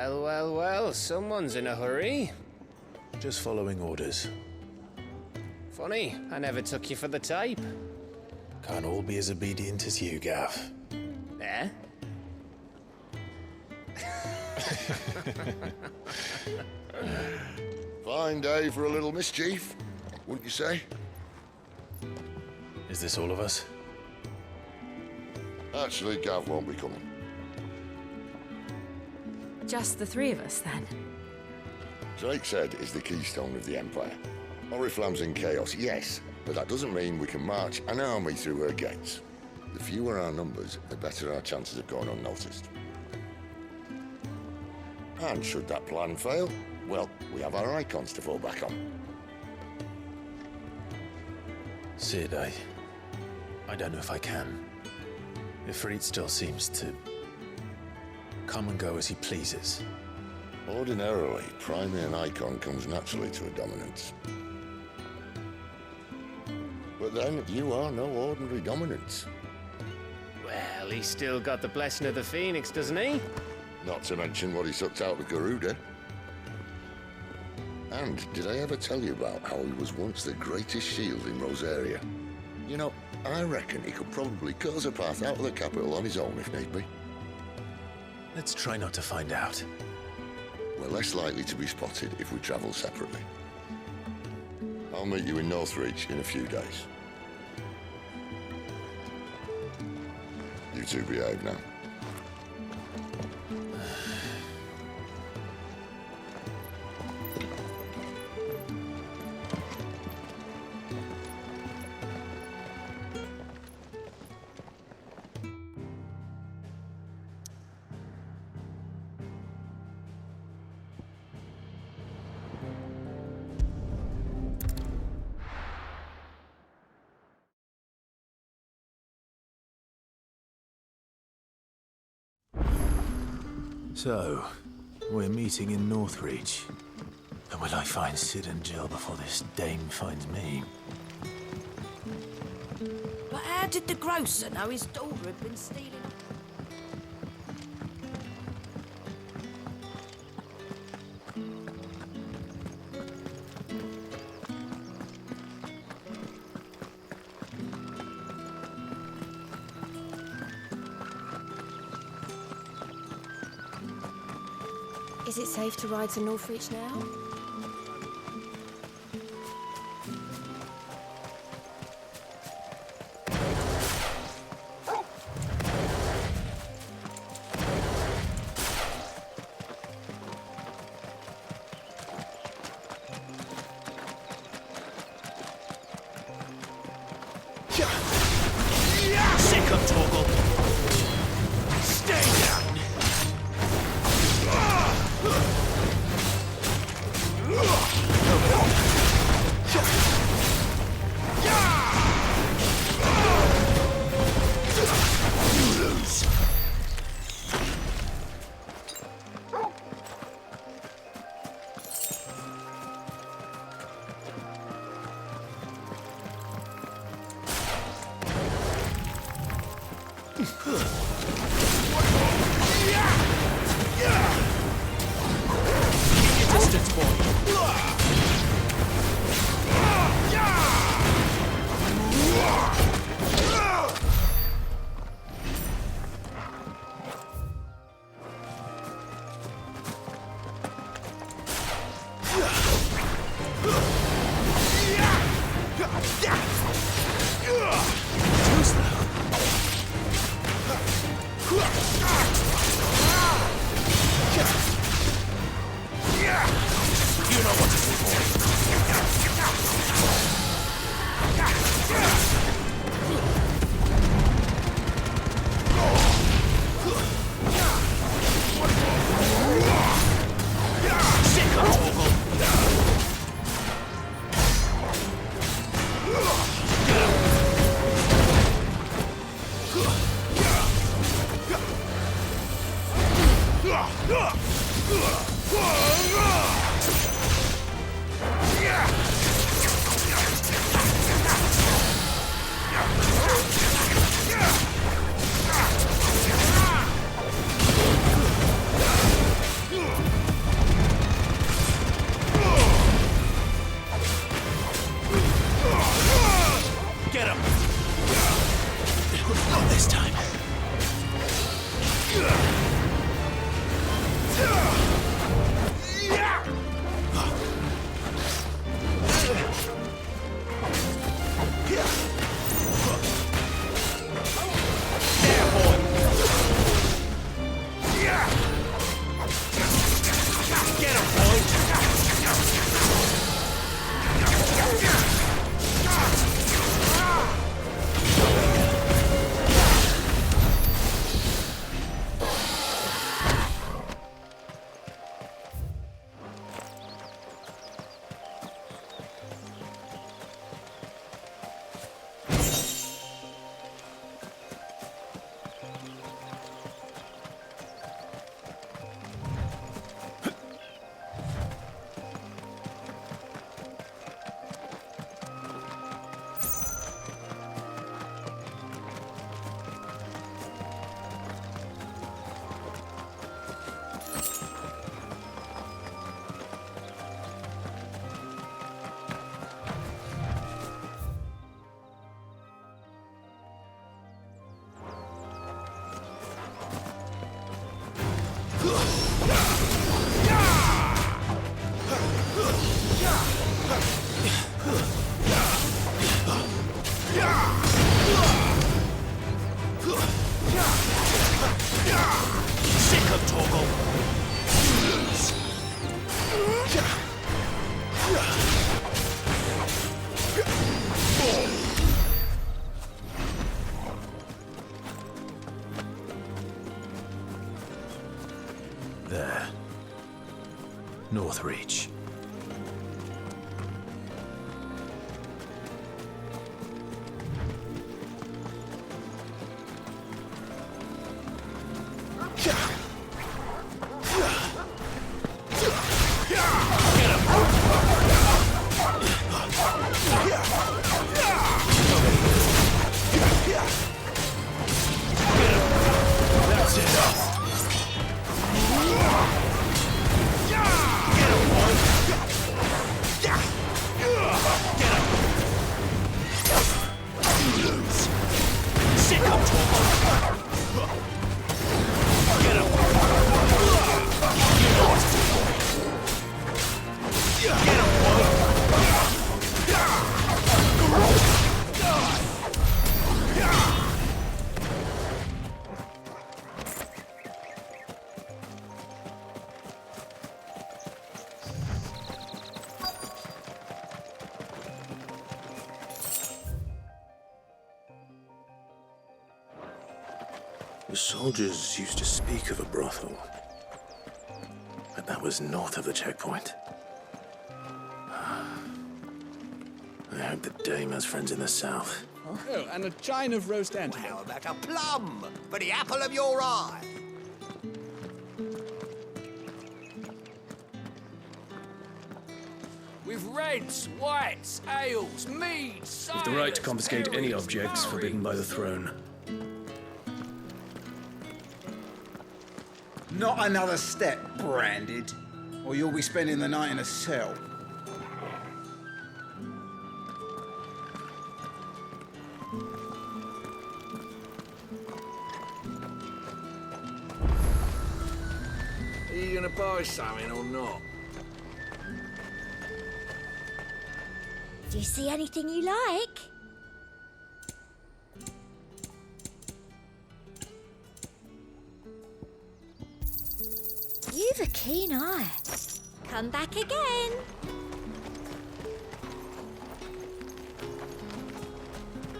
Well, well, well, someone's in a hurry. Just following orders. Funny, I never took you for the type. Can't all be as obedient as you, Gav. Eh? Fine day for a little mischief, wouldn't you say? Is this all of us? Actually, Gav won't be coming. Just the three of us, then? Drake said is the keystone of the Empire. Oriflamme's in chaos, yes, but that doesn't mean we can march an army through her gates. The fewer our numbers, the better our chances of going unnoticed. And should that plan fail, well, we have our Eikons to fall back on. Cid, I don't know if I can. Ifrit still seems to come and go as he pleases. Ordinarily, priming an Eikon comes naturally to a dominance. But then, you are no ordinary dominance. Well, he's still got the blessing of the Phoenix, doesn't he? Not to mention what he sucked out of Garuda. And did I ever tell you about how he was once the greatest shield in Rosaria? You know, I reckon he could probably cut us a path out of the capital on his own if need be. Let's try not to find out. We're less likely to be spotted if we travel separately. I'll meet you in Northreach in a few days. You two behave now. So, we're meeting in Northreach. And will I find Cid and Jill before this dame finds me? But how did the grocer know his daughter had been stealing? Is it safe to ride to Northreach now? Sick of Toggle! Stay down! Sick of Toggle! There. Northreach. The soldiers used to speak of a brothel, but that was north of the checkpoint. I hope the dame has friends in the south. Oh, and a chine of roast antelope. How about a plum for the apple of your eye? With reds, whites, ales, meads, With the right to confiscate any objects forbidden by the throne. Not another step, branded, or you'll be spending the night in a cell. Are you gonna buy something or not? Do you see anything you like? You've a keen eye. Come back again.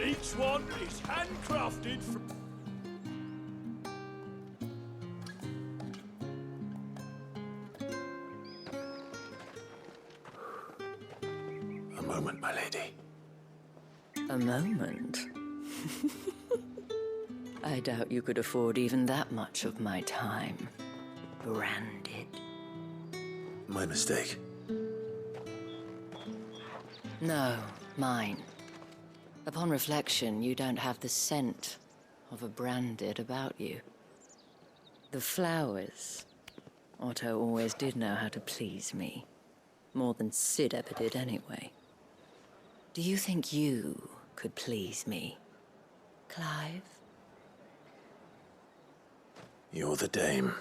Each one is handcrafted from... A moment, my lady. A moment? I doubt you could afford even that much of my time. Branded. My mistake. No, mine. Upon reflection, you don't have the scent of a branded about you. The flowers. Otto always did know how to please me. More than Cid ever did anyway. Do you think you could please me, Clive? You're the dame.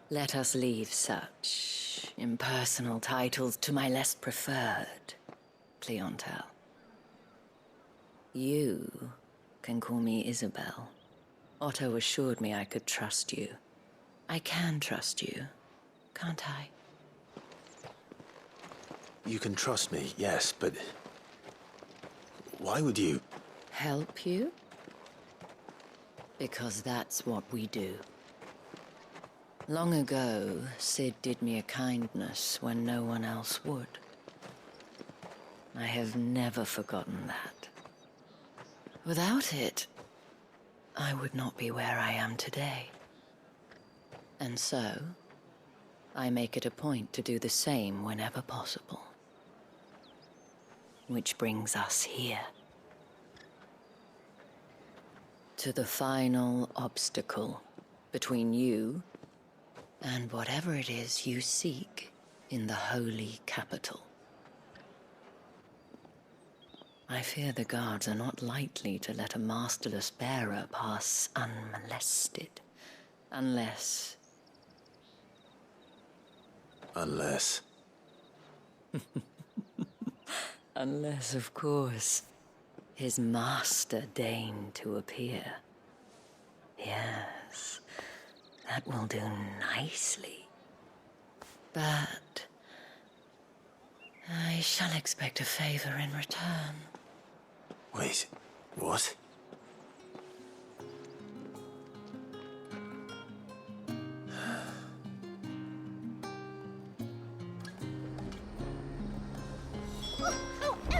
Let us leave such impersonal titles to my less preferred clientele. You can call me Isabel. Otto assured me I could trust you. I can trust you, can't I? You can trust me, yes, but why would you? Help you? Because that's what we do. Long ago, Cid did me a kindness when no one else would. I have never forgotten that. Without it, I would not be where I am today. And so, I make it a point to do the same whenever possible. Which brings us here. To the final obstacle between you and whatever it is you seek in the holy capital. I fear the guards are not likely to let a masterless bearer pass unmolested, unless Unless... Unless, of course, his master deigned to appear. Yes, that will do nicely. But I shall expect a favor in return. Wait, what?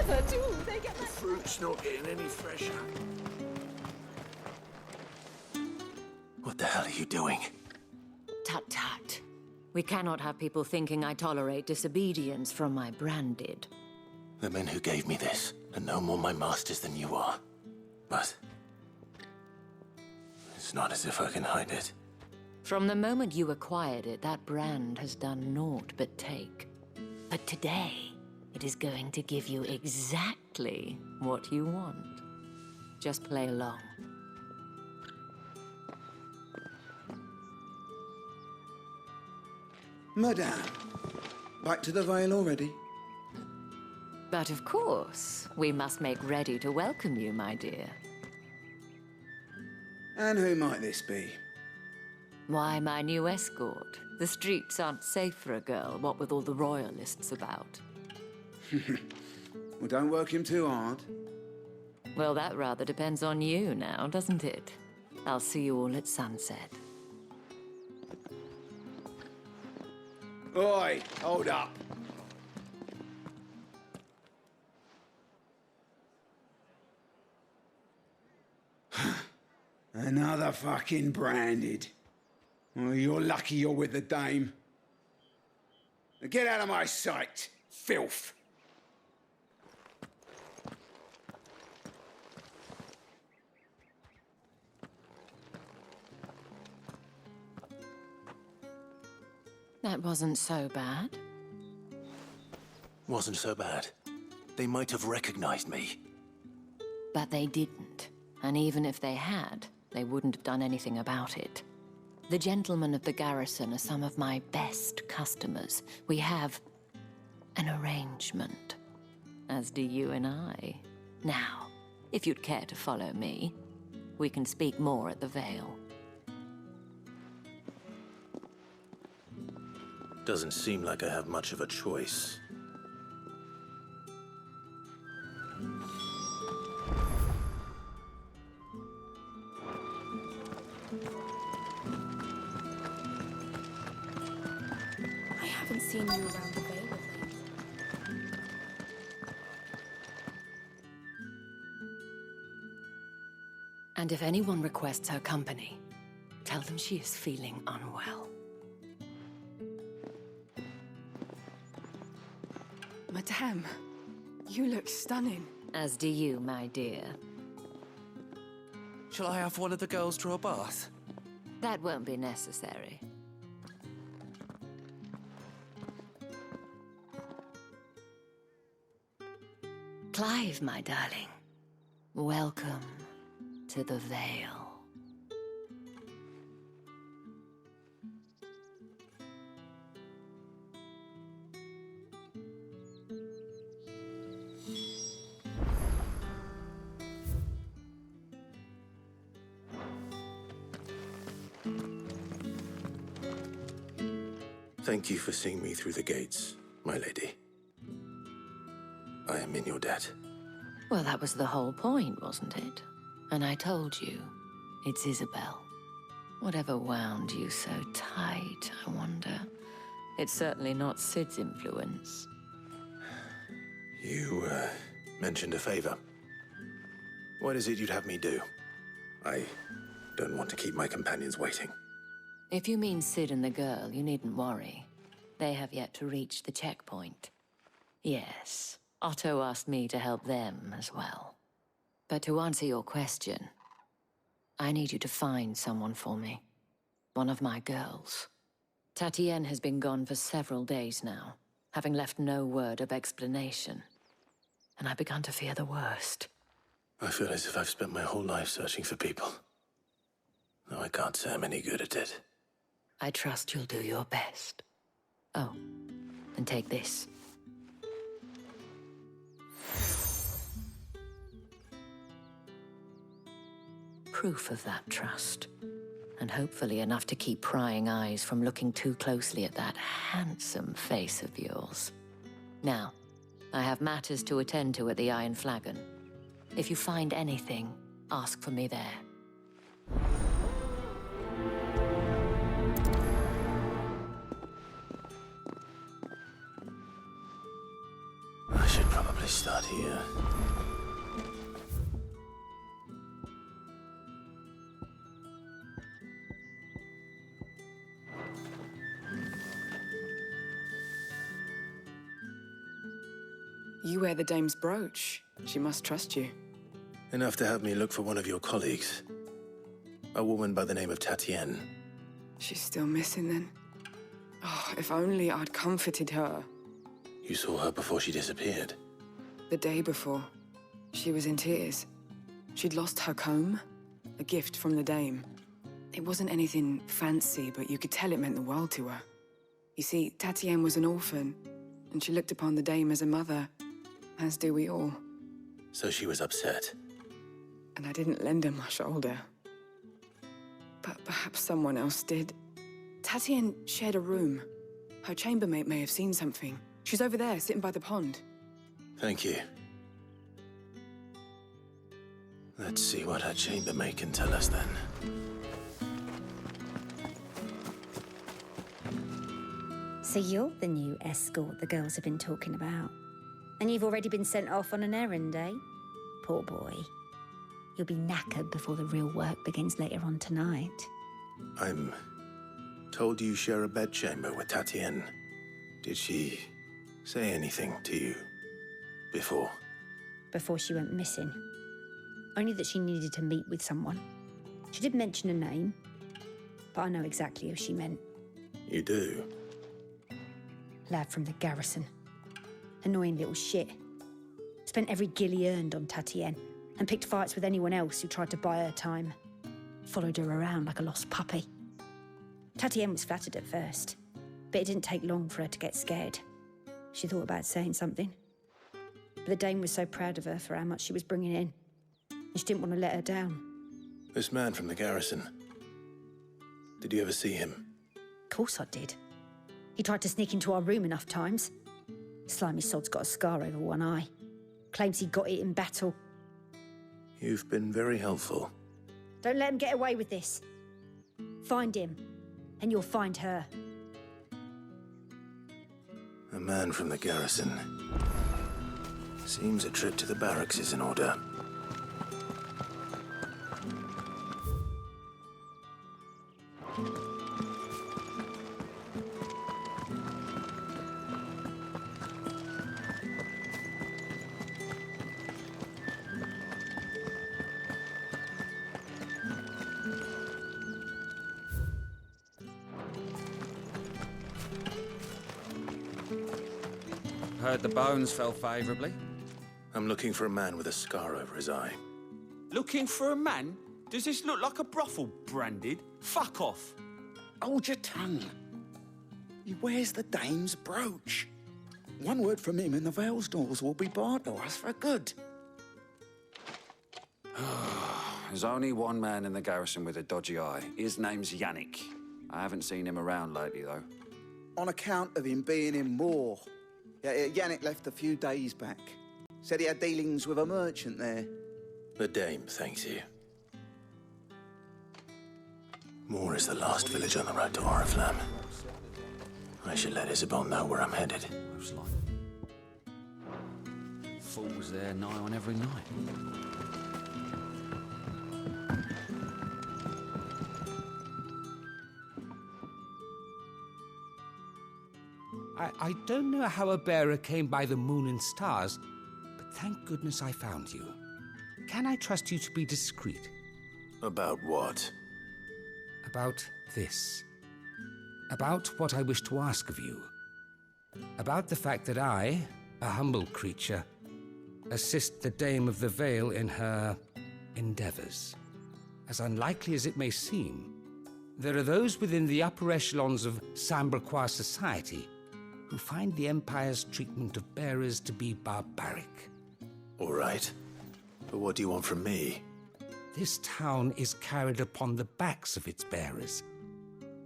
However do they get that? Fruit's not getting any fresher. What the hell are you doing? Tut tut. We cannot have people thinking I tolerate disobedience from my branded. The men who gave me this are no more my masters than you are. But... it's not as if I can hide it. From the moment you acquired it, that brand has done naught but take. But today, it is going to give you exactly what you want. Just play along. Madame, back to the Vale already? But of course, we must make ready to welcome you, my dear. And who might this be? Why, my new escort. The streets aren't safe for a girl, what with all the royalists about. Well, don't work him too hard. Well, that rather depends on you now, doesn't it? I'll see you all at sunset. Oi, hold up. Another fucking branded. Well, you're lucky you're with the dame. Now get out of my sight, filth. That wasn't so bad. Wasn't so bad. They might have recognized me. But they didn't. And even if they had, they wouldn't have done anything about it. The gentlemen of the garrison are some of my best customers. We have an arrangement, as do you and I. Now, if you'd care to follow me, we can speak more at the Vale. Doesn't seem like I have much of a choice. I haven't seen you around the Vale of late. And if anyone requests her company, tell them she is feeling unwell. Madame, you look stunning. As do you, my dear. Shall I have one of the girls draw a bath? That won't be necessary. Clive, my darling. Welcome to the Vale. Thank you for seeing me through the gates, my lady. I am in your debt. Well, that was the whole point, wasn't it? And I told you, it's Isabel. Whatever wound you so tight, I wonder. It's certainly not Cid's influence. You, mentioned a favor. What is it you'd have me do? I don't want to keep my companions waiting. If you mean Cid and the girl, you needn't worry. They have yet to reach the checkpoint. Yes, Otto asked me to help them as well. But to answer your question, I need you to find someone for me. One of my girls. Tatienne has been gone for several days now, having left no word of explanation. And I've begun to fear the worst. I feel as if I've spent my whole life searching for people. Though I can't say I'm any good at it. I trust you'll do your best. Oh, And take this. Proof of that trust. And hopefully enough to keep prying eyes from looking too closely at that handsome face of yours. Now, I have matters to attend to at the Iron Flagon. If you find anything, ask for me there. I should probably start here. You wear the dame's brooch. She must trust you. Enough to have me look for one of your colleagues. A woman by the name of Tatienne. She's still missing then. Oh, if only I'd comforted her. You saw her before she disappeared? The day before. She was in tears. She'd lost her comb, a gift from the dame. It wasn't anything fancy, but you could tell it meant the world to her. You see, Tatienne was an orphan, and she looked upon the dame as a mother, as do we all. So she was upset. And I didn't lend her my shoulder. But perhaps someone else did. Tatienne shared a room. Her chambermaid may have seen something. She's over there, sitting by the pond. Thank you. Let's see what her chambermaid can tell us then. So you're the new escort the girls have been talking about. And you've already been sent off on an errand, eh? Poor boy. You'll be knackered before the real work begins later on tonight. I'm told you share a bedchamber with Tatienne. Did she say anything to you before? Before she went missing. Only that she needed to meet with someone. She did mention a name, but I know exactly who she meant. You do? Lad from the garrison. Annoying little shit. Spent every guil he earned on Tatienne and picked fights with anyone else who tried to buy her time. Followed her around like a lost puppy. Tatienne was flattered at first, but it didn't take long for her to get scared. She thought about saying something. But the dame was so proud of her for how much she was bringing in, and she didn't want to let her down. This man from the garrison. Did you ever see him? Of course I did. He tried to sneak into our room enough times. Slimy sod's got a scar over one eye. Claims he got it in battle. You've been very helpful. Don't let him get away with this. Find him, and you'll find her. A man from the garrison. Seems a trip to the barracks is in order. Heard the bones fell favourably. I'm looking for a man with a scar over his eye. Looking for a man? Does this look like a brothel, Branded? Fuck off. Hold your tongue. He wears the dame's brooch. One word from him and the Vale's doors will be barred to us for good. There's only one man in the garrison with a dodgy eye. His name's Yannick. I haven't seen him around lately, though. On account of him being in war. Yeah, Yannick left a few days back. Said he had dealings with a merchant there. The dame thanks you. Moor is the last village on the road to Oriflamme. I should let Isabel know where I'm headed. Most likely. Thought was there nigh on every night. I don't know how a bearer came by the moon and stars, but thank goodness I found you. Can I trust you to be discreet? About what? About this. About what I wish to ask of you. About the fact that I, a humble creature, assist the Dame of the Vale in her endeavors. As unlikely as it may seem, there are those within the upper echelons of Samberquois society who find the Empire's treatment of bearers to be barbaric. All right. But what do you want from me? This town is carried upon the backs of its bearers,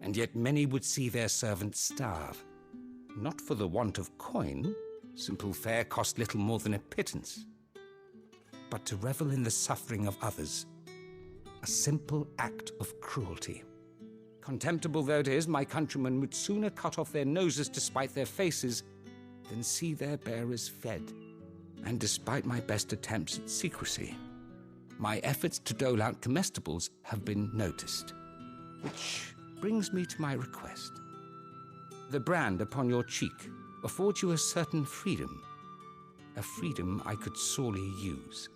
and yet many would see their servants starve. Not for the want of coin, simple fare cost little more than a pittance, but to revel in the suffering of others, a simple act of cruelty. Contemptible though it is, my countrymen would sooner cut off their noses to spite their faces than see their bearers fed. And despite my best attempts at secrecy, my efforts to dole out comestibles have been noticed. Which brings me to my request. The brand upon your cheek affords you a certain freedom, a freedom I could sorely use.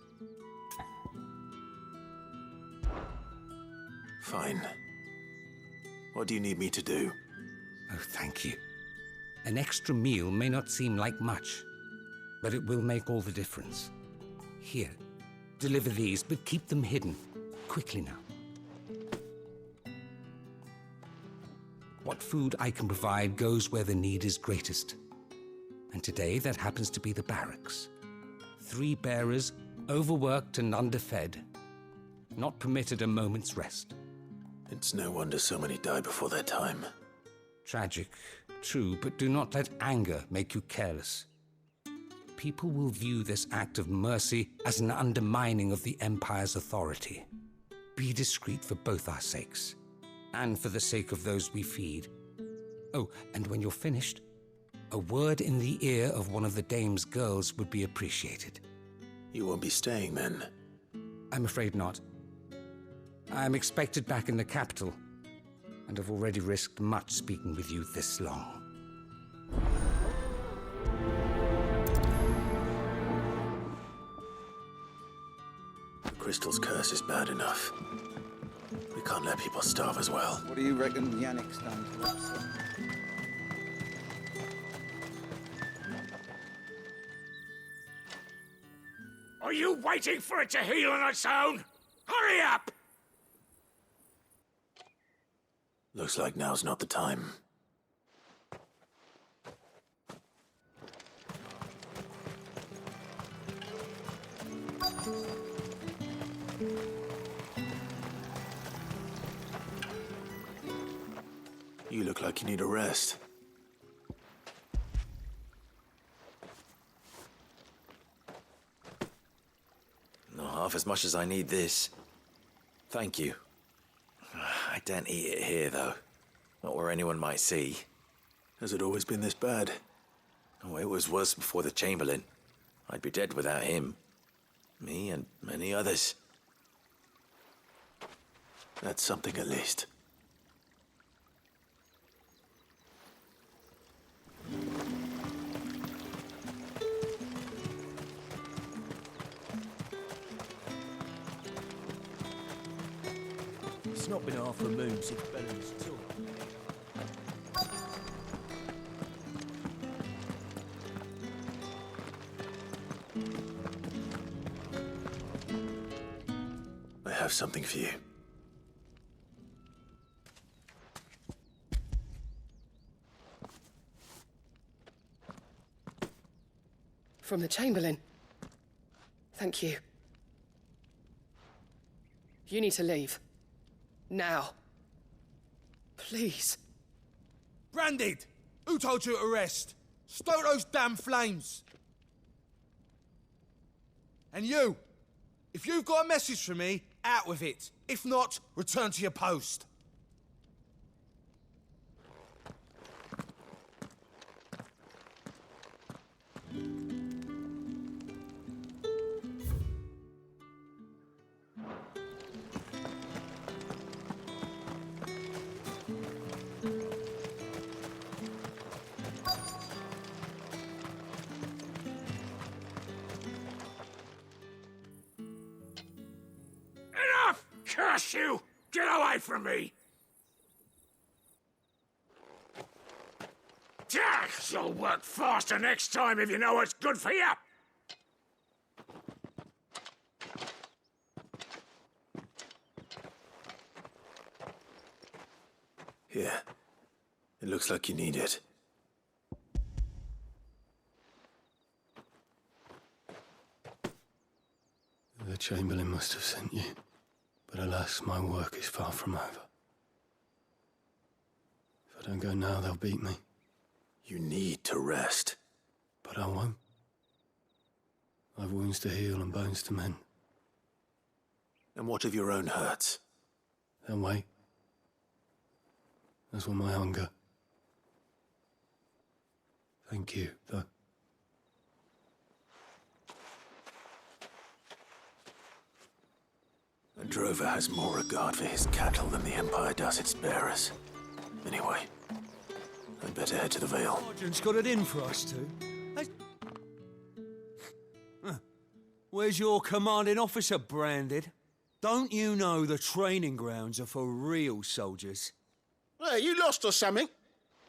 Fine. What do you need me to do? Oh, thank you. An extra meal may not seem like much, but it will make all the difference. Here, deliver these, but keep them hidden. Quickly now. What food I can provide goes where the need is greatest. And today, that happens to be the barracks. 3 bearers, overworked and underfed, not permitted a moment's rest. It's no wonder so many die before their time. Tragic, true, but do not let anger make you careless. People will view this act of mercy as an undermining of the Empire's authority. Be discreet for both our sakes, and for the sake of those we feed. Oh, and when you're finished, a word in the ear of one of the dame's girls would be appreciated. You won't be staying then? I'm afraid not. I'm expected back in the capital, and have already risked much speaking with you this long. The crystal's curse is bad enough. We can't let people starve as well. What do you reckon Yannick's done to us? Are you waiting for it to heal on its own? Hurry up! Looks like now's not the time. You look like you need a rest. Not half as much as I need this. Thank you. I daren't eat it here, though. Not where anyone might see. Has it always been this bad? Oh, it was worse before the Chamberlain. I'd be dead without him. Me and many others. That's something at least. It's not been half a moon since Bellen's tour. I have something for you. From the Chamberlain. Thank you. You need to leave. Now. Please. Branded! Who told you to rest? Stoke those damn flames! And you! If you've got a message for me, out with it. If not, return to your post. Curse you! Get away from me! You'll work faster next time if you know what's good for you! Here. It looks like you need it. The Chamberlain must have sent you. But alas, my work is far from over. If I don't go now, they'll beat me. You need to rest. But I won't. I've wounds to heal and bones to mend. And what of your own hurts? They'll wait. As will my hunger. Thank you, though. A drover has more regard for his cattle than the Empire does its bearers. Anyway, I'd better head to the Vale. Sergeant's got it in for us two. Where's your commanding officer, Branded? Don't you know the training grounds are for real soldiers? Hey, you lost or something?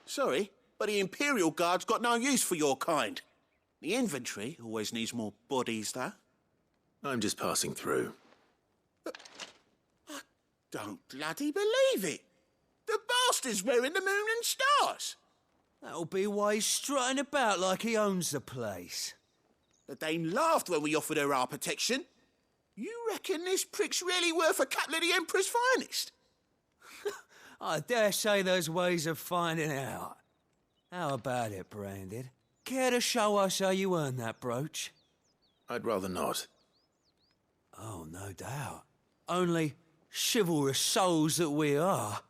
Sorry, but the Imperial Guard's got no use for your kind. The infantry always needs more bodies, though. I'm just passing through. I don't bloody believe it. The bastard's wearing the moon and stars. That'll be why he's strutting about like he owns the place. The Dame laughed when we offered her our protection. You reckon this prick's really worth a couple of the Emperor's finest? I dare say there's ways of finding out. How about it, Branded? Care to show us how you earned that brooch? I'd rather not. Oh, no doubt. Only chivalrous souls that we are,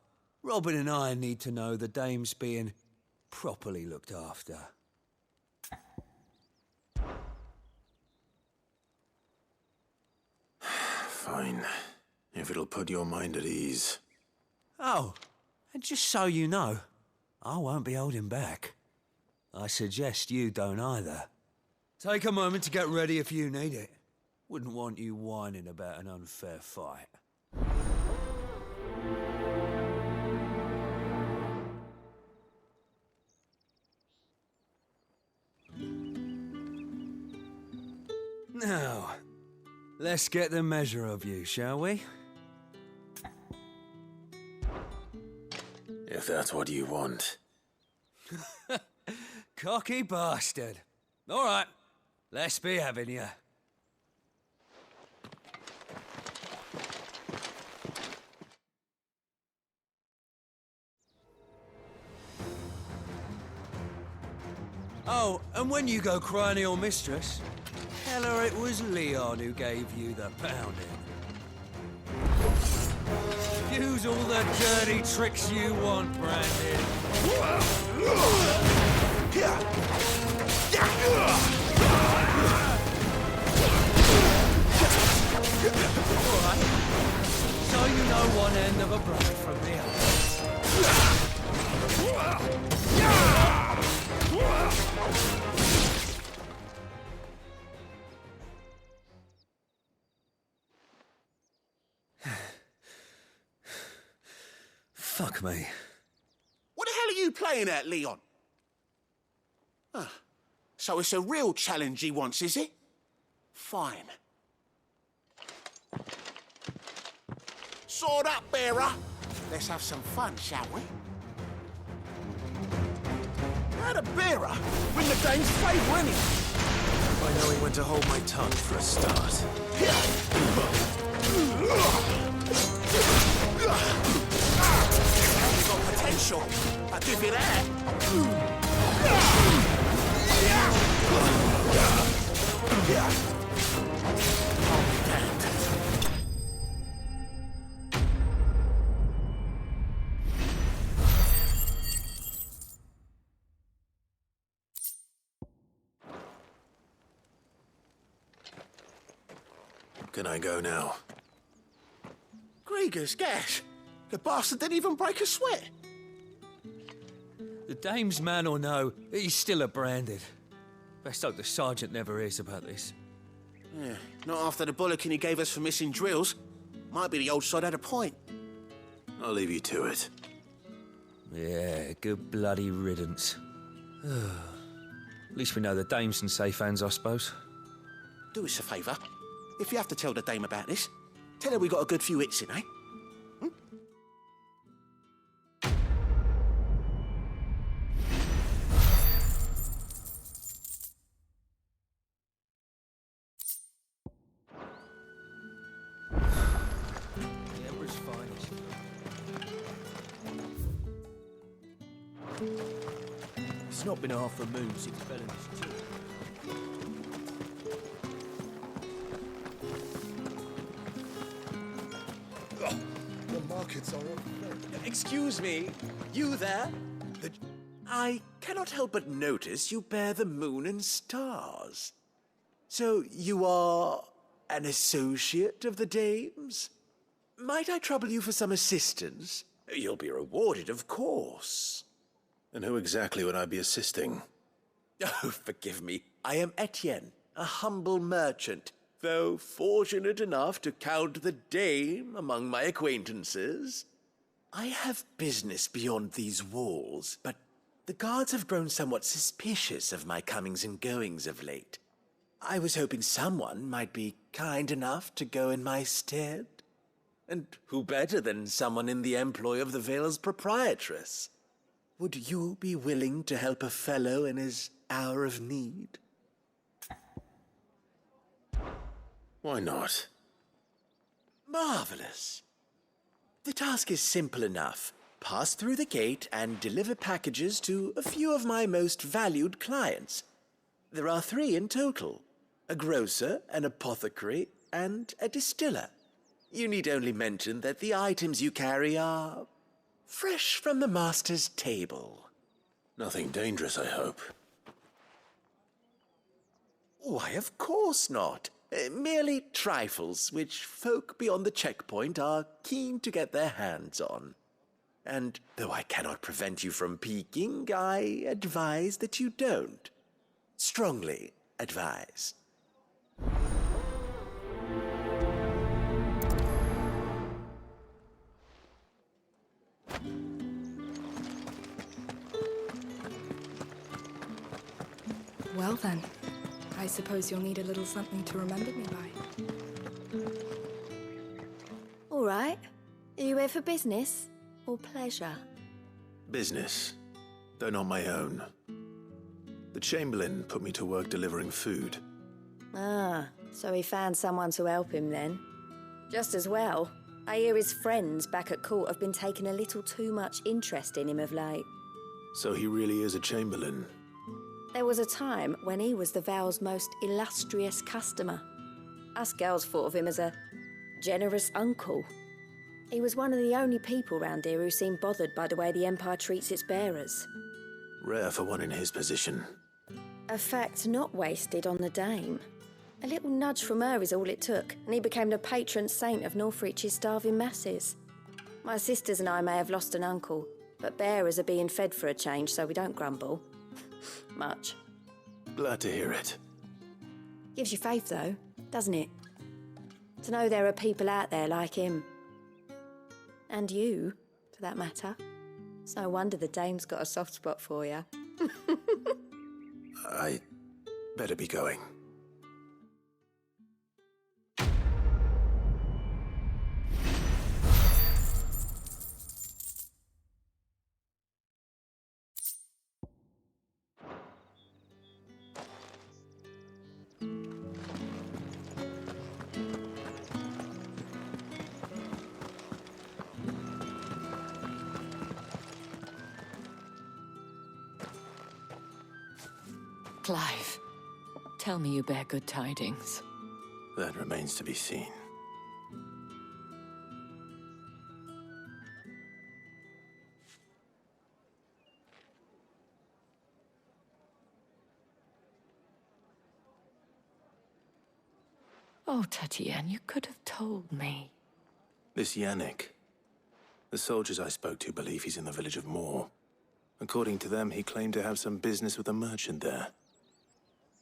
Robin and I need to know the Dame's being properly looked after. Fine. If it'll put your mind at ease. Oh, and just so you know, I won't be holding back. I suggest you don't either. Take a moment to get ready if you need it. Wouldn't want you whining about an unfair fight. Now, let's get the measure of you, shall we? If that's what you want. Cocky bastard. All right, let's be having you. Oh, and when you go crying to your mistress, tell her it was Leon who gave you the pounding. Use all the dirty tricks you want, Branded. Alright, so you know one end of a brush from the other. Fuck me. What the hell are you playing at, Leon? Ah, so it's a real challenge he wants, is it? Fine. Sword up, bearer. Let's have some fun, shall we? How the bearer win the Dame's favour, innit? I know he went to hold my tongue for a start. You've got potential. I'll give you that. Can I go now? Grieger's gas. The bastard didn't even break a sweat. The Dame's man or no, he's still a Branded. Best hope the Sergeant never hears about this. Yeah, not after the bollocking he gave us for missing drills. Might be the old sod had a point. I'll leave you to it. Yeah, good bloody riddance. At least we know the Dame's in safe hands, I suppose. Do us a favour. If you have to tell the Dame about this, tell her we got a good few hits in, eh? not been half a moon since Bellamy's tour. The markets are up. Excuse me, you there? I cannot help but notice you bear the moon and stars. So you are an associate of the dame's? Might I trouble you for some assistance? You'll be rewarded, of course. And who exactly would I be assisting? Oh, forgive me. I am Etienne, a humble merchant, though fortunate enough to count the dame among my acquaintances. I have business beyond these walls, but the guards have grown somewhat suspicious of my comings and goings of late. I was hoping someone might be kind enough to go in my stead. And who better than someone in the employ of the Vale's proprietress? Would you be willing to help a fellow in his hour of need? Why not? Marvelous. The task is simple enough. Pass through the gate and deliver packages to a few of my most valued clients. There are 3 in total: a grocer, an apothecary, and a distiller. You need only mention that the items you carry are fresh from the master's table. Nothing dangerous, I hope. Why, of course not. Merely trifles which folk beyond the checkpoint are keen to get their hands on. And though I cannot prevent you from peeking, I advise that you don't. Strongly advise. Well then, I suppose you'll need a little something to remember me by. All right. Are you here for business or pleasure? Business, though not my own. The Chamberlain put me to work delivering food. Ah, so he found someone to help him then. Just as well. I hear his friends back at court have been taking a little too much interest in him of late. So he really is a Chamberlain. There was a time when he was the Vale's most illustrious customer. Us girls thought of him as a generous uncle. He was one of the only people round here who seemed bothered by the way the Empire treats its bearers. Rare for one in his position. A fact not wasted on the dame. A little nudge from her is all it took, and he became the patron saint of Northreach's starving masses. My sisters and I may have lost an uncle, but bearers are being fed for a change, so we don't grumble. Much. Glad to hear it. Gives you faith, though, doesn't it? To know there are people out there like him. And you, for that matter. It's no wonder the dame's got a soft spot for you. I better be going. Clive, tell me you bear good tidings. That remains to be seen. Oh, Tatienne, you could have told me. This Yannick. The soldiers I spoke to believe he's in the village of Moor. According to them, he claimed to have some business with a merchant there.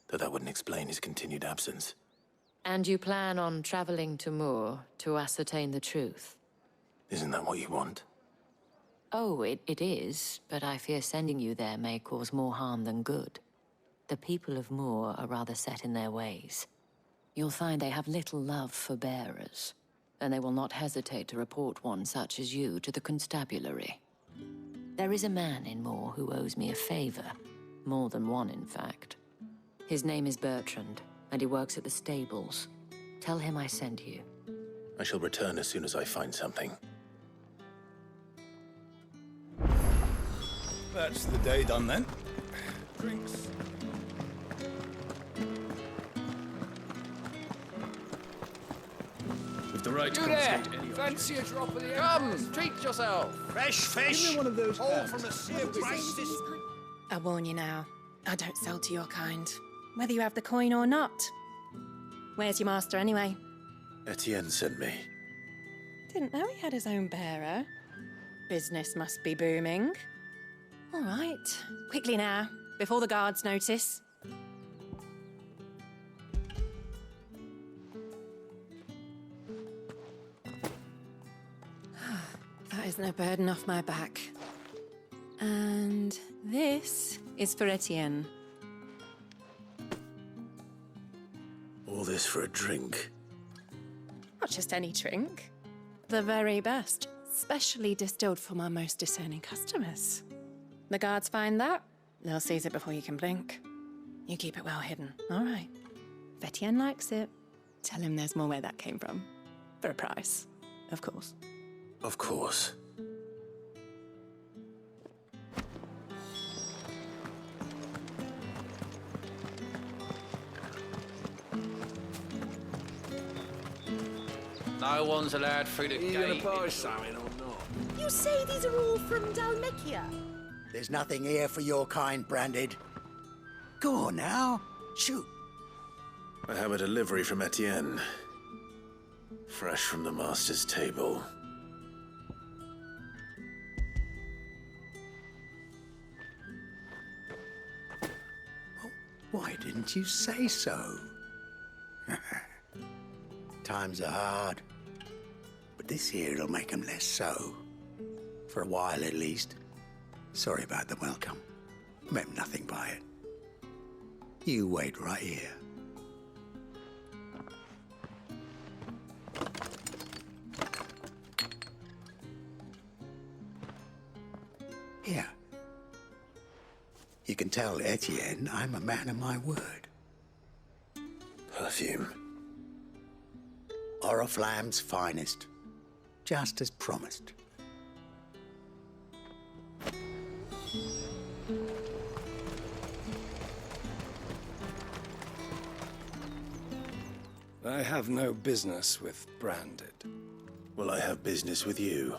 Though that wouldn't explain his continued absence. And you plan on traveling to Moor to ascertain the truth? Isn't that what you want? Oh, it is, but I fear sending you there may cause more harm than good. The people of Moor are rather set in their ways. You'll find they have little love for bearers, and they will not hesitate to report one such as you to the constabulary. There is a man in Moor who owes me a favor. More than one, in fact. His name is Bertrand, and he works at the stables. Tell him I sent you. I shall return as soon as I find something. That's the day done then. the right to You there! confiscate any Fancy a drop of the Come, treat yourself! Fresh fish! Give me one of those All herbs. from a sieve priceless. I warn you now, I don't sell to your kind, whether you have the coin or not. Where's your master anyway? Etienne sent me. Didn't know he had his own bearer. Business must be booming. All right, quickly now, before the guards notice. That isn't a burden off my back. And this is for Etienne. All this for a drink. Not just any drink. The very best, specially distilled for my most discerning customers. The guards find that, they'll seize it before you can blink. You keep it well hidden, all right? If Etienne likes it, tell him there's more where that came from. For a price, of course. Of course. No one's allowed through the Are you gate. gonna buy something or not? You say these are all from Dalmekia? There's nothing here for your kind, Branded. Go on now. Shoot. I have a delivery from Etienne. Fresh from the master's table. Why didn't you say so? Times are hard. But this here'll make 'em less so. For a while, at least. Sorry about the welcome. Meant nothing by it. You wait right here. Here. You can tell Etienne I'm a man of my word. Perfume. Oriflamme's finest. Just as promised. I have no business with Branded. Well, I have business with you.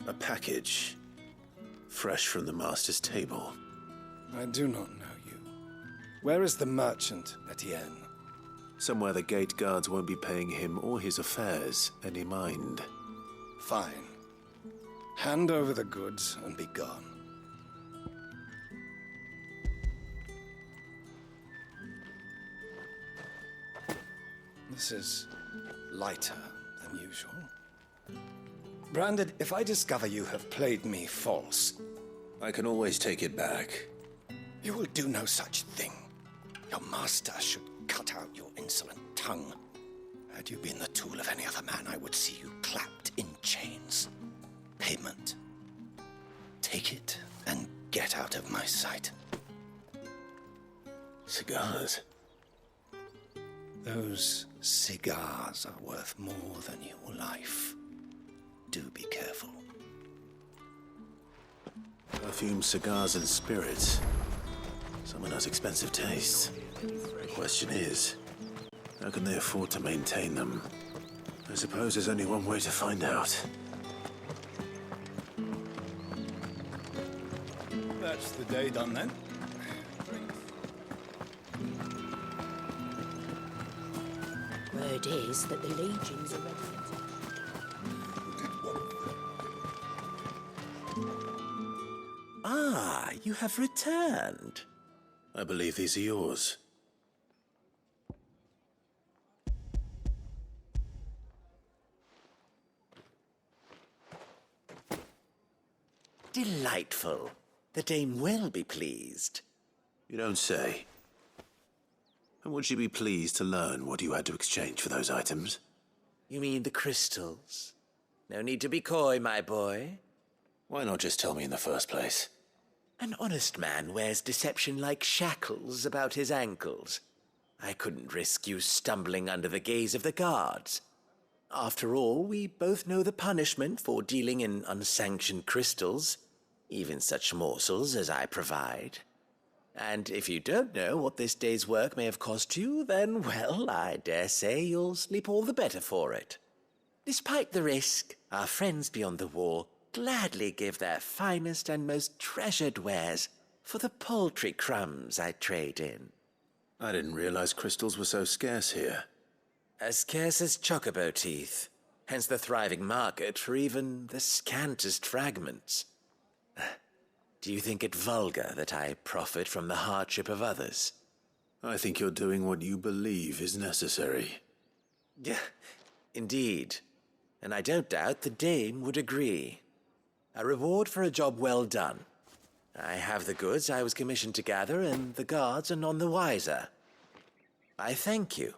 A package. Fresh from the master's table. I do not know you. Where is the merchant, Etienne? Somewhere the gate guards won't be paying him or his affairs any mind. Fine. Hand over the goods and be gone. This is lighter than usual. Branded, if I discover you have played me false... I can always take it back. You will do no such thing. Your master should cut out your insolent tongue. Had you been the tool of any other man, I would see you clapped in chains. Payment. Take it and get out of my sight. Cigars? Those cigars are worth more than your life. Do be careful. Perfume, cigars, and spirits. Someone has expensive tastes. The question is, how can they afford to maintain them? I suppose there's only one way to find out. That's the day done then. Word is that the legions are ready. Ah, you have returned. I believe these are yours. Delightful. The dame will be pleased. You don't say. And would she be pleased to learn what you had to exchange for those items? You mean the crystals? No need to be coy, my boy. Why not just tell me in the first place? An honest man wears deception like shackles about his ankles. I couldn't risk you stumbling under the gaze of the guards. After all, we both know the punishment for dealing in unsanctioned crystals, even such morsels as I provide. And if you don't know what this day's work may have cost you, then, well, I dare say you'll sleep all the better for it. Despite the risk, our friends beyond the wall gladly give their finest and most treasured wares for the paltry crumbs I trade in. I didn't realize crystals were so scarce here. As scarce as chocobo teeth, hence the thriving market for even the scantest fragments. Do you think it vulgar that I profit from the hardship of others? I think you're doing what you believe is necessary. Yeah, indeed. And I don't doubt the dame would agree. A reward for a job well done. I have the goods I was commissioned to gather, and the guards are none the wiser. I thank you,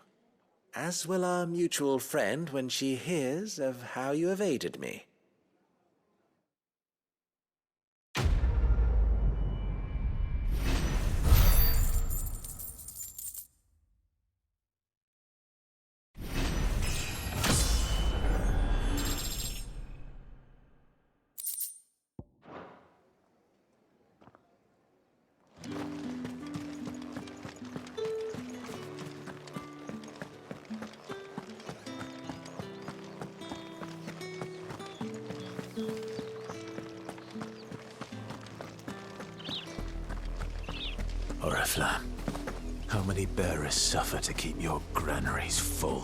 as will our mutual friend when she hears of how you have aided me. Oriflamme, how many bearers suffer to keep your granaries full?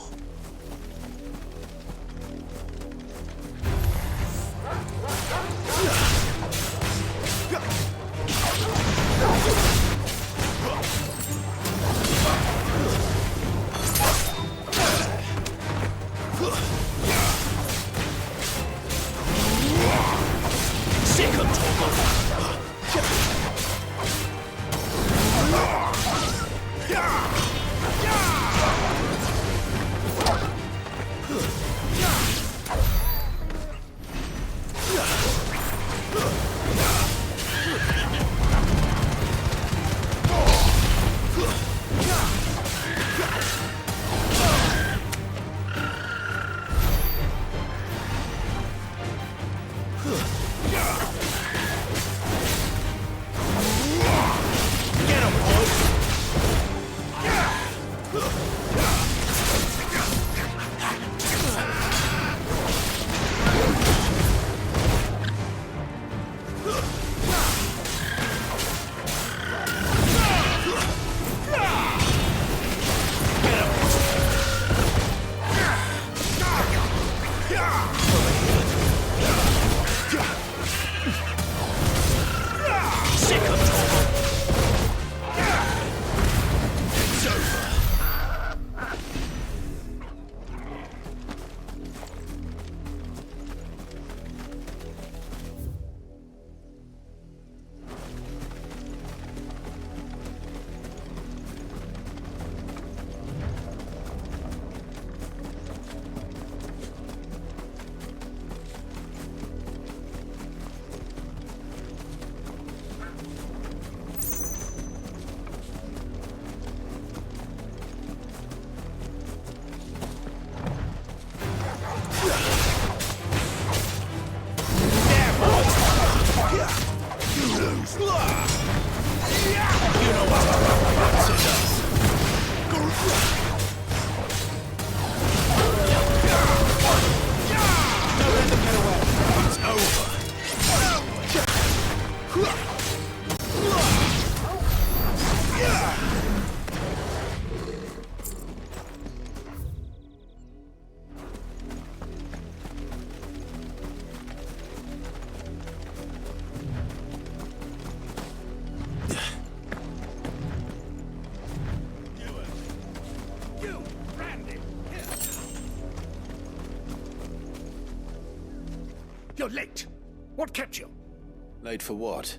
You're late. What kept you? Late for what?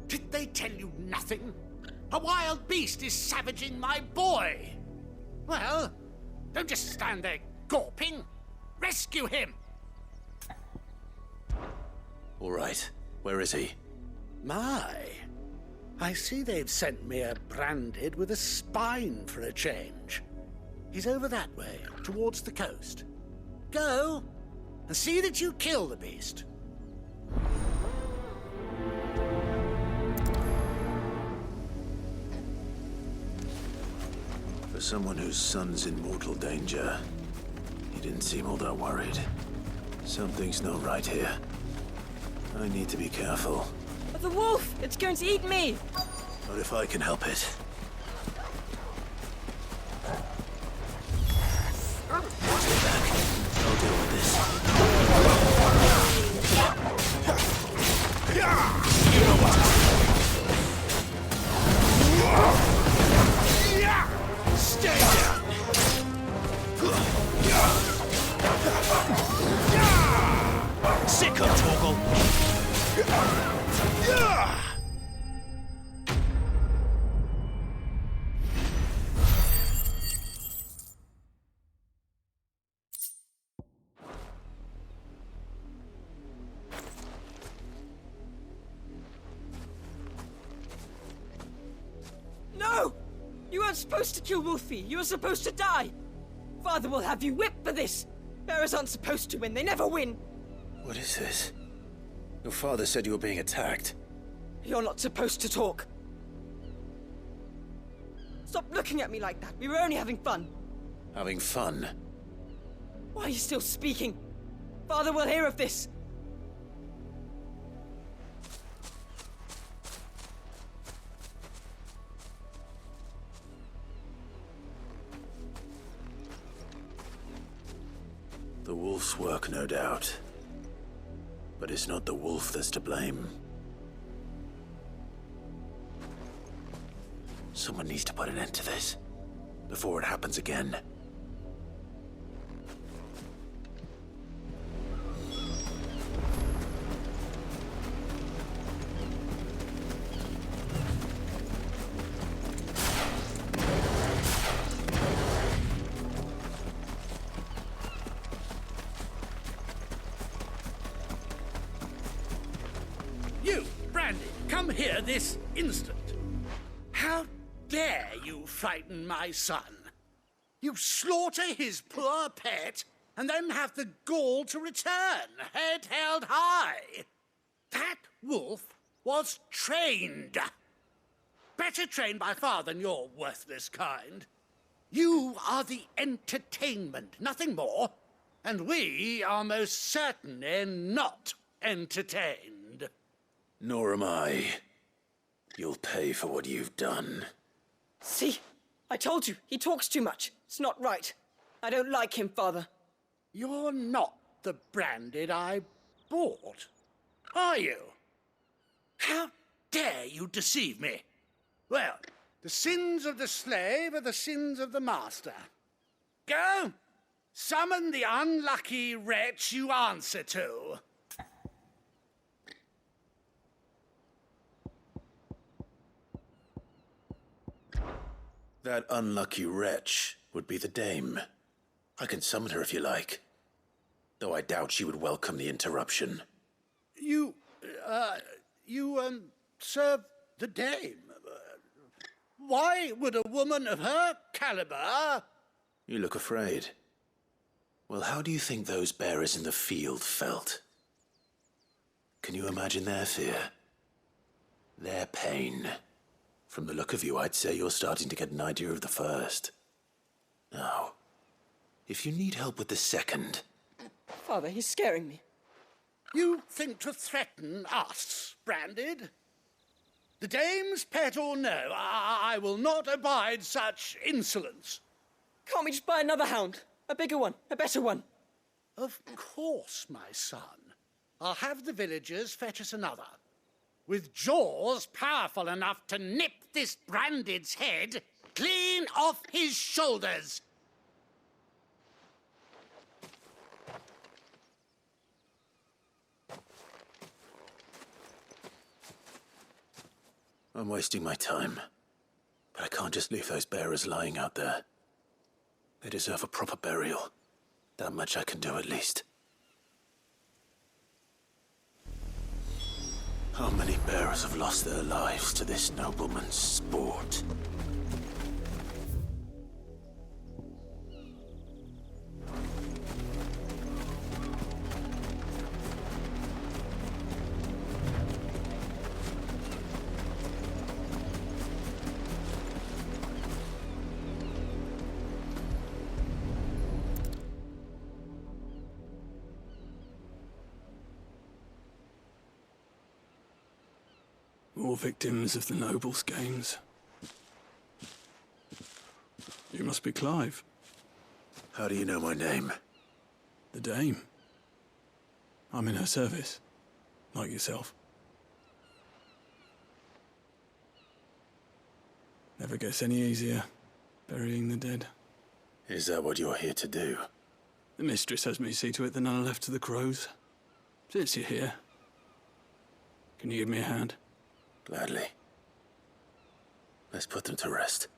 Did they tell you nothing? A wild beast is savaging my boy. Well, don't just stand there gawping. Rescue him. All right. Where is he? My. I see they've sent me a branded with a spine for a change. He's over that way, towards the coast. Go, and see that you kill the beast. For someone whose son's in mortal danger, he didn't seem all that worried. Something's not right here. I need to be careful. The wolf! It's going to eat me! Not if I can help it. Stay back. I'll deal with this. You know what? Stay down! Sick of Torgal! No! You weren't supposed to kill Wolfie. You were supposed to die. Father will have you whipped for this. Bearers aren't supposed to win. They never win. What is this? Your father said you were being attacked. You're not supposed to talk. Stop looking at me like that. We were only having fun. Having fun? Why are you still speaking? Father will hear of this. The wolf's work, no doubt. But it's not the wolf that's to blame. Someone needs to put an end to this, before it happens again. You, Brandy, come here this instant. How dare you frighten my son? You slaughter his poor pet, and then have the gall to return, head held high. That wolf was trained. Better trained by far than your worthless kind. You are the entertainment, nothing more. And we are most certainly not entertained. Nor am I. You'll pay for what you've done. See? I told you, he talks too much. It's not right. I don't like him, Father. You're not the Branded I bought, are you? How dare you deceive me? Well, the sins of the slave are the sins of the master. Go, summon the unlucky wretch you answer to. That unlucky wretch would be the dame. I can summon her if you like. Though I doubt she would welcome the interruption. You serve the dame. Why would a woman of her caliber... You look afraid. Well, how do you think those bearers in the field felt? Can you imagine their fear? Their pain? From the look of you, I'd say you're starting to get an idea of the first. Now, if you need help with the second... Father, he's scaring me. You think to threaten us, Branded? The dame's pet or no, I will not abide such insolence. Can't we just buy another hound? A bigger one, a better one. Of course, my son. I'll have the villagers fetch us another. With jaws powerful enough to nip this Branded's head clean off his shoulders. I'm wasting my time. But I can't just leave those bearers lying out there. They deserve a proper burial. That much I can do at least. How many bearers have lost their lives to this nobleman's sport? More victims of the nobles' games. You must be Clive. How do you know my name? The Dame. I'm in her service, like yourself. Never gets any easier, burying the dead. Is that what you're here to do? The mistress has me see to it that none are left to the crows. Since you're here, can you give me a hand? Gladly. Let's put them to rest.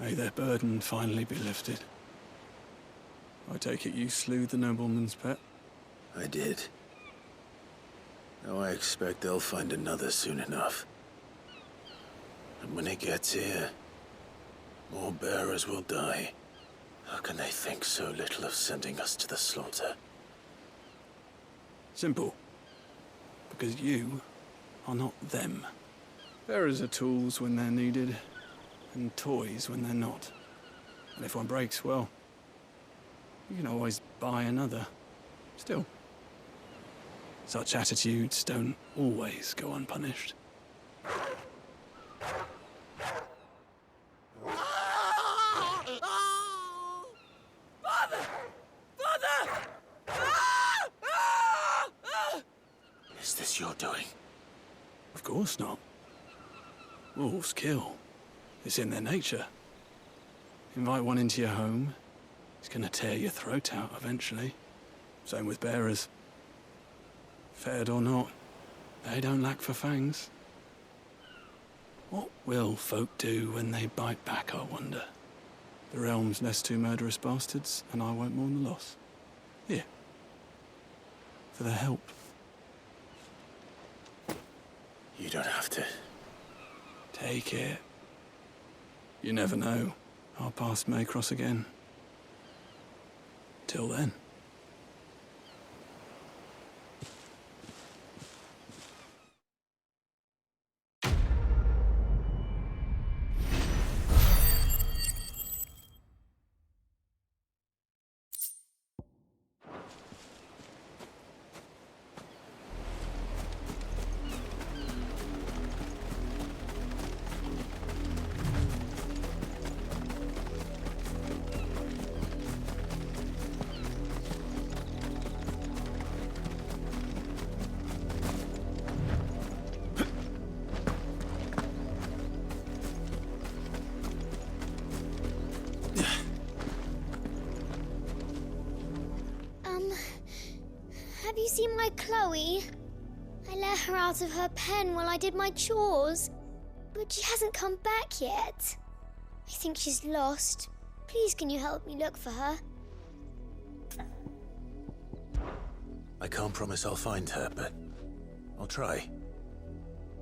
May their burden finally be lifted. I take it you slew the nobleman's pet? I did. Now I expect they'll find another soon enough. And when it gets here, more bearers will die. How can they think so little of sending us to the slaughter? Simple. Because you are not them. Bearers are tools when they're needed, and toys when they're not. And if one breaks, well, you can always buy another. Still, such attitudes don't always go unpunished. Father! Father! Is this your doing? Of course not. Wolves kill. It's in their nature. Invite one into your home, he's gonna tear your throat out eventually. Same with bearers. Fed or not, they don't lack for fangs. What will folk do when they bite back, I wonder? The realm's less two murderous bastards, and I won't mourn the loss. Here. For their help. You don't have to. Take it. You never know. Our paths may cross again. Till then. Have you seen my Chloe? I let her out of her pen while I did my chores, but she hasn't come back yet. I think she's lost. Please, can you help me look for her? I can't promise I'll find her, but I'll try.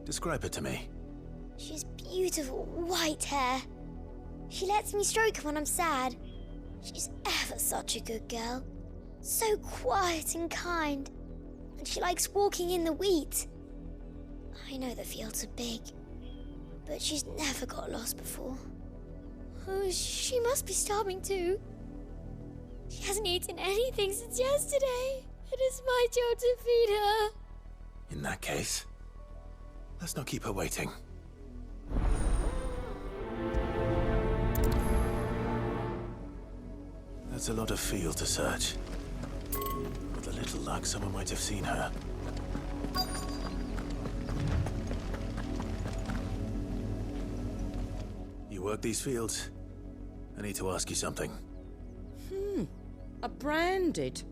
Describe her to me. She's beautiful white hair. She lets me stroke her when I'm sad. She's ever such a good girl. So quiet and kind. And she likes walking in the wheat. I know the fields are big, but she's never got lost before. Oh, she must be starving too. She hasn't eaten anything since yesterday. It is my job to feed her. In that case, let's not keep her waiting. That's a lot of field to search. With a little luck, someone might have seen her. You work these fields? I need to ask you something. A branded.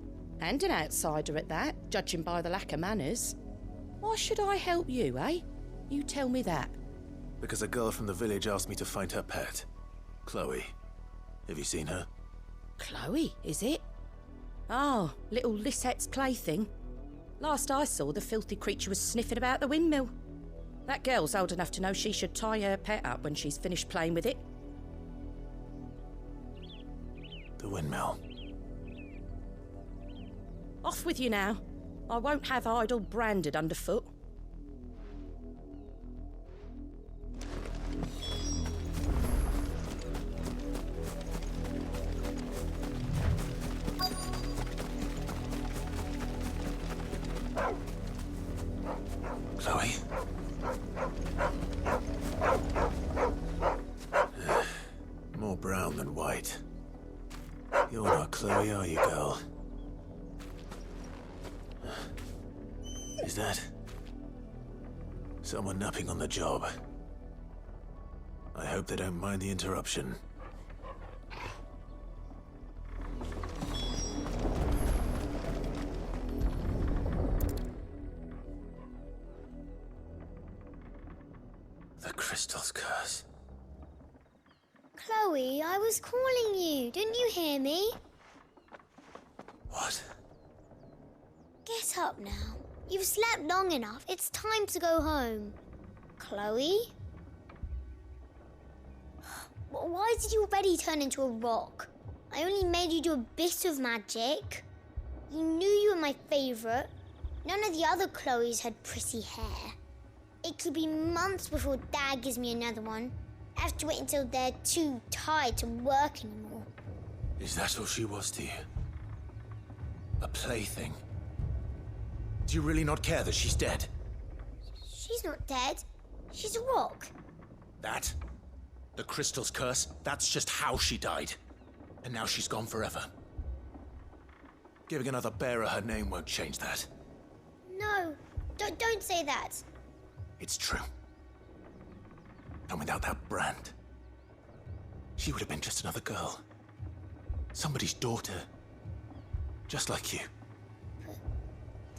And an outsider at that, judging by the lack of manners. Why should I help you, eh? You tell me that. Because a girl from the village asked me to find her pet. Chloe. Have you seen her? Chloe, is it? Oh, little Lisette's plaything. Last I saw, the filthy creature was sniffing about the windmill. That girl's old enough to know she should tie her pet up when she's finished playing with it. The windmill. Off with you now. I won't have idle branded underfoot. Chloe? More brown than white. You're not Chloe, are you, girl? Is that someone napping on the job? I hope they don't mind the interruption. The crystal's curse. Chloe, I was calling you. Didn't you hear me? What? Get up now. You've slept long enough. It's time to go home. Chloe? Why did you already turn into a rock? I only made you do a bit of magic. You knew you were my favourite. None of the other Chloes had pretty hair. It could be months before Dad gives me another one. I have to wait until they're too tired to work anymore. Is that all she was to you? A plaything? Do you really not care that she's dead? She's not dead. She's a rock. That? The crystal's curse? That's just how she died. And now she's gone forever. Giving another bearer her name won't change that. No, don't say that. It's true. And without that brand, she would have been just another girl. Somebody's daughter. Just like you. But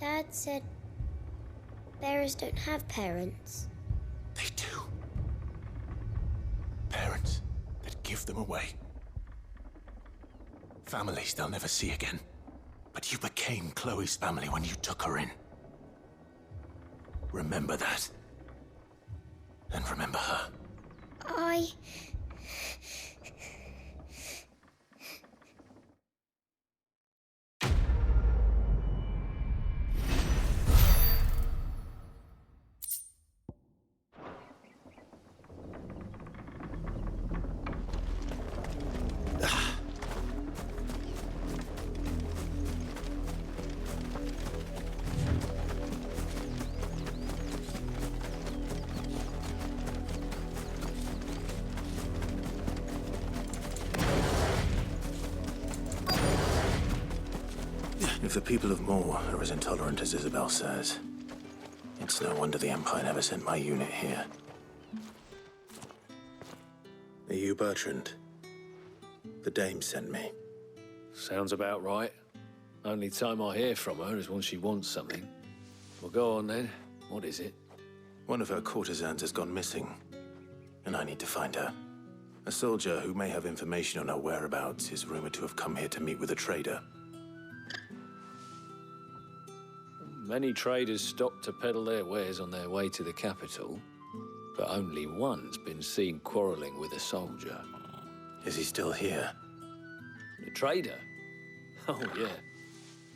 Dad said bearers don't have parents. They do. Parents that give them away. Families they'll never see again. But you became Chloe's family when you took her in. Remember that. And remember her. If the people of Moor are as intolerant as Isabel says, it's no wonder the Empire never sent my unit here. Are you Bertrand? The dame sent me. Sounds about right. Only time I hear from her is when she wants something. Well, go on then. What is it? One of her courtesans has gone missing, and I need to find her. A soldier who may have information on her whereabouts is rumored to have come here to meet with a trader. Many traders stop to peddle their wares on their way to the capital, but only one's been seen quarrelling with a soldier. Is he still here? The trader? Oh, yeah.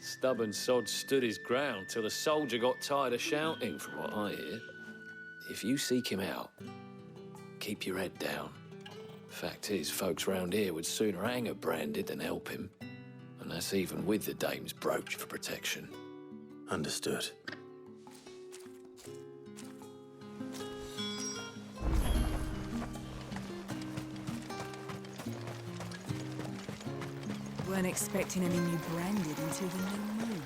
Stubborn sod stood his ground till the soldier got tired of shouting, from what I hear. If you seek him out, keep your head down. Fact is, folks round here would sooner hang a branded than help him. And that's even with the dame's brooch for protection. Understood. Weren't expecting any new branded until the new moon.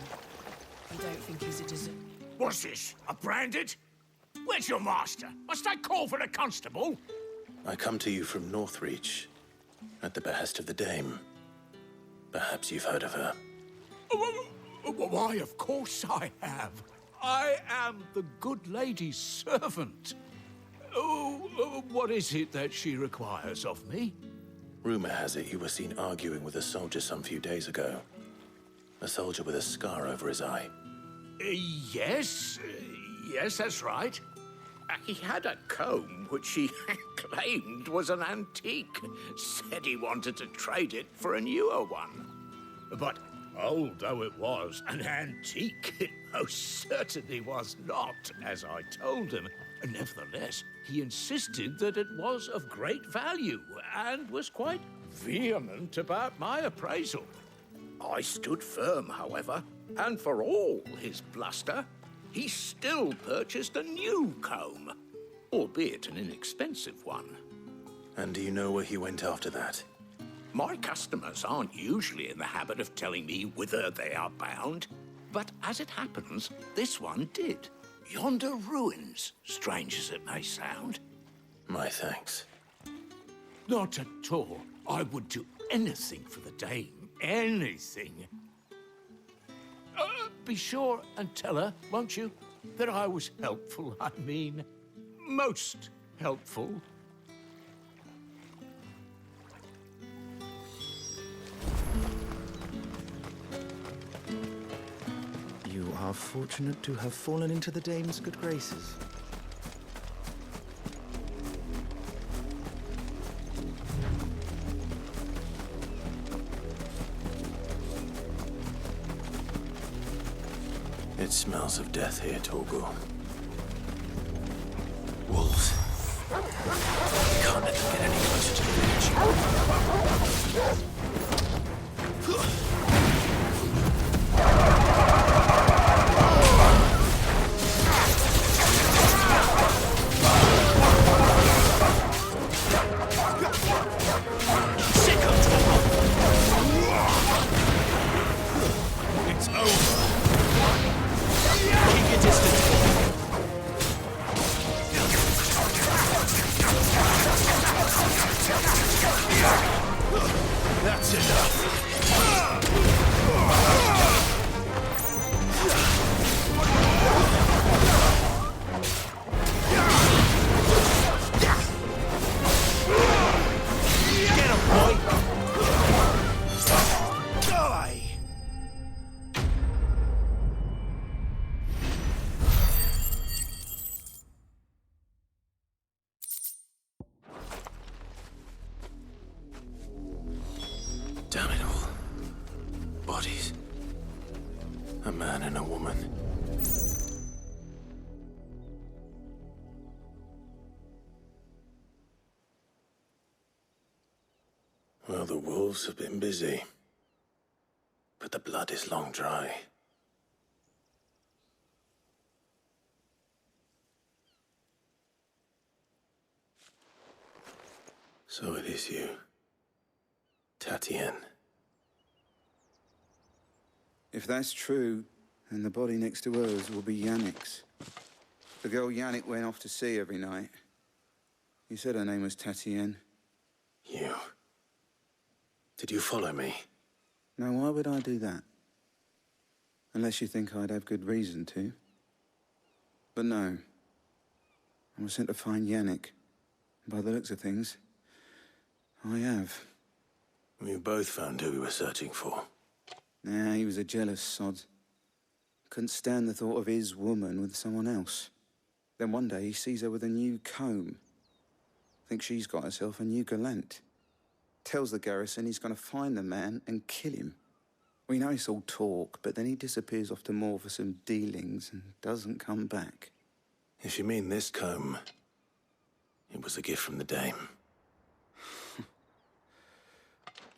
You don't think he's a deserter? What's this? A branded? Where's your master? Must I call for the constable? I come to you from Northreach, at the behest of the dame. Perhaps you've heard of her. Why, of course I have. I am the good lady's servant. What is it that she requires of me? Rumor has it you were seen arguing with a soldier some few days ago. A soldier with a scar over his eye. Yes, that's right. He had a comb which he claimed was an antique. Said he wanted to trade it for a newer one. But Old though it was, an antique it most certainly was not, as I told him. Nevertheless, he insisted that it was of great value, and was quite vehement about my appraisal. I stood firm, however, and for all his bluster, he still purchased a new comb, albeit an inexpensive one. And do you know where he went after that? My customers aren't usually in the habit of telling me whither they are bound, but as it happens, this one did. Yonder ruins, strange as it may sound. My thanks. Not at all. I would do anything for the dame. Anything. Be sure and tell her, won't you, that I was helpful. I mean, most helpful. You are fortunate to have fallen into the dame's good graces. It smells of death here, Torgal. Wolves. We can't let them get any closer to the village. It's over. Keep your distance, boy. That's enough. Get him, boy. Die. Damn it all. Bodies. A man and a woman. Well, the wolves have been busy. But the blood is long dry. So it is you. Tatienne. If that's true, then the body next to hers will be Yannick's. The girl Yannick went off to see every night. You said her name was Tatienne. You. Did you follow me? Now, why would I do that? Unless you think I'd have good reason to. But no. I was sent to find Yannick. By the looks of things, I have. We both found who we were searching for. Nah, he was a jealous sod. Couldn't stand the thought of his woman with someone else. Then one day he sees her with a new comb. Thinks she's got herself a new gallant. Tells the garrison he's going to find the man and kill him. We know it's all talk, but then he disappears off to Moor for some dealings and doesn't come back. If you mean this comb, it was a gift from the dame.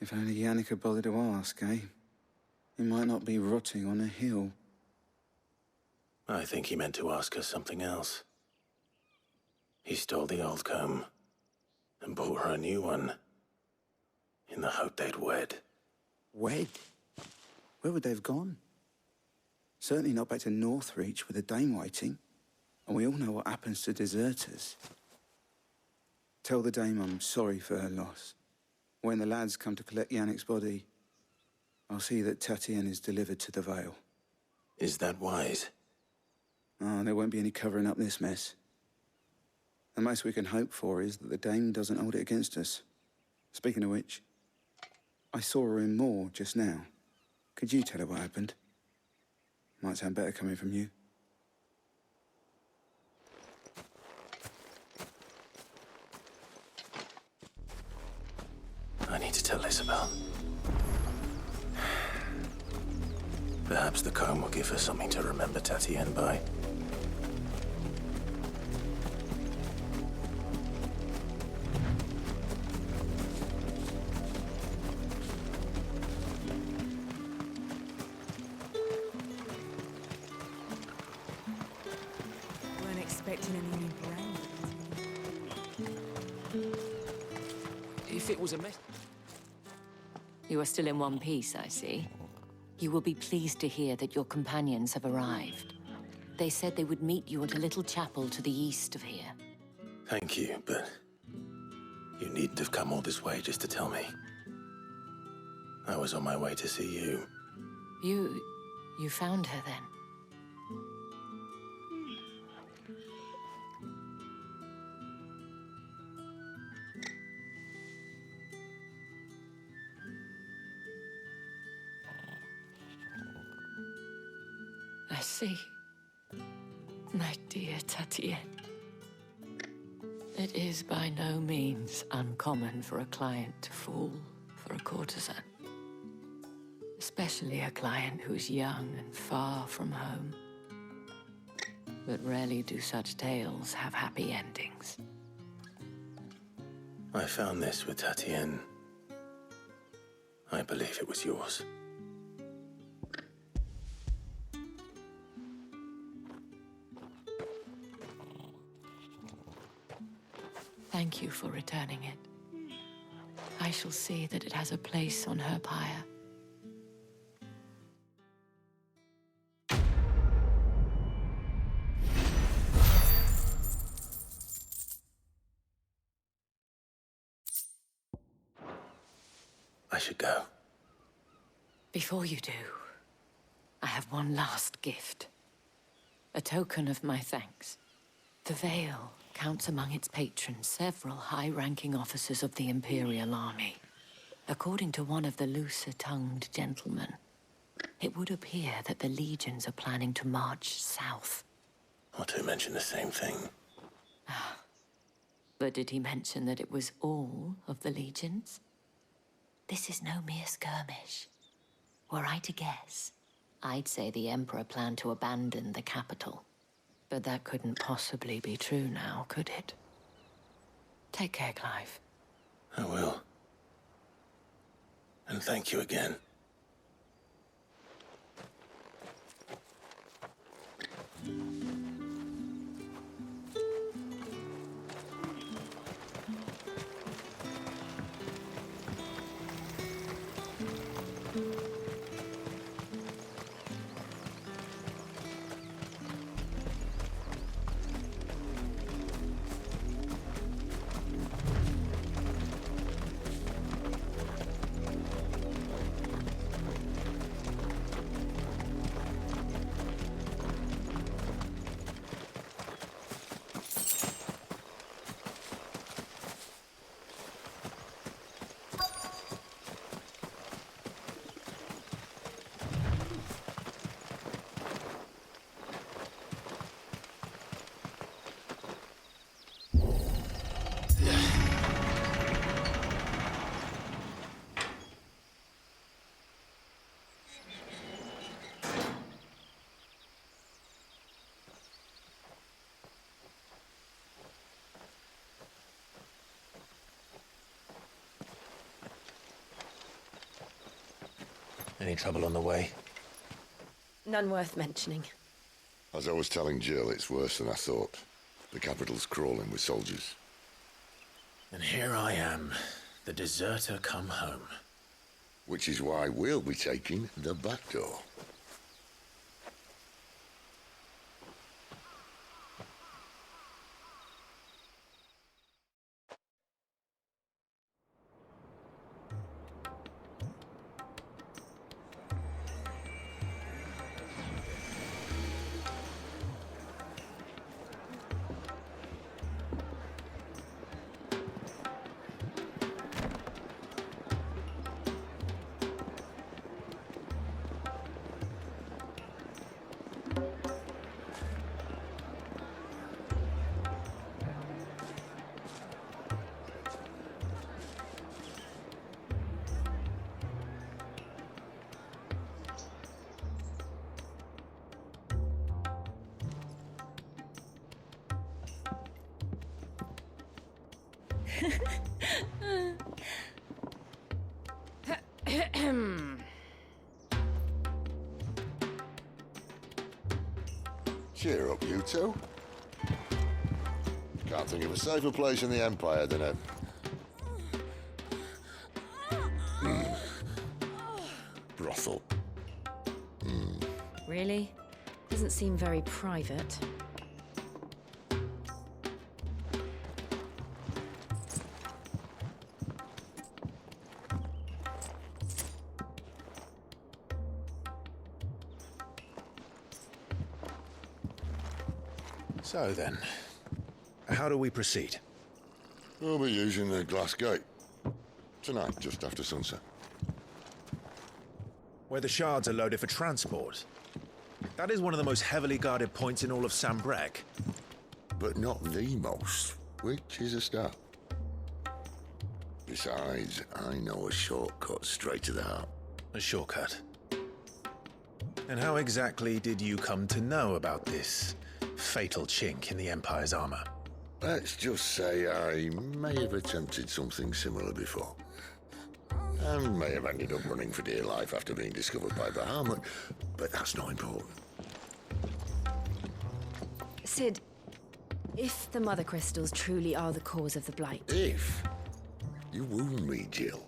If only Yannick had bothered to ask, eh? He might not be rotting on a hill. I think he meant to ask us something else. He stole the old comb and bought her a new one in the hope they'd wed. Wed? Where would they have gone? Certainly not back to Northreach with a dame waiting. And we all know what happens to deserters. Tell the dame I'm sorry for her loss. When the lads come to collect Yannick's body, I'll see that Tatienne is delivered to the Vale. Is that wise? Oh, there won't be any covering up this mess. The most we can hope for is that the dame doesn't hold it against us. Speaking of which, I saw her in Moor just now. Could you tell her what happened? Might sound better coming from you. I need to tell Isabel. Perhaps the comb will give her something to remember Tatienne by. Weren't expecting any new brand. If it was a mess... You are still in one piece, I see. You will be pleased to hear that your companions have arrived. They said they would meet you at a little chapel to the east of here. Thank you, but you needn't have come all this way just to tell me. I was on my way to see you. You found her then? I see. My dear Tatienne. It is by no means uncommon for a client to fall for a courtesan. Especially a client who's young and far from home. But rarely do such tales have happy endings. I found this with Tatienne. I believe it was yours. Thank you for returning it. I shall see that it has a place on her pyre. I should go. Before you do, I have one last gift. A token of my thanks. The Veil counts among its patrons several high-ranking officers of the Imperial Army. According to one of the looser-tongued gentlemen, it would appear that the legions are planning to march south. Or to mention the same thing. But did he mention that it was all of the legions? This is no mere skirmish. Were I to guess, I'd say the Emperor planned to abandon the capital. But that couldn't possibly be true now, could it? Take care, Clive. I will. And thank you again. Any trouble on the way? None worth mentioning. As I was telling Jill, it's worse than I thought. The capital's crawling with soldiers. And here I am, the deserter come home. Which is why we'll be taking the back door. Cheer up, you two. Can't think of a safer place in the Empire than a... brothel. Really? Doesn't seem very private. So then, how do we proceed? We'll be using the glass gate. Tonight, just after sunset. Where the shards are loaded for transport. That is one of the most heavily guarded points in all of Sambrek. But not the most, which is a start. Besides, I know a shortcut straight to the heart. A shortcut? And how exactly did you come to know about this fatal chink in the Empire's armor? Let's just say I may have attempted something similar before. And may have ended up running for dear life after being discovered by Bahamut, but that's not important. Cid, if the mothercrystals truly are the cause of the Blight... If? You wound me, Jill.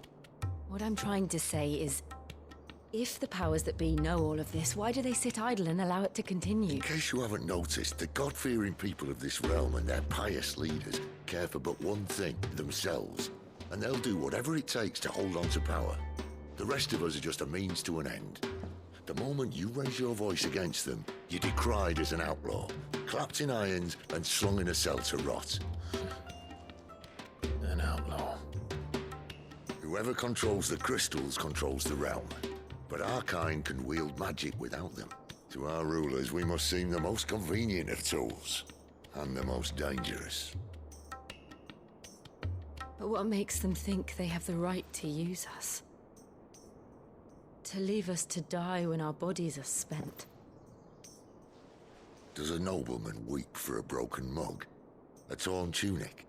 What I'm trying to say is, if the powers that be know all of this, why do they sit idle and allow it to continue? In case you haven't noticed, the God-fearing people of this realm and their pious leaders care for but one thing, themselves. And they'll do whatever it takes to hold on to power. The rest of us are just a means to an end. The moment you raise your voice against them, you're decried as an outlaw, clapped in irons and slung in a cell to rot. An outlaw. Whoever controls the crystals controls the realm. But our kind can wield magic without them. To our rulers, we must seem the most convenient of tools, and the most dangerous. But what makes them think they have the right to use us? To leave us to die when our bodies are spent? Does a nobleman weep for a broken mug? A torn tunic?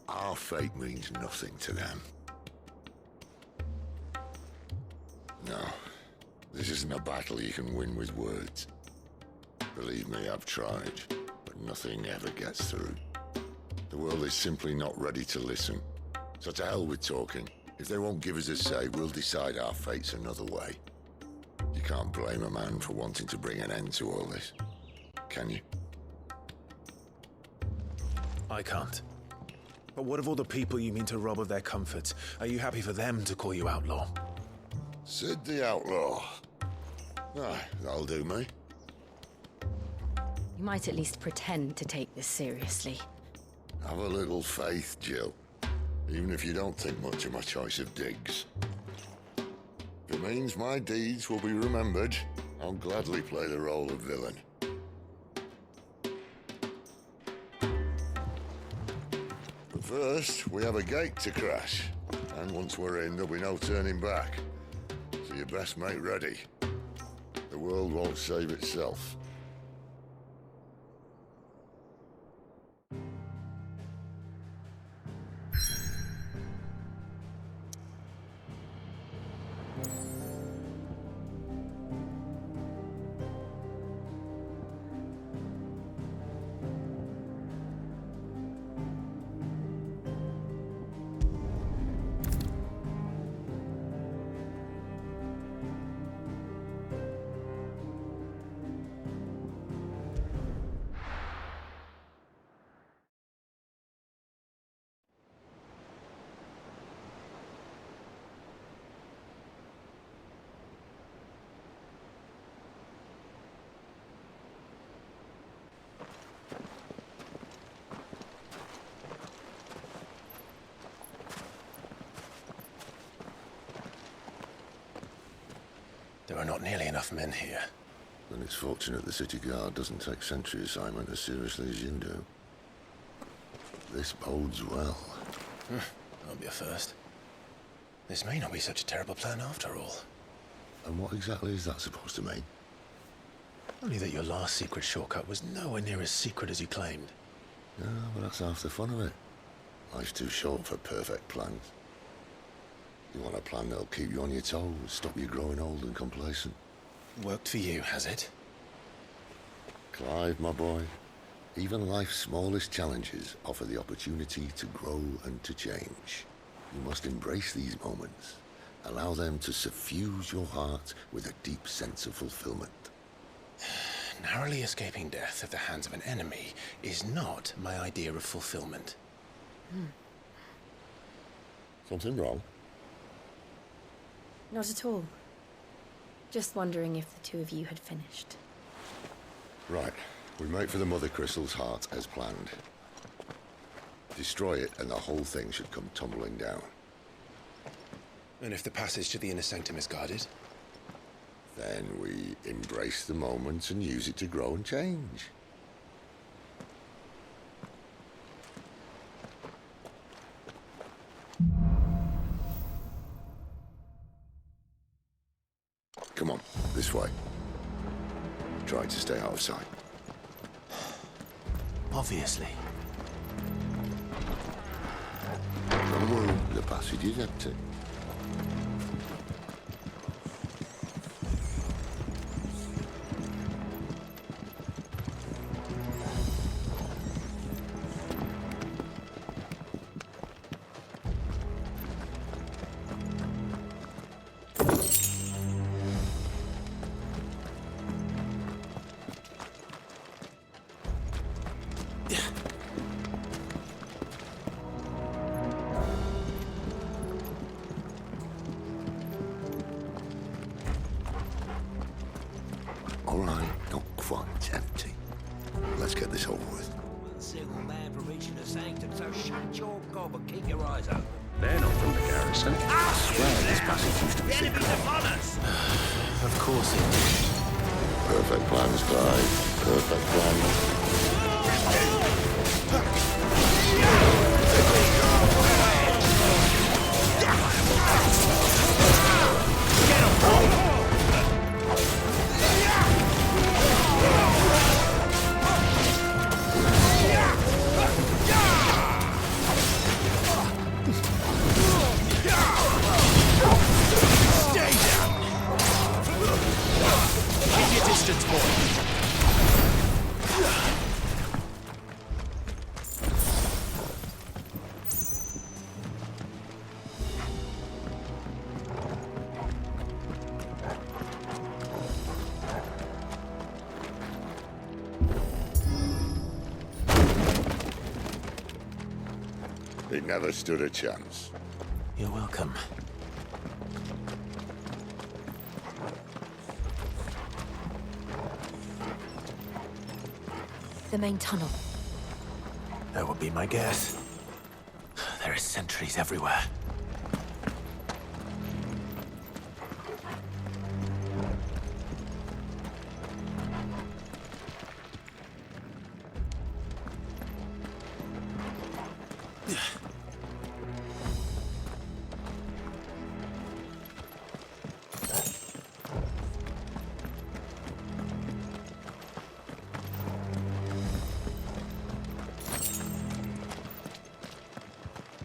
Our fate means nothing to them. No, this isn't a battle you can win with words. Believe me, I've tried, but nothing ever gets through. The world is simply not ready to listen. So to hell with talking. If they won't give us a say, we'll decide our fates another way. You can't blame a man for wanting to bring an end to all this, can you? I can't. But what of all the people you mean to rob of their comforts? Are you happy for them to call you outlaw? Cid the Outlaw. Ah, that'll do me. You might at least pretend to take this seriously. Have a little faith, Jill. Even if you don't think much of my choice of digs. If it means my deeds will be remembered, I'll gladly play the role of villain. But first, we have a gate to crash. And once we're in, there'll be no turning back. So you best make ready. The world won't save itself. There are not nearly enough men here. Then it's fortunate the city guard doesn't take sentry assignment as seriously as you do. This bodes well. That'll be a first. This may not be such a terrible plan after all. And what exactly is that supposed to mean? Only that your last secret shortcut was nowhere near as secret as you claimed. Yeah, but that's half the fun of it. Life's too short for perfect plans. You want a plan that'll keep you on your toes, stop you growing old and complacent. Worked for you, has it? Clive, my boy, even life's smallest challenges offer the opportunity to grow and to change. You must embrace these moments. Allow them to suffuse your heart with a deep sense of fulfillment. Narrowly escaping death at the hands of an enemy is not my idea of fulfillment. Something wrong? Not at all. Just wondering if the two of you had finished. Right. We make for the mothercrystals' heart as planned. Destroy it and the whole thing should come tumbling down. And if the passage to the inner sanctum is guarded? Then we embrace the moment and use it to grow and change. Come on, this way. Try to stay out of sight. Obviously. Don't worry, the passage is empty. All right, not quite empty. Let's get this over with. One single man for reaching the sanctum, so shut your gob and keep your eyes open. They're not from the garrison. I swear this passage used to be The enemy's secret. upon us! Of course it did. Perfect plans, Clive. Perfect plans. Distance, boy. He never stood a chance. You're welcome. The main tunnel. That would be my guess. There are sentries everywhere.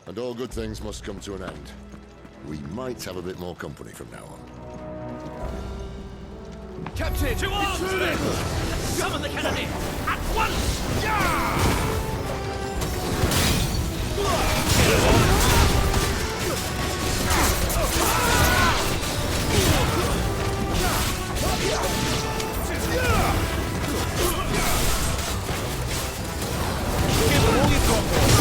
And all good things must come to an end. We might have a bit more company from now on. Captain! To arms, men! Summon the cannoneer! At once! Give them all you've got, boys.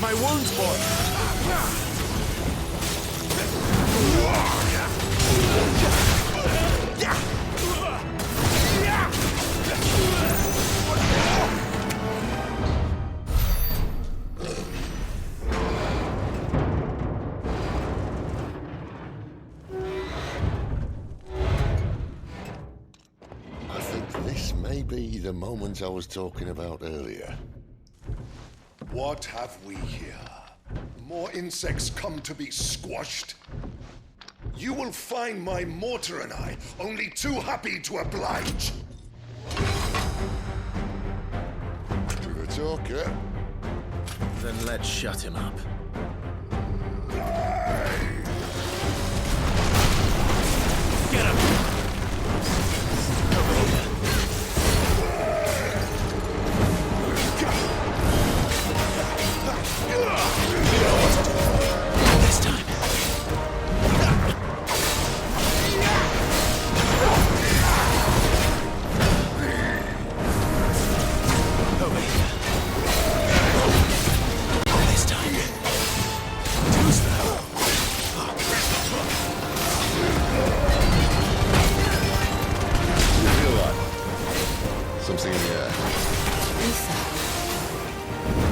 My wounds, boy. moment I was talking about earlier. What have we here? More insects come to be squashed? You will find my mortar and I only too happy to oblige. To the talker. Then let's shut him up. Get him! This time. Over here. This time. Too slow. You feel that? Something in the air. Ether.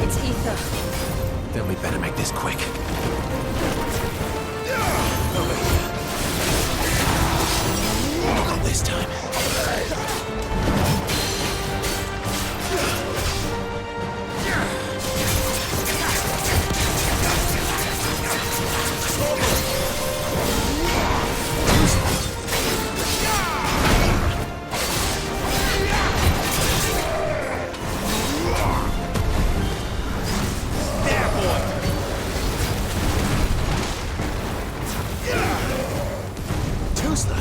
It's ether. Then we better make this quick. Over here. Not this time. Too slow.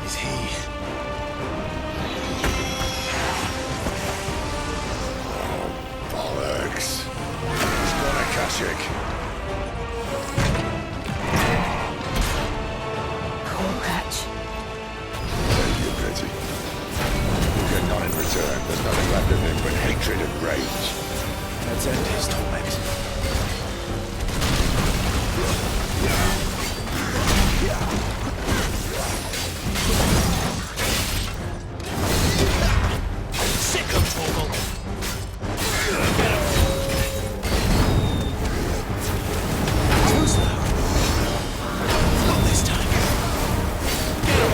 Is he? Bollocks. He's got a Kashik. Poor wretch. Thank you, Betty. You get none in return. There's nothing left of him but hatred and rage. Let's end his torment. Sick of trouble! Get him! Too slow. Not this time. Get him!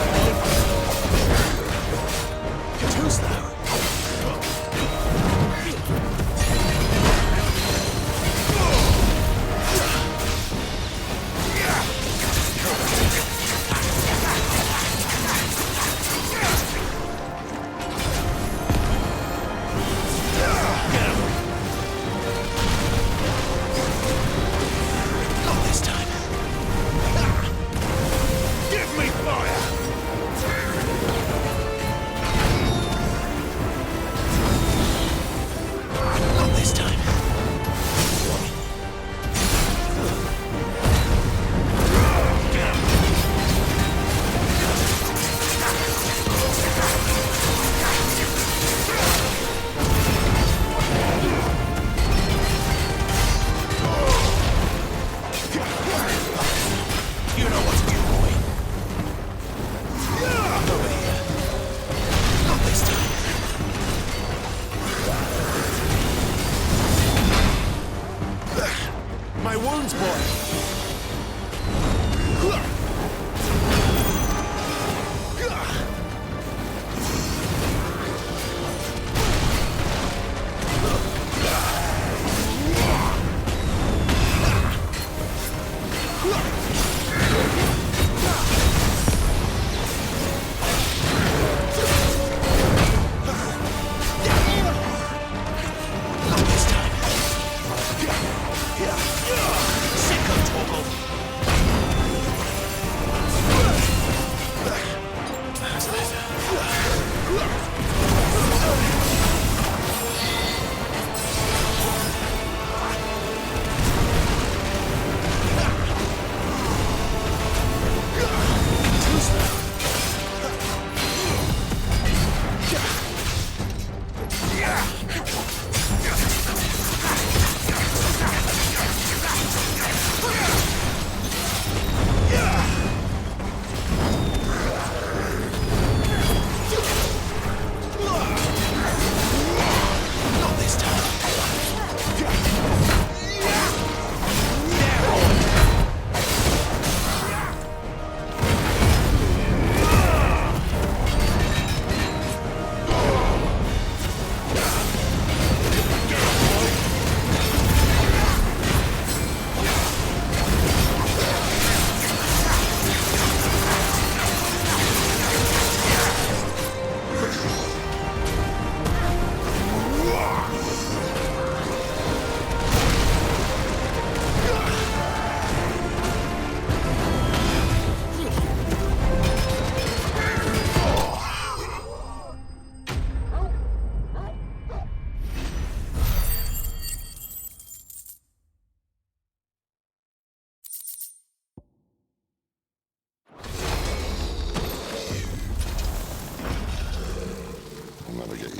Too slow.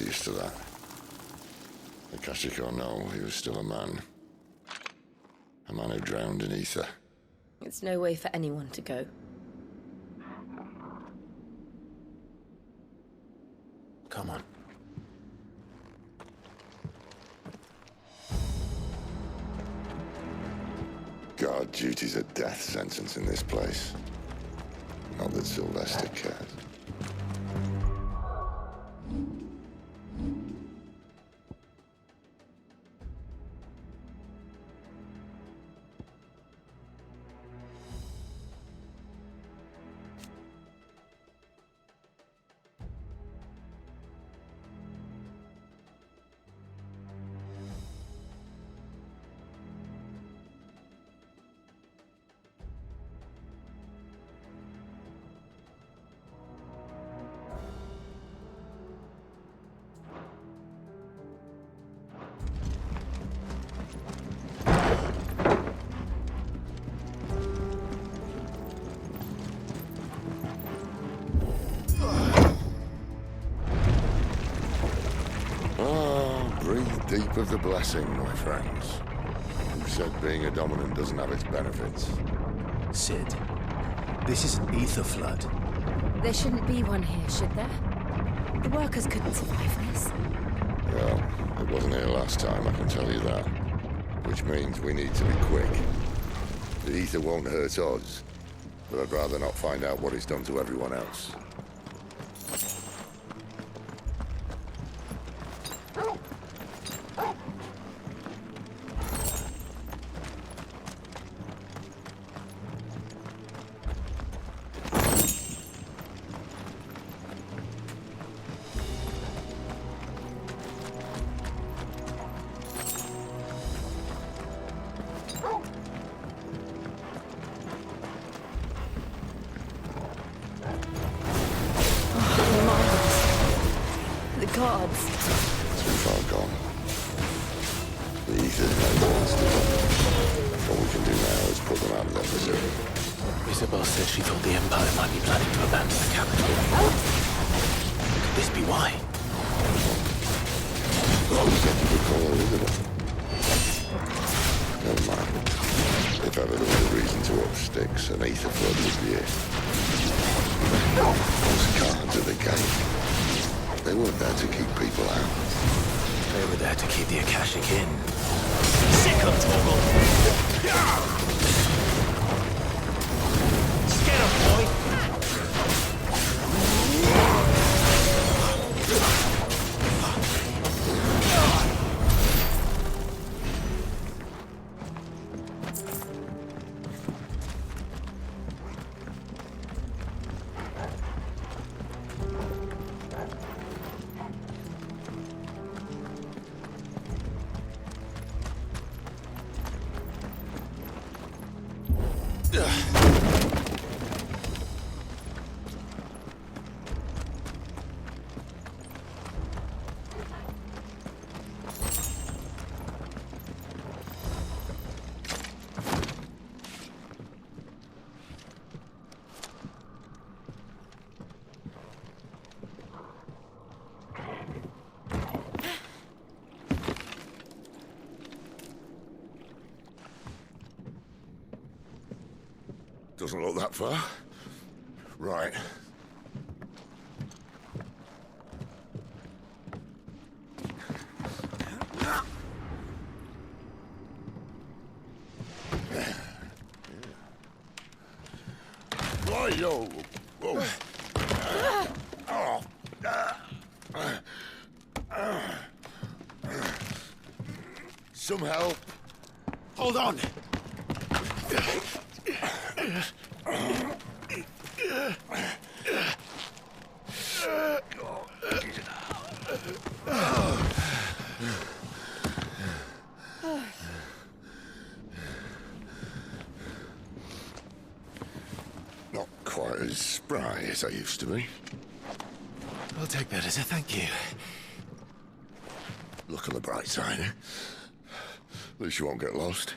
used to that. Akashic or no, he was still a man. A man who drowned in ether. It's no way for anyone to go. Come on. Guard duty's a death sentence in this place. Not that Sylvester cares. Deep of the blessing, my friends. Who said being a dominant doesn't have its benefits? Cid, this is an ether flood. There shouldn't be one here, should there? The workers couldn't survive this. Well, it wasn't here last time, I can tell you that. Which means we need to be quick. The ether won't hurt us, but I'd rather not find out what it's done to everyone else. An ether flood would be it. Those guards at the gate, they weren't there to keep people out. They were there to keep the Akashic in. Sick of trouble! Get him, boy! Doesn't look that far. Right. Right-o. Whoa. Some help. Hold on. Not quite as spry as I used to be. I'll take that as a thank you. Look on the bright side, eh? At least you won't get lost.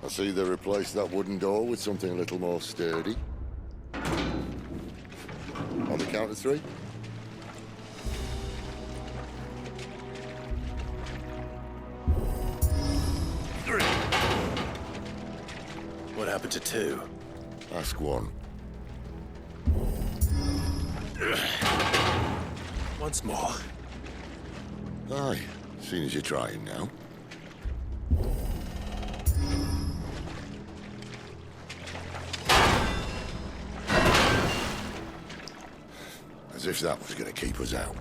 I see they replaced that wooden door with something a little more sturdy. On the count of 3? What happened to 2? Ask 1. Once more. Aye, seeing as you're trying now. As if that was going to keep us out.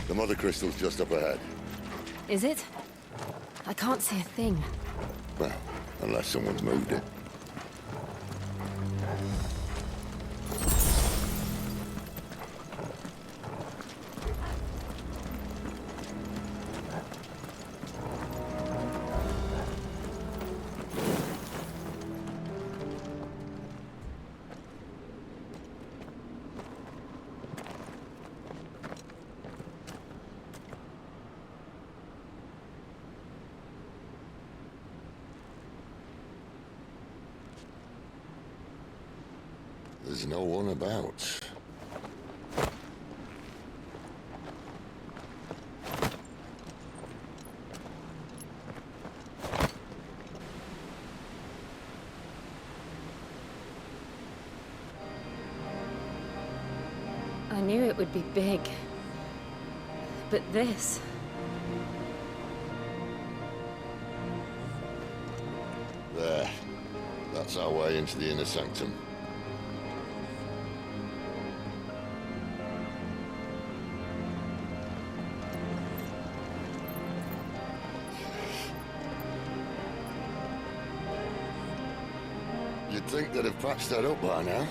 The mothercrystal's just up ahead. Is it? I can't see a thing. Well, unless someone's moved it. There's no one about. I knew it would be big. But this... There. That's our way into the inner sanctum. You'd think they'd have patched that up by now.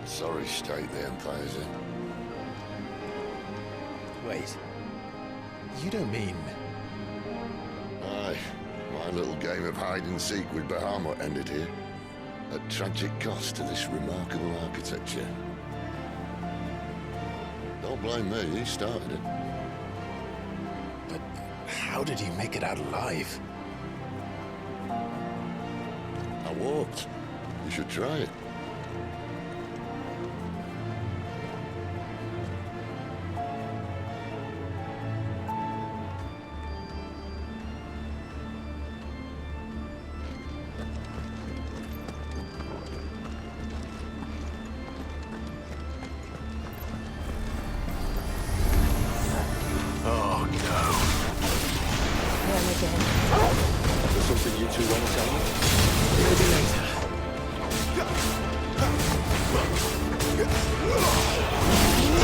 Sorry state the Empire's in. Wait. You don't mean... Aye. My little game of hide-and-seek with Bahamut ended here. At tragic cost to this remarkable architecture. Don't blame me, he started it. But how did he make it out alive? I walked. You should try it. Oh, no. Them again. Is there something you two want to tell me? Maybe later.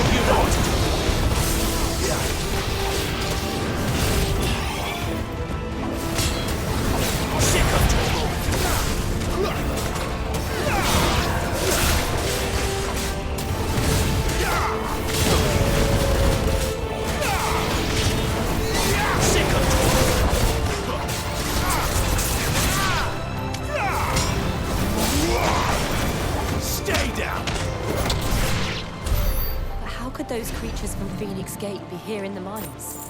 You know what to do. Sick of trouble. Stay down! But how could those creatures from Phoenix Gate be here in the mines?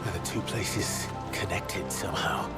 Are the two places connected somehow?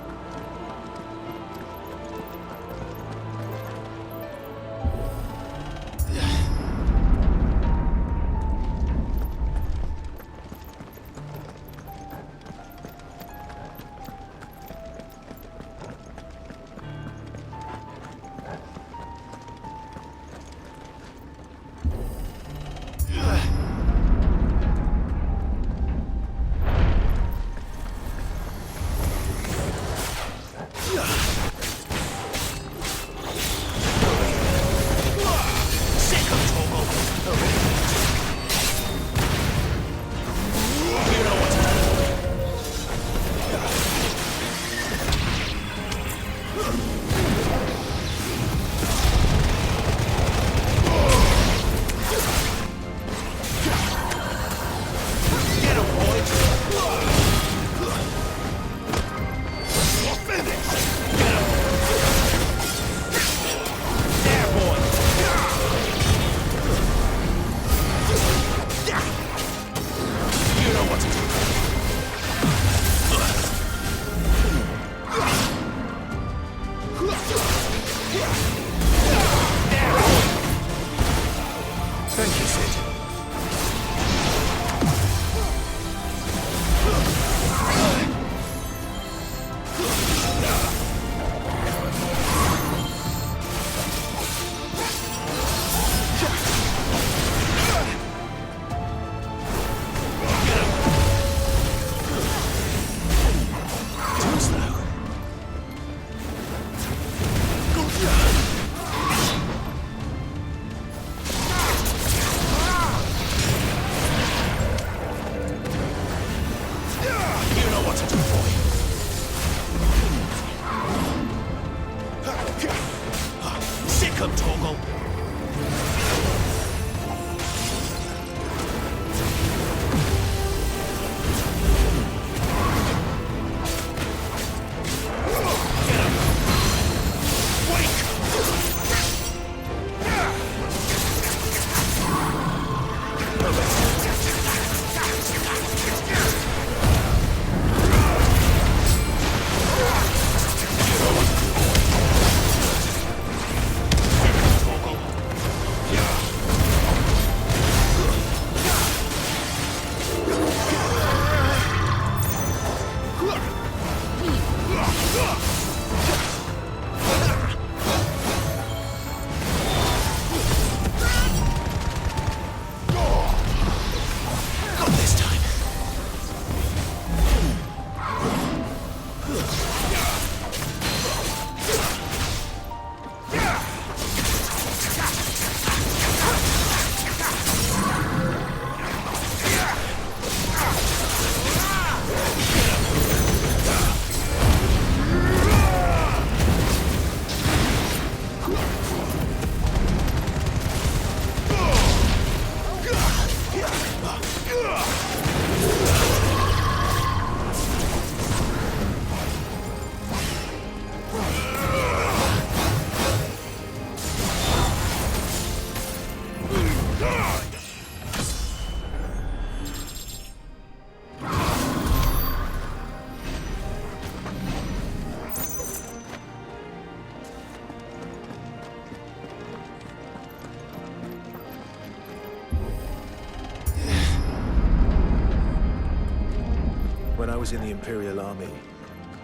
was in the Imperial Army,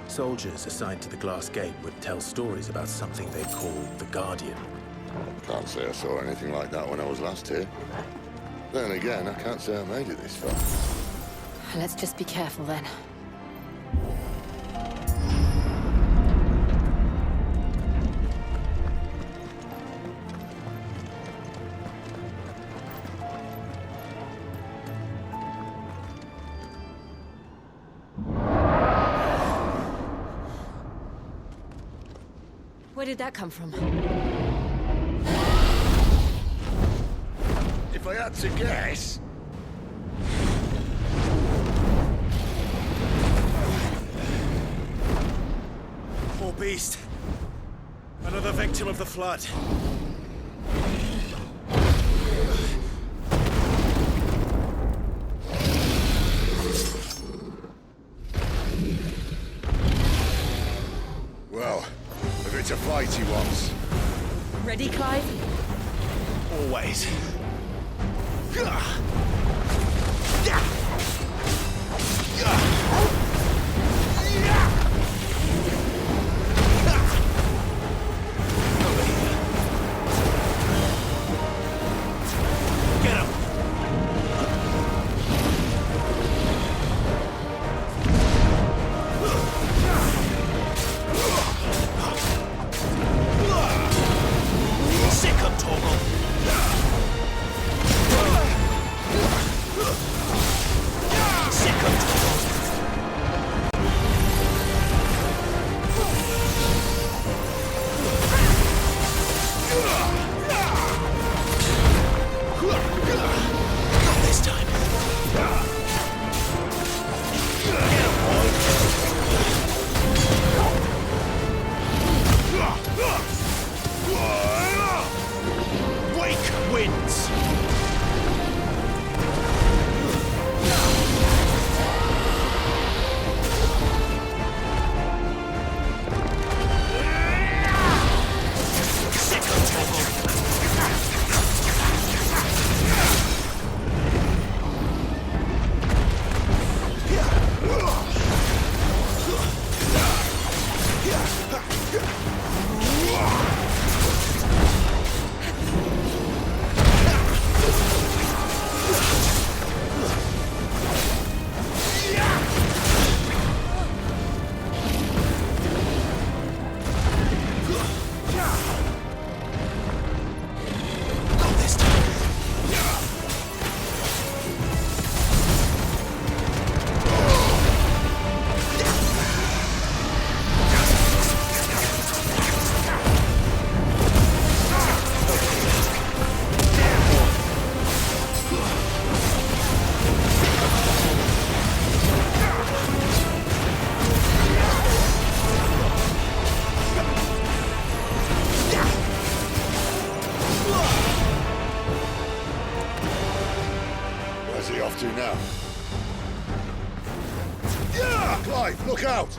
soldiers assigned to the Glass Gate would tell stories about something they called the Guardian. Can't say I saw anything like that when I was last here. Then again, I can't say I made it this far. Let's just be careful then. Where did that come from? If I had to guess... Poor beast. Another victim of the flood. Well, if it's a fight he wants. Ready, Clive? Always. Clive, look out!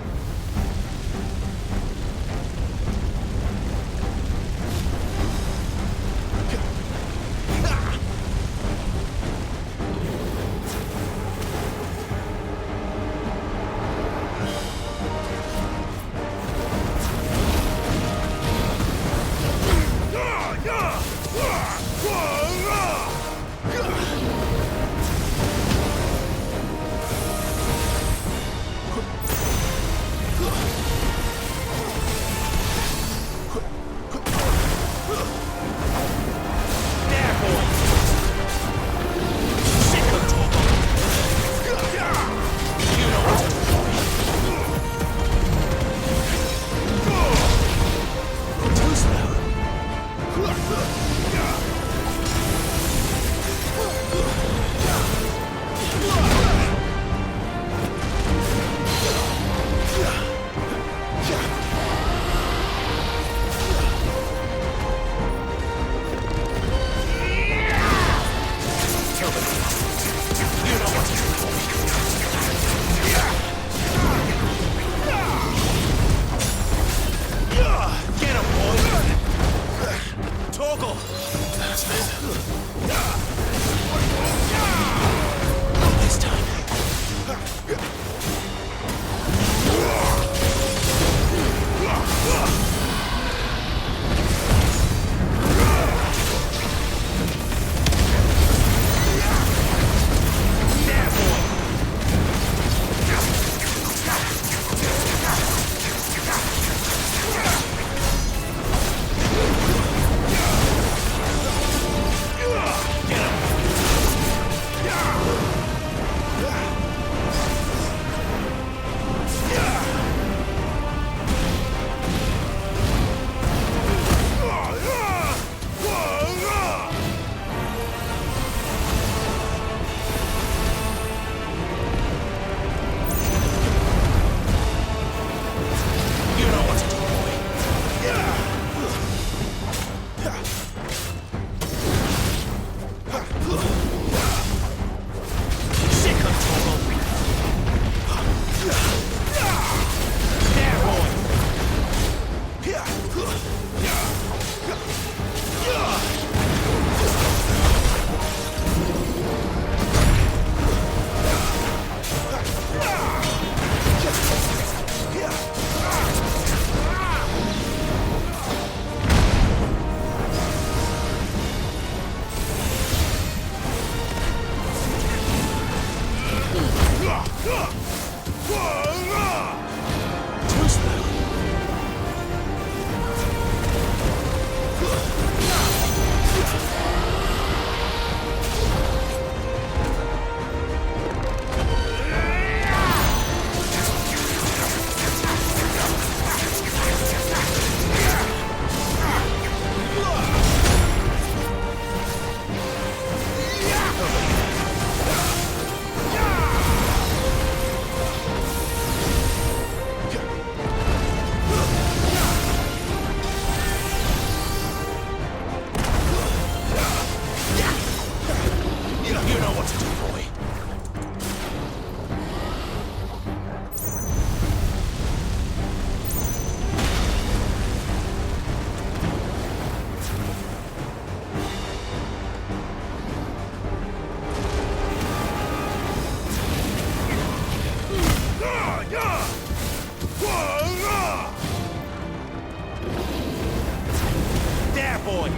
boy.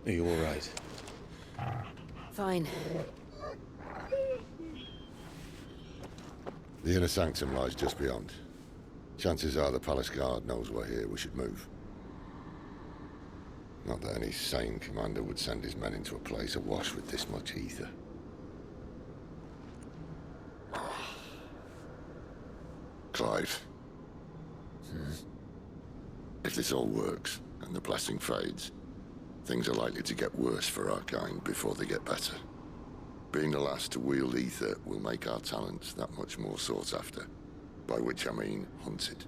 Are you all right? Fine. The inner sanctum lies just beyond. Chances are the palace guard knows we're here. We should move. Not that any sane commander would send his men into a place awash with this much ether. Clive. If this all works, and the blessing fades, things are likely to get worse for our kind before they get better. Being the last to wield ether will make our talents that much more sought after. By which I mean hunted.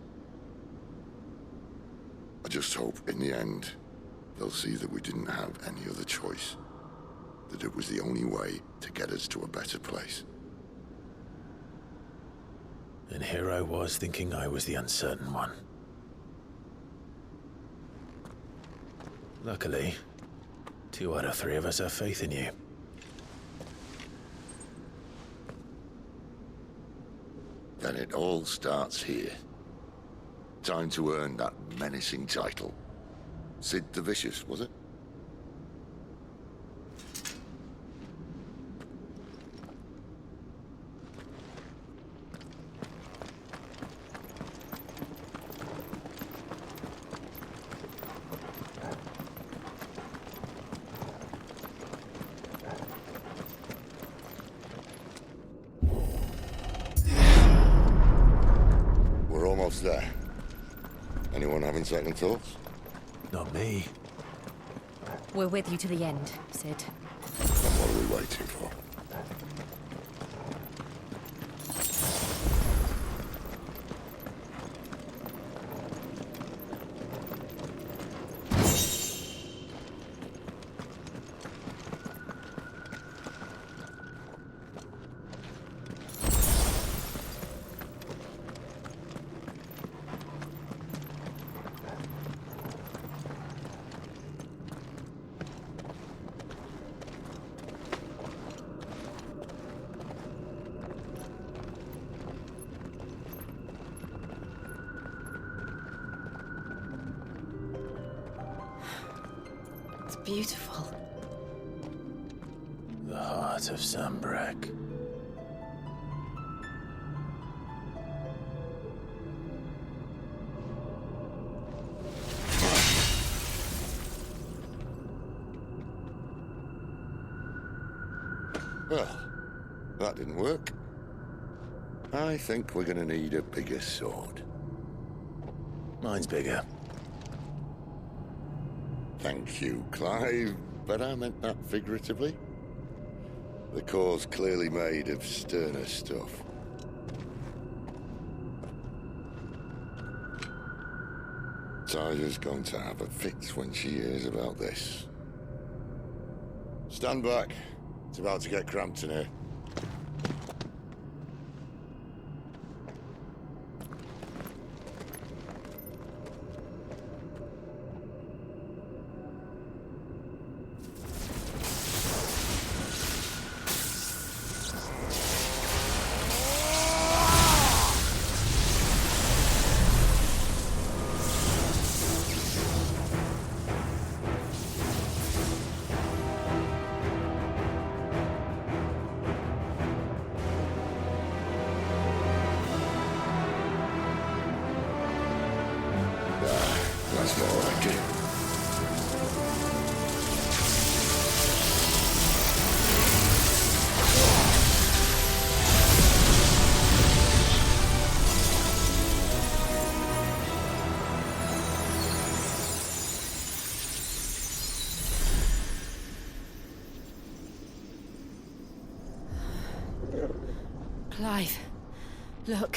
I just hope, in the end, they'll see that we didn't have any other choice. That it was the only way to get us to a better place. And here I was thinking I was the uncertain one. Luckily, 2 out of 3 of us have faith in you. Then it all starts here. Time to earn that menacing title. Cid the Vicious, was it? There. Anyone having second thoughts? Not me. We're with you to the end, Cid. Then what are we waiting for? Beautiful. The heart of Sambrek. Well, that didn't work. I think we're gonna need a bigger sword. Mine's bigger. Thank you, Clive, but I meant that figuratively. The core's clearly made of sterner stuff. Tyler's going to have a fit when she hears about this. Stand back. It's about to get cramped in here. That's more like it. Clive, look.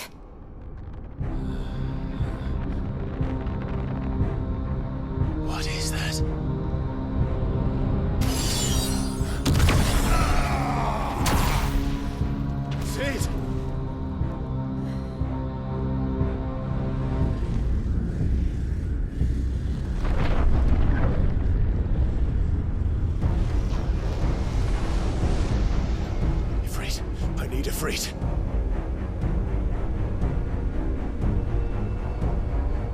What is that? Cid! Ifrit, I need Ifrit.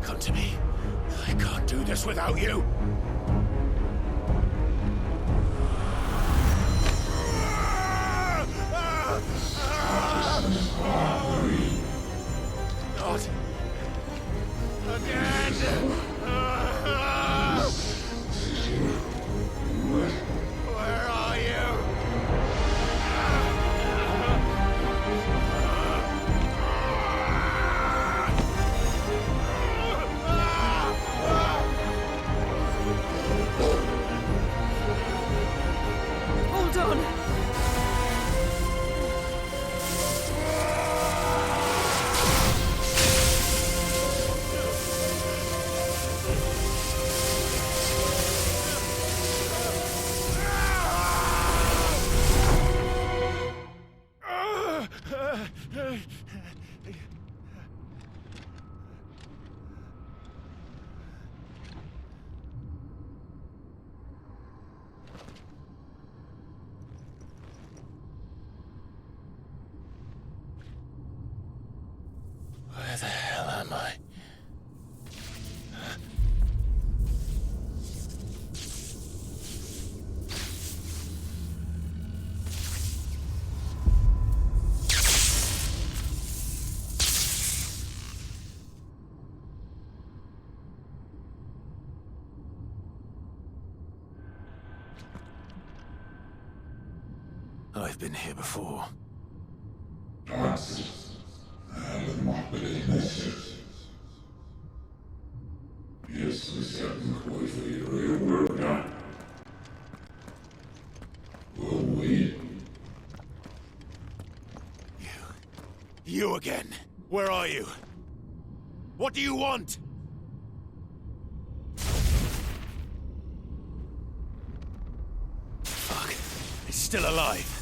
Come to me. I can't do this without you. Not again! Where are you? Hold on! Where the hell am I? I've been here before. You again. Where are you? What do you want? Fuck. It's still alive.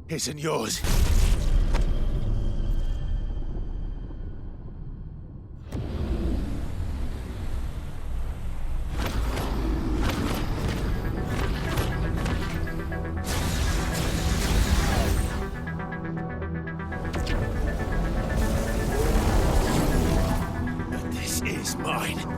isn't yours. But this is mine.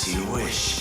As you wish.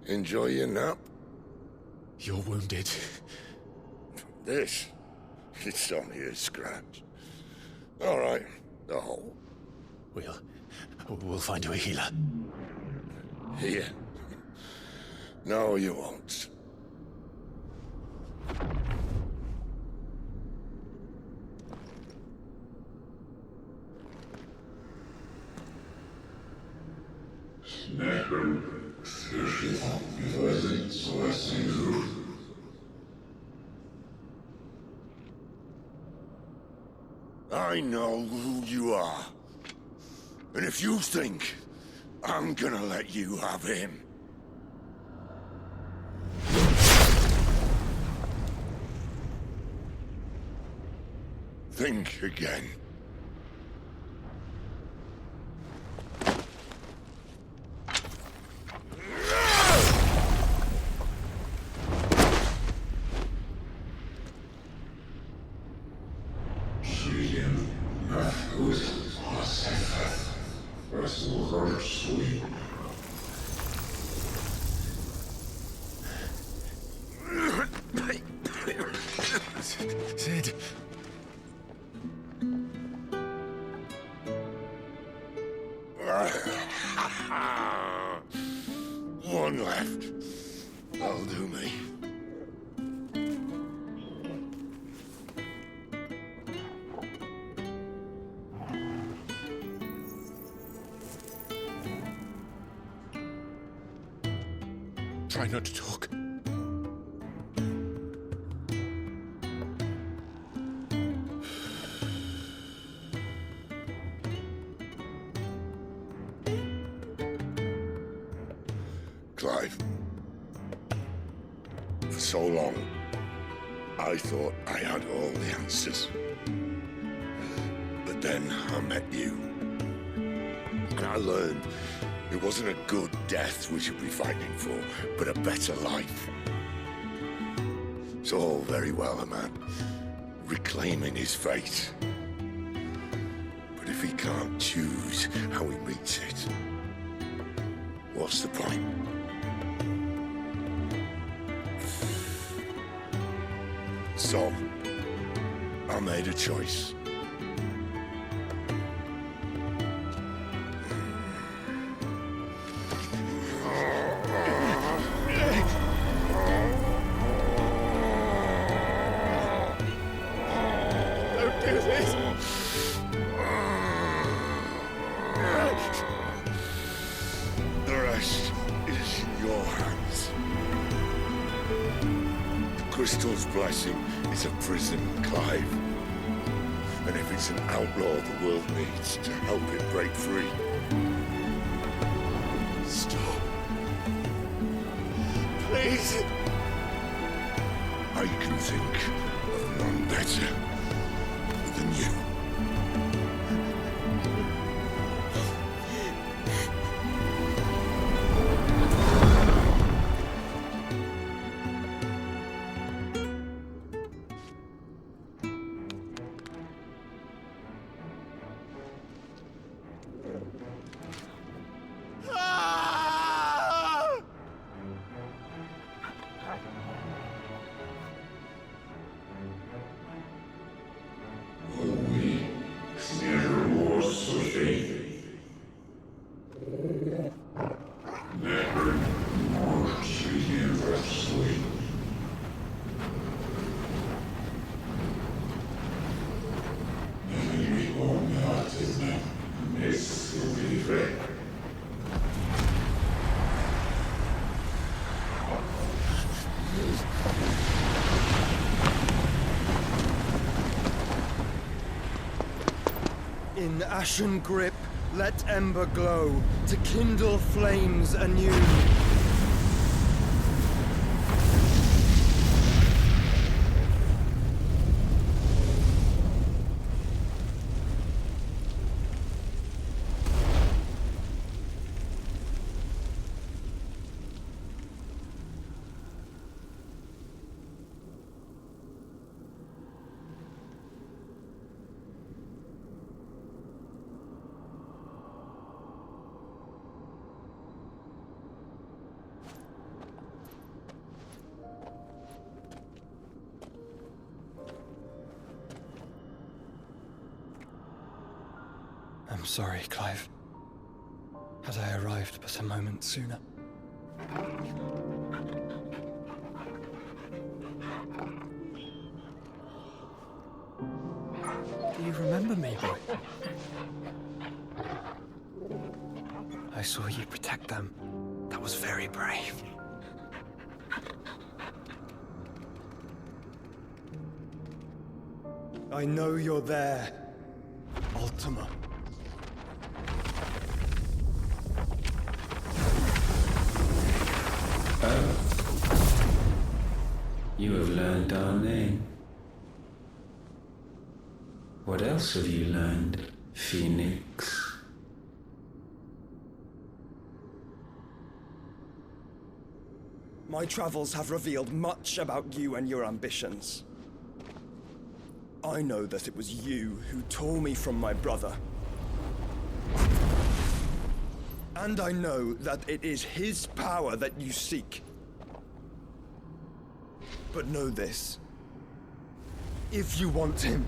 Enjoy your nap? You're wounded. This? It's only a scratch. All right, the hole. We'll find you a healer. Here? No, you won't. I know who you are. And if you think I'm gonna let you have him... think again. Cid. One left. That'll do me. Try not to talk. Clive. For so long, I thought I had all the answers. But then I met you. And I learned it wasn't a good death we should be fighting for, but a better life. It's all very well, a man reclaiming his fate. But if he can't choose how he meets it, what's the point? So, I made a choice. Don't do this! The rest is in your hands. The crystal's blessing is a prison, Clive. And if it's an outlaw the world needs to help it break free. Stop. Please. I can think of none better than you. In ashen grip, let ember glow, to kindle flames anew. I'm sorry, Clive. Had I arrived but a moment sooner. Do you remember me, boy? I saw you protect them. That was very brave. I know you're there, Ultima. Oh. You have learned our name. What else have you learned, Phoenix? My travels have revealed much about you and your ambitions. I know that it was you who tore me from my brother. And I know that it is his power that you seek. But know this. If you want him,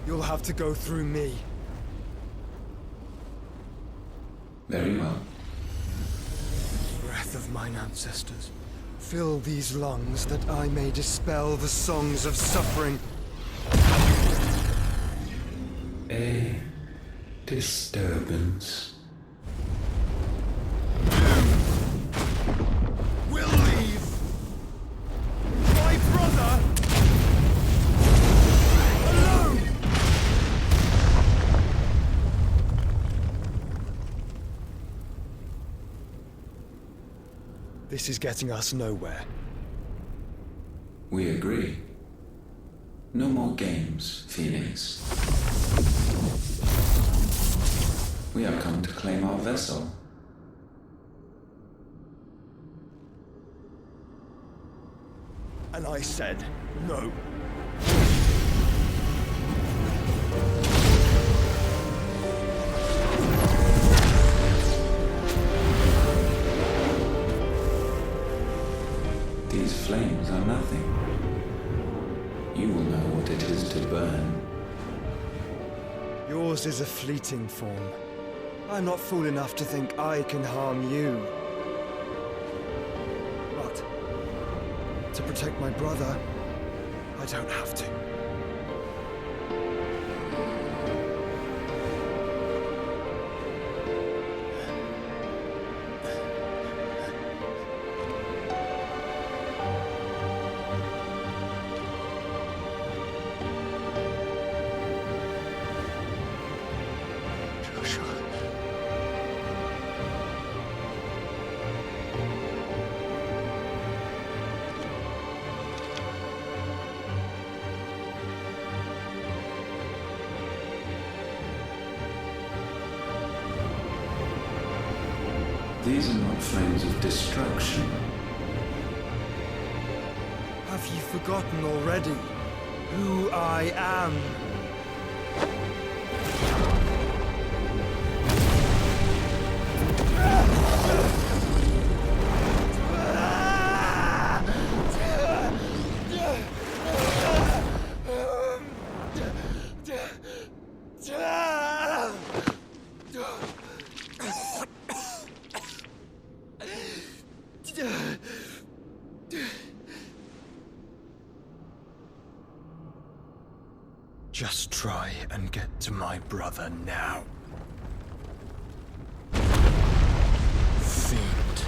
you'll have to go through me. Very well. Breath of mine ancestors, fill these lungs that I may dispel the songs of suffering. A disturbance. We'll leave. My brother alone. This is getting us nowhere. We agree. No more games, Phoenix. We have come to claim our vessel. And I said no. These flames are nothing. You will know what it is to burn. Yours is a fleeting form. I'm not fool enough to think I can harm you. But to protect my brother, I don't have to. These are not flames of destruction. Have you forgotten already who I am? Just try and get to my brother now. Fiend.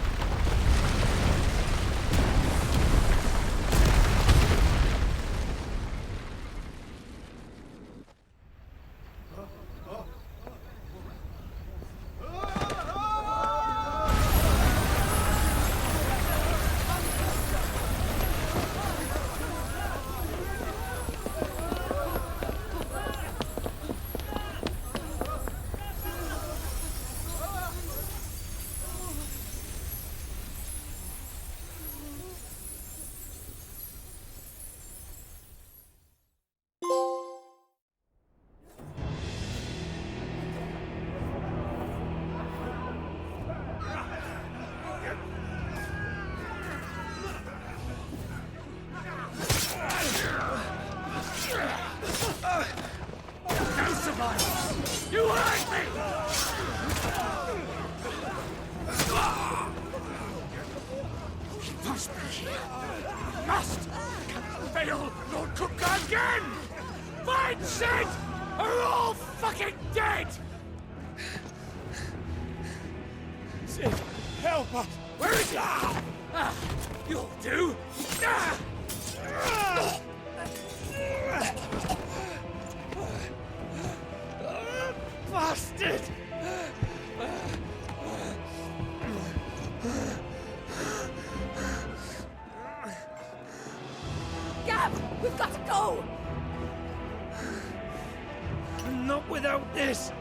Cid, help us! Where is he? You'll do! Bastard! Gav, we've got to go! Not without this!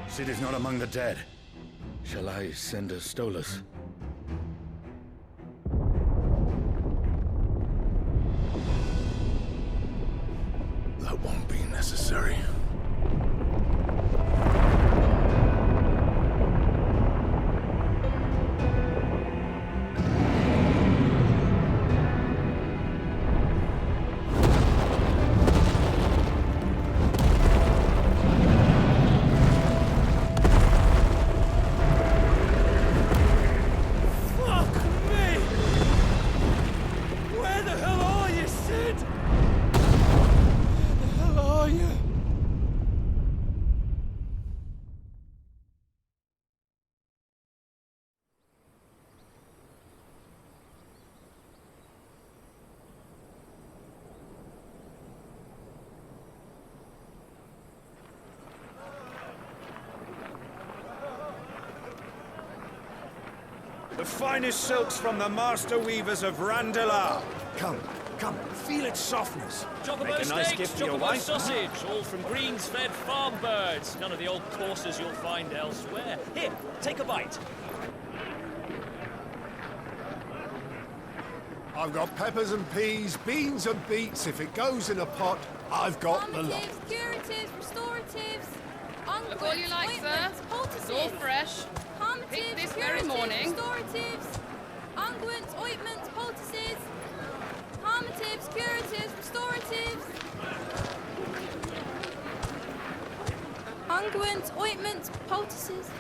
Cid is not among the dead. Shall I send a Stolas? That won't be necessary. The finest silks from the master weavers of Randalar. Come, come, feel its softness. Chocobo Make a nice steaks, gift for your chocobo wife. sausage, all from greens-fed farm birds. None of the old courses you'll find elsewhere. Here, take a bite. I've got peppers and peas, beans and beets. If it goes in a pot, I've got the lot. Curatives, restoratives, Look all you like, sir. It's all fresh. Picked this very morning. Restoratives, unguents, ointments, poultices, harmatives, curatives, restoratives, unguents, ointments, poultices.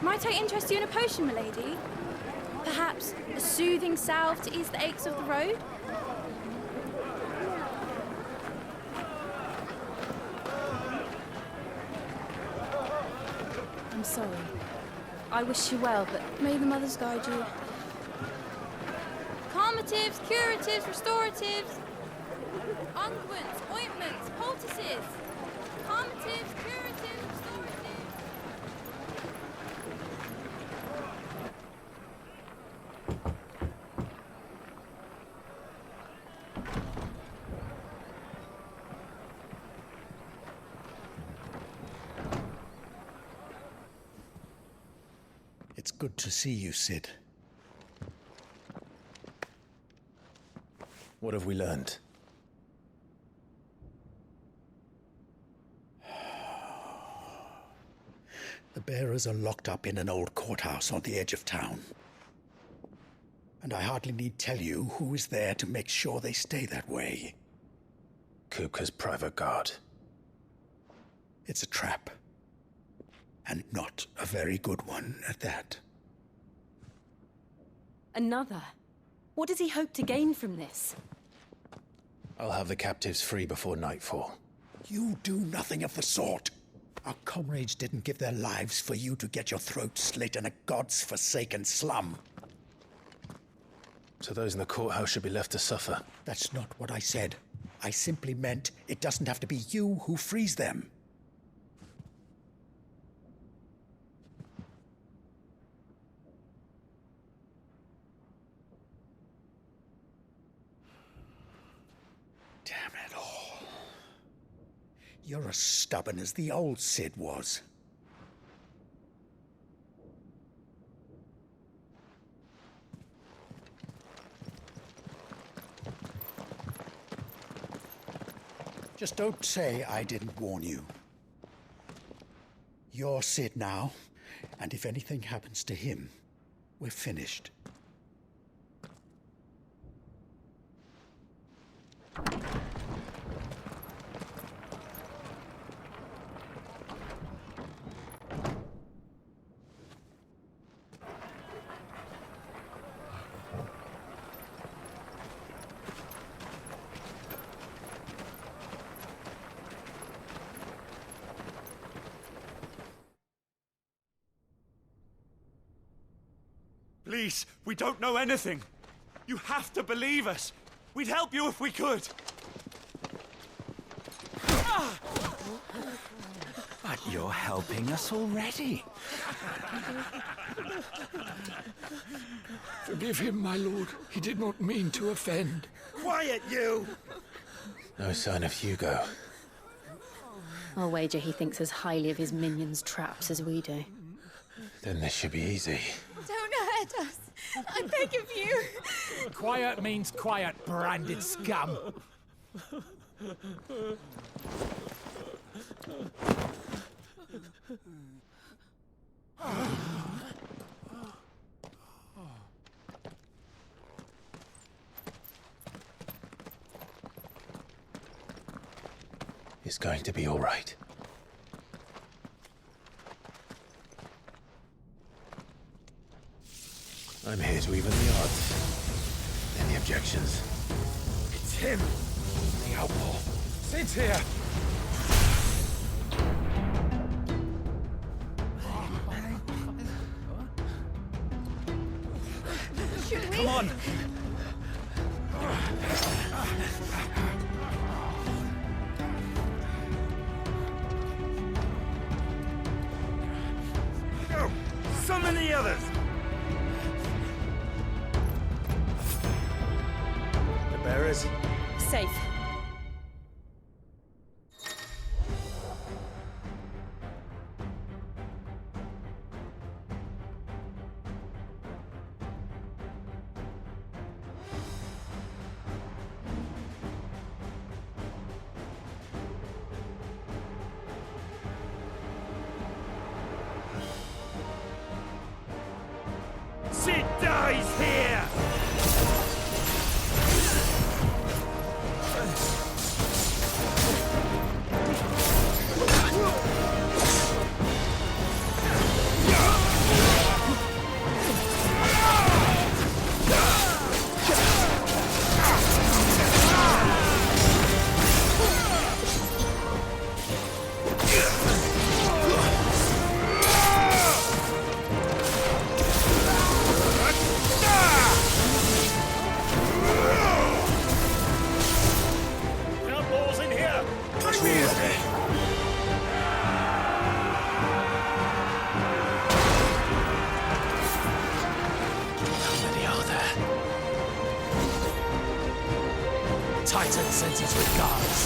Might I interest you in a potion, milady? Perhaps a soothing salve to ease the aches of the road? I'm sorry. I wish you well, but may the mothers guide you. Calmatives, curatives, restoratives, unguents, ointments, poultices, calmatives, curatives, restoratives. It's good to see you, Cid. What have we learned? The bearers are locked up in an old courthouse on the edge of town. And I hardly need tell you who is there to make sure they stay that way. Kupka's private guard. It's a trap. And not a very good one at that. Another? What does he hope to gain from this? I'll have the captives free before nightfall. You do nothing of the sort. Our comrades didn't give their lives for you to get your throat slit in a god's forsaken slum. So those in the courthouse should be left to suffer. That's not what I said. I simply meant it doesn't have to be you who frees them. Damn it all. You're as stubborn as the old Cid was. Just don't say I didn't warn you. You're Cid now, and if anything happens to him, we're finished. Please, we don't know anything. You have to believe us. We'd help you if we could. But you're helping us already. Forgive him, my lord. He did not mean to offend. Quiet, you! No sign of Hugo. I'll wager he thinks as highly of his minions' traps as we do. Then this should be easy. Don't hurt us. I beg of you. Quiet means quiet, branded scum. It's going to be all right. I'm here to even the odds. Any objections? It's him, the outlaw. Sid's here. Should we? Come on. Go! Summon the others! The bearers? Safe. Cid dies here! Outlaws in here! Bring me in! How many are there? Titan sends his regards.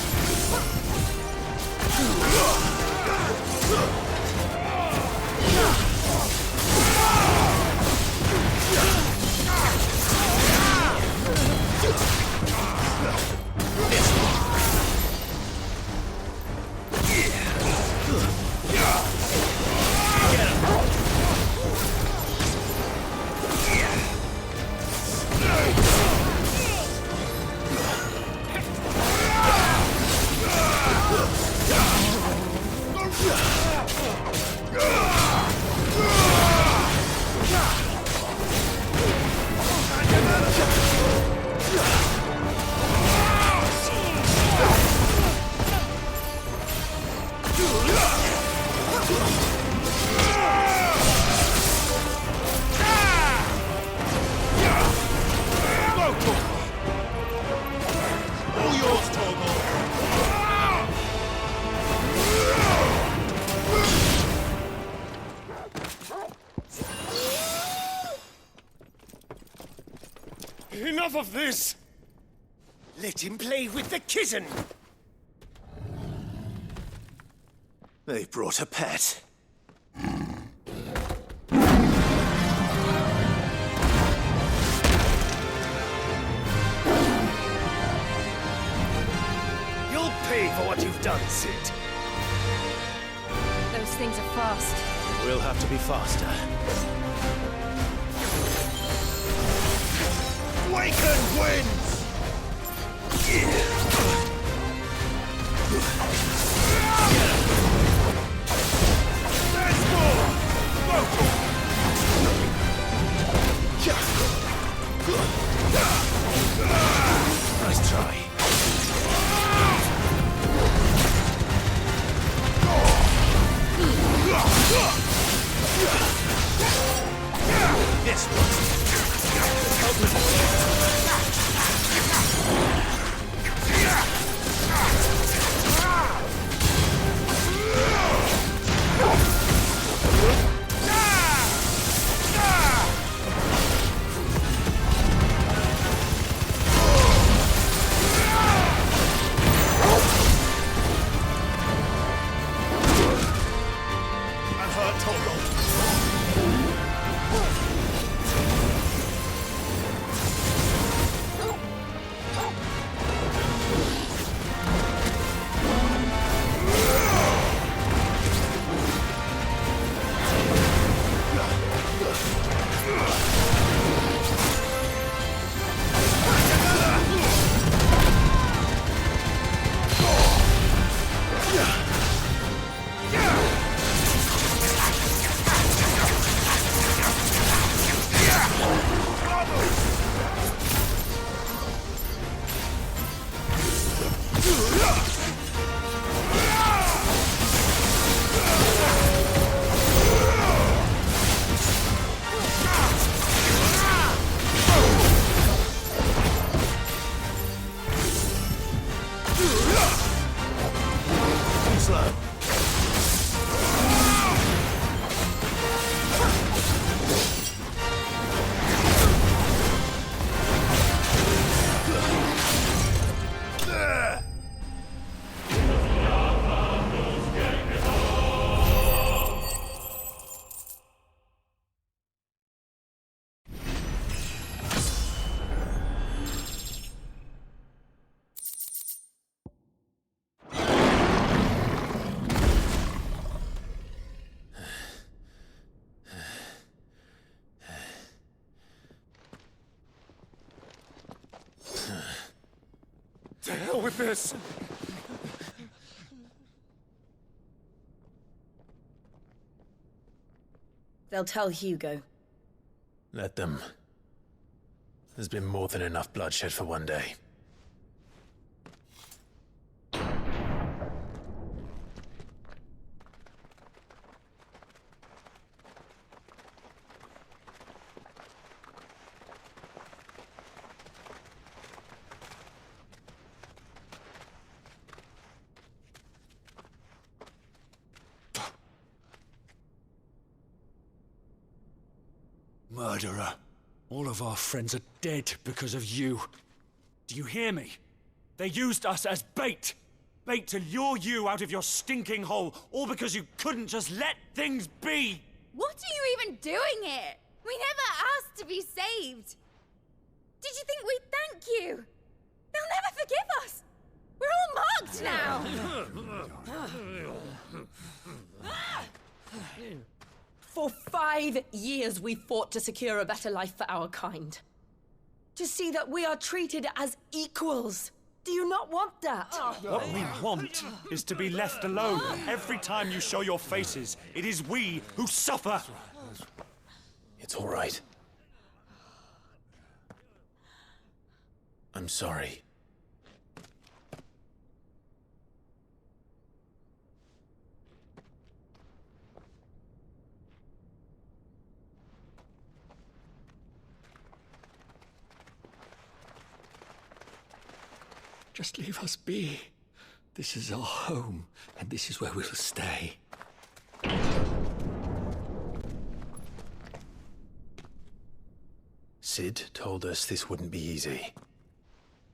All yours, Togo! Enough of this! Let him play with the kitten! They brought a pet. You'll pay for what you've done, Cid. Those things are fast. We'll have to be faster. Eikon wins! There's more! Go! Nice try. This one. with this. They'll tell Hugo. Let them. There's been more than enough bloodshed for one day. Murderer. All of our friends are dead because of you. Do you hear me? They used us as bait. Bait to lure you out of your stinking hole, all because you couldn't just let things be. What are you even doing here? We never asked to be saved. Did you think we'd thank you? They'll never forgive us. We're all marked now. For 5 years we fought to secure a better life for our kind. To see that we are treated as equals. Do you not want that? What we want is to be left alone. Every time you show your faces, it is we who suffer. It's all right. I'm sorry. Just leave us be. This is our home, and this is where we'll stay. Cid told us this wouldn't be easy.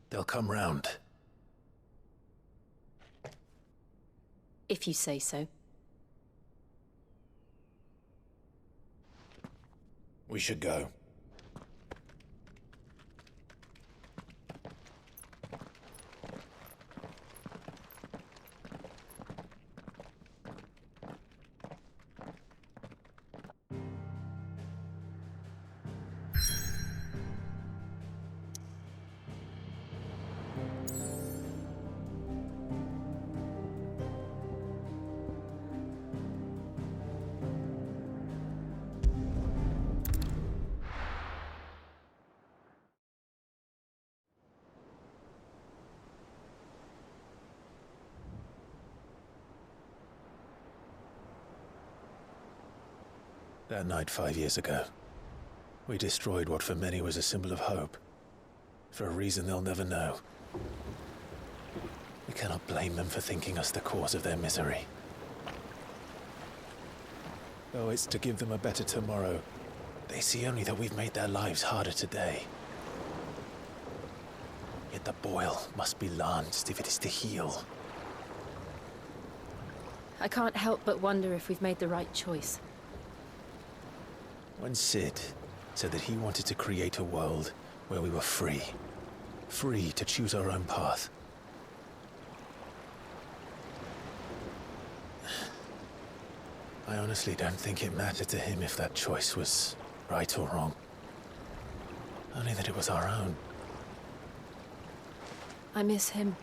They'll come round. If you say so. We should go. That night 5 years ago, we destroyed what for many was a symbol of hope. For a reason they'll never know. We cannot blame them for thinking us the cause of their misery. Though it's to give them a better tomorrow, they see only that we've made their lives harder today. Yet the boil must be lanced if it is to heal. I can't help but wonder if we've made the right choice. When Cid said that he wanted to create a world where we were free. Free to choose our own path. I honestly don't think it mattered to him if that choice was right or wrong. Only that it was our own. I miss him.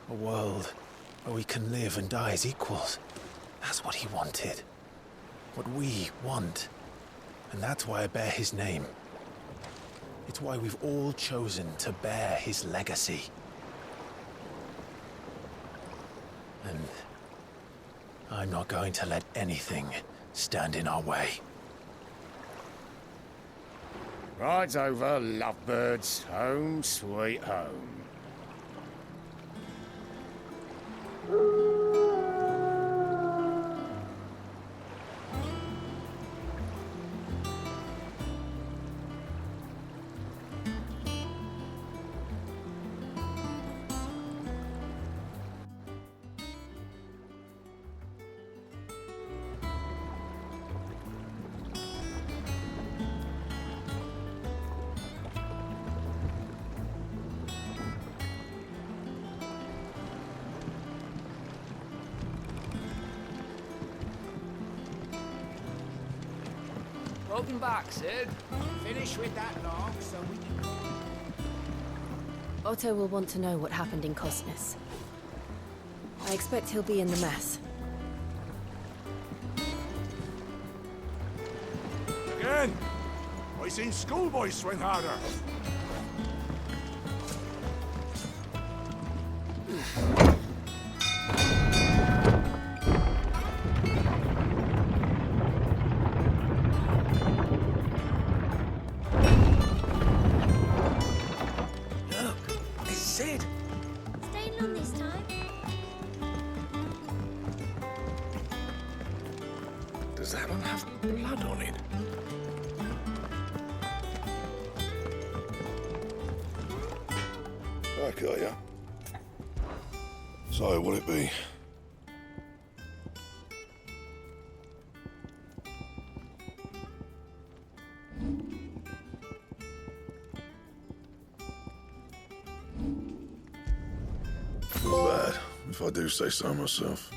A world where we can live and die as equals. That's what he wanted. What we want. And that's why I bear his name. It's why we've all chosen to bear his legacy. And I'm not going to let anything stand in our way. Rides over, lovebirds. Home, sweet home. Welcome back, Cid. Finish with that log so we can... Otto will want to know what happened in Cosnus. I expect he'll be in the mess. Again! I seen schoolboys swing harder. Look, it's Cid. Staying long this time? Does that one have blood on it? I got ya. So, what'll it be? Not bad, if I do say so myself.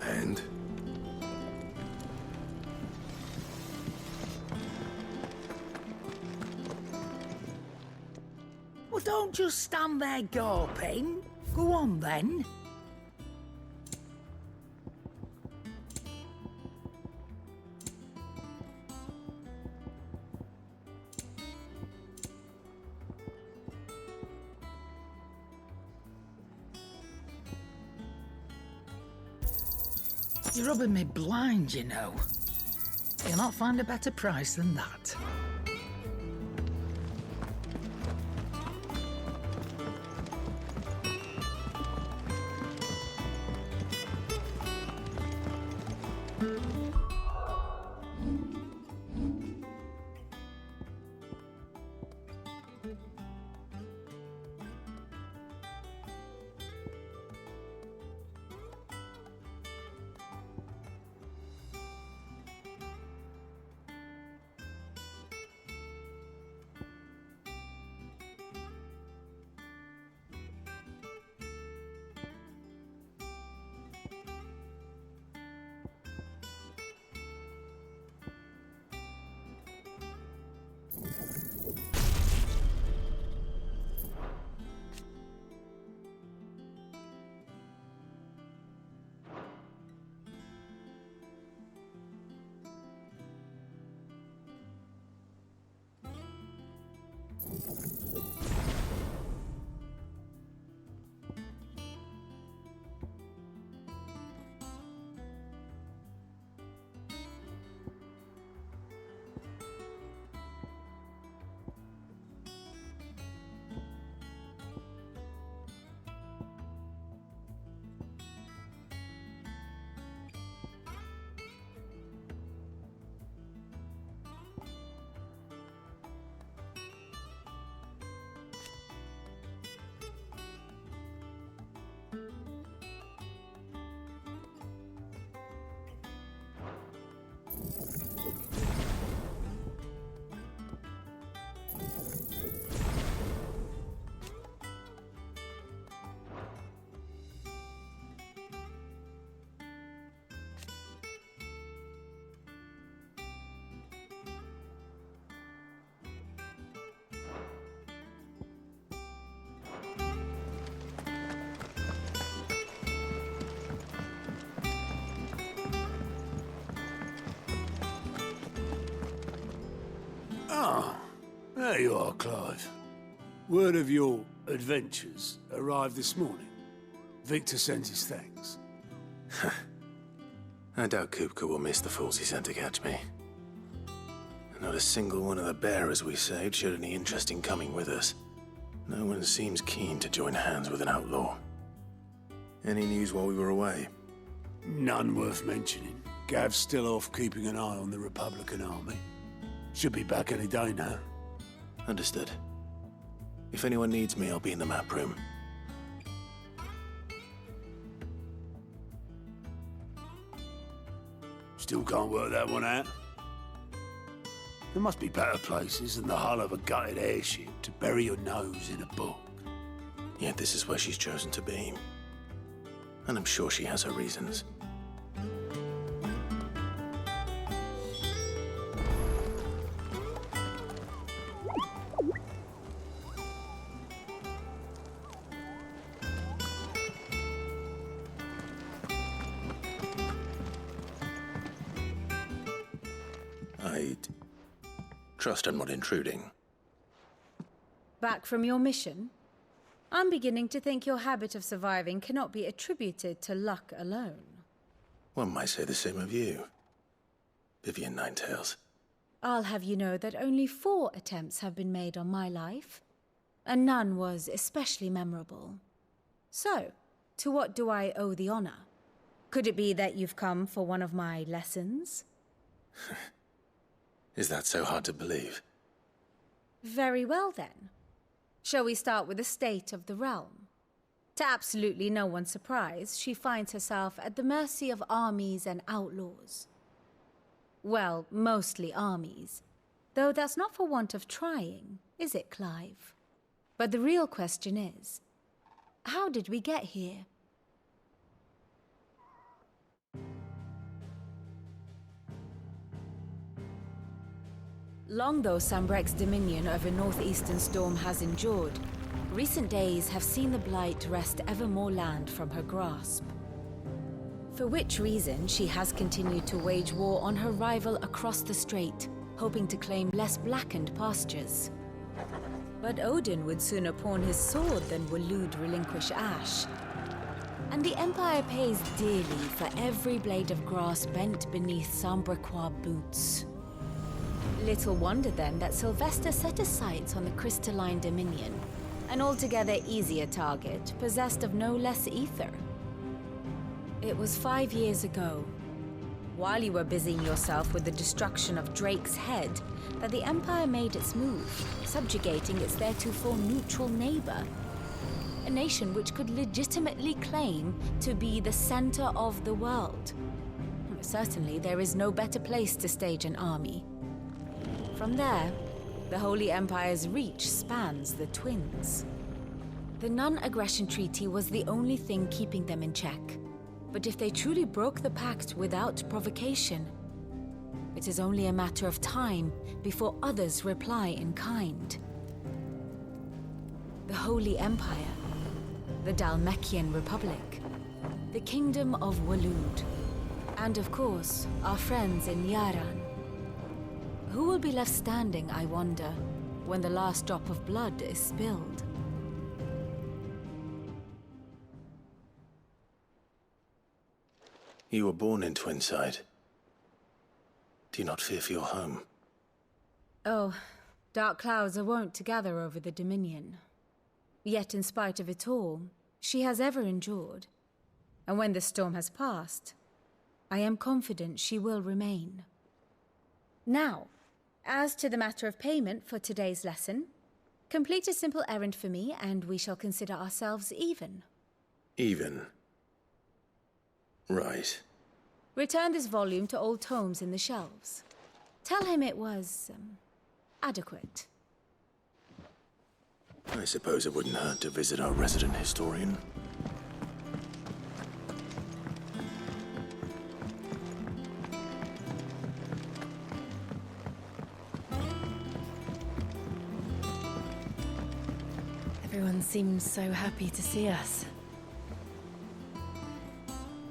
And? Well, don't just stand there gawping. Go on, then. You're rubbing me blind, you know. You'll not find a better price than that. Ah, there you are, Clive. Word of your adventures arrived this morning. Victor sends his thanks. I doubt Kupka will miss the fools he sent to catch me. Not a single one of the bearers we saved showed any interest in coming with us. No one seems keen to join hands with an outlaw. Any news while we were away? None worth mentioning. Gav's still off keeping an eye on the Republican army. Should be back any day now. Understood. If anyone needs me, I'll be in the map room. Still can't work that one out. There must be better places than the hull of a gutted airship to bury your nose in a book. Yet this is where she's chosen to be. And I'm sure she has her reasons. I trust I'm not intruding. Back from your mission? I'm beginning to think your habit of surviving cannot be attributed to luck alone. One might say the same of you, Vivian Ninetales. I'll have you know that only 4 attempts have been made on my life, and none was especially memorable. So, to what do I owe the honor? Could it be that you've come for one of my lessons? Is that so hard to believe? Very well then. Shall we start with the state of the realm? To absolutely no one's surprise, she finds herself at the mercy of armies and outlaws. Well, mostly armies. Though that's not for want of trying, is it, Clive? But the real question is, how did we get here? Long though Sambrek's dominion over northeastern Storm has endured, recent days have seen the Blight wrest ever more land from her grasp. For which reason she has continued to wage war on her rival across the strait, hoping to claim less blackened pastures. But Odin would sooner pawn his sword than Whaaat relinquish Ash. And the Empire pays dearly for every blade of grass bent beneath Sambrequois boots. Little wonder then that Sylvester set his sights on the crystalline dominion, an altogether easier target, possessed of no less ether. It was 5 years ago, while you were busying yourself with the destruction of Drake's head, that the Empire made its move, subjugating its theretofore neutral neighbor. A nation which could legitimately claim to be the center of the world. Certainly, there is no better place to stage an army. From there, the Holy Empire's reach spans the Twins. The non-aggression treaty was the only thing keeping them in check. But if they truly broke the pact without provocation, it is only a matter of time before others reply in kind. The Holy Empire, the Dhalmekian Republic, the Kingdom of Whaaat, and of course, our friends in Yaran. Who will be left standing, I wonder, when the last drop of blood is spilled? You were born in Twinside. Do you not fear for your home? Oh, dark clouds are wont to gather over the Dominion. Yet in spite of it all, she has ever endured. And when the storm has passed, I am confident she will remain. Now, as to the matter of payment for today's lesson, complete a simple errand for me and we shall consider ourselves even. Even? Right. Return this volume to old tomes in the shelves. Tell him it was, adequate. I suppose it wouldn't hurt to visit our resident historian. Everyone seems so happy to see us.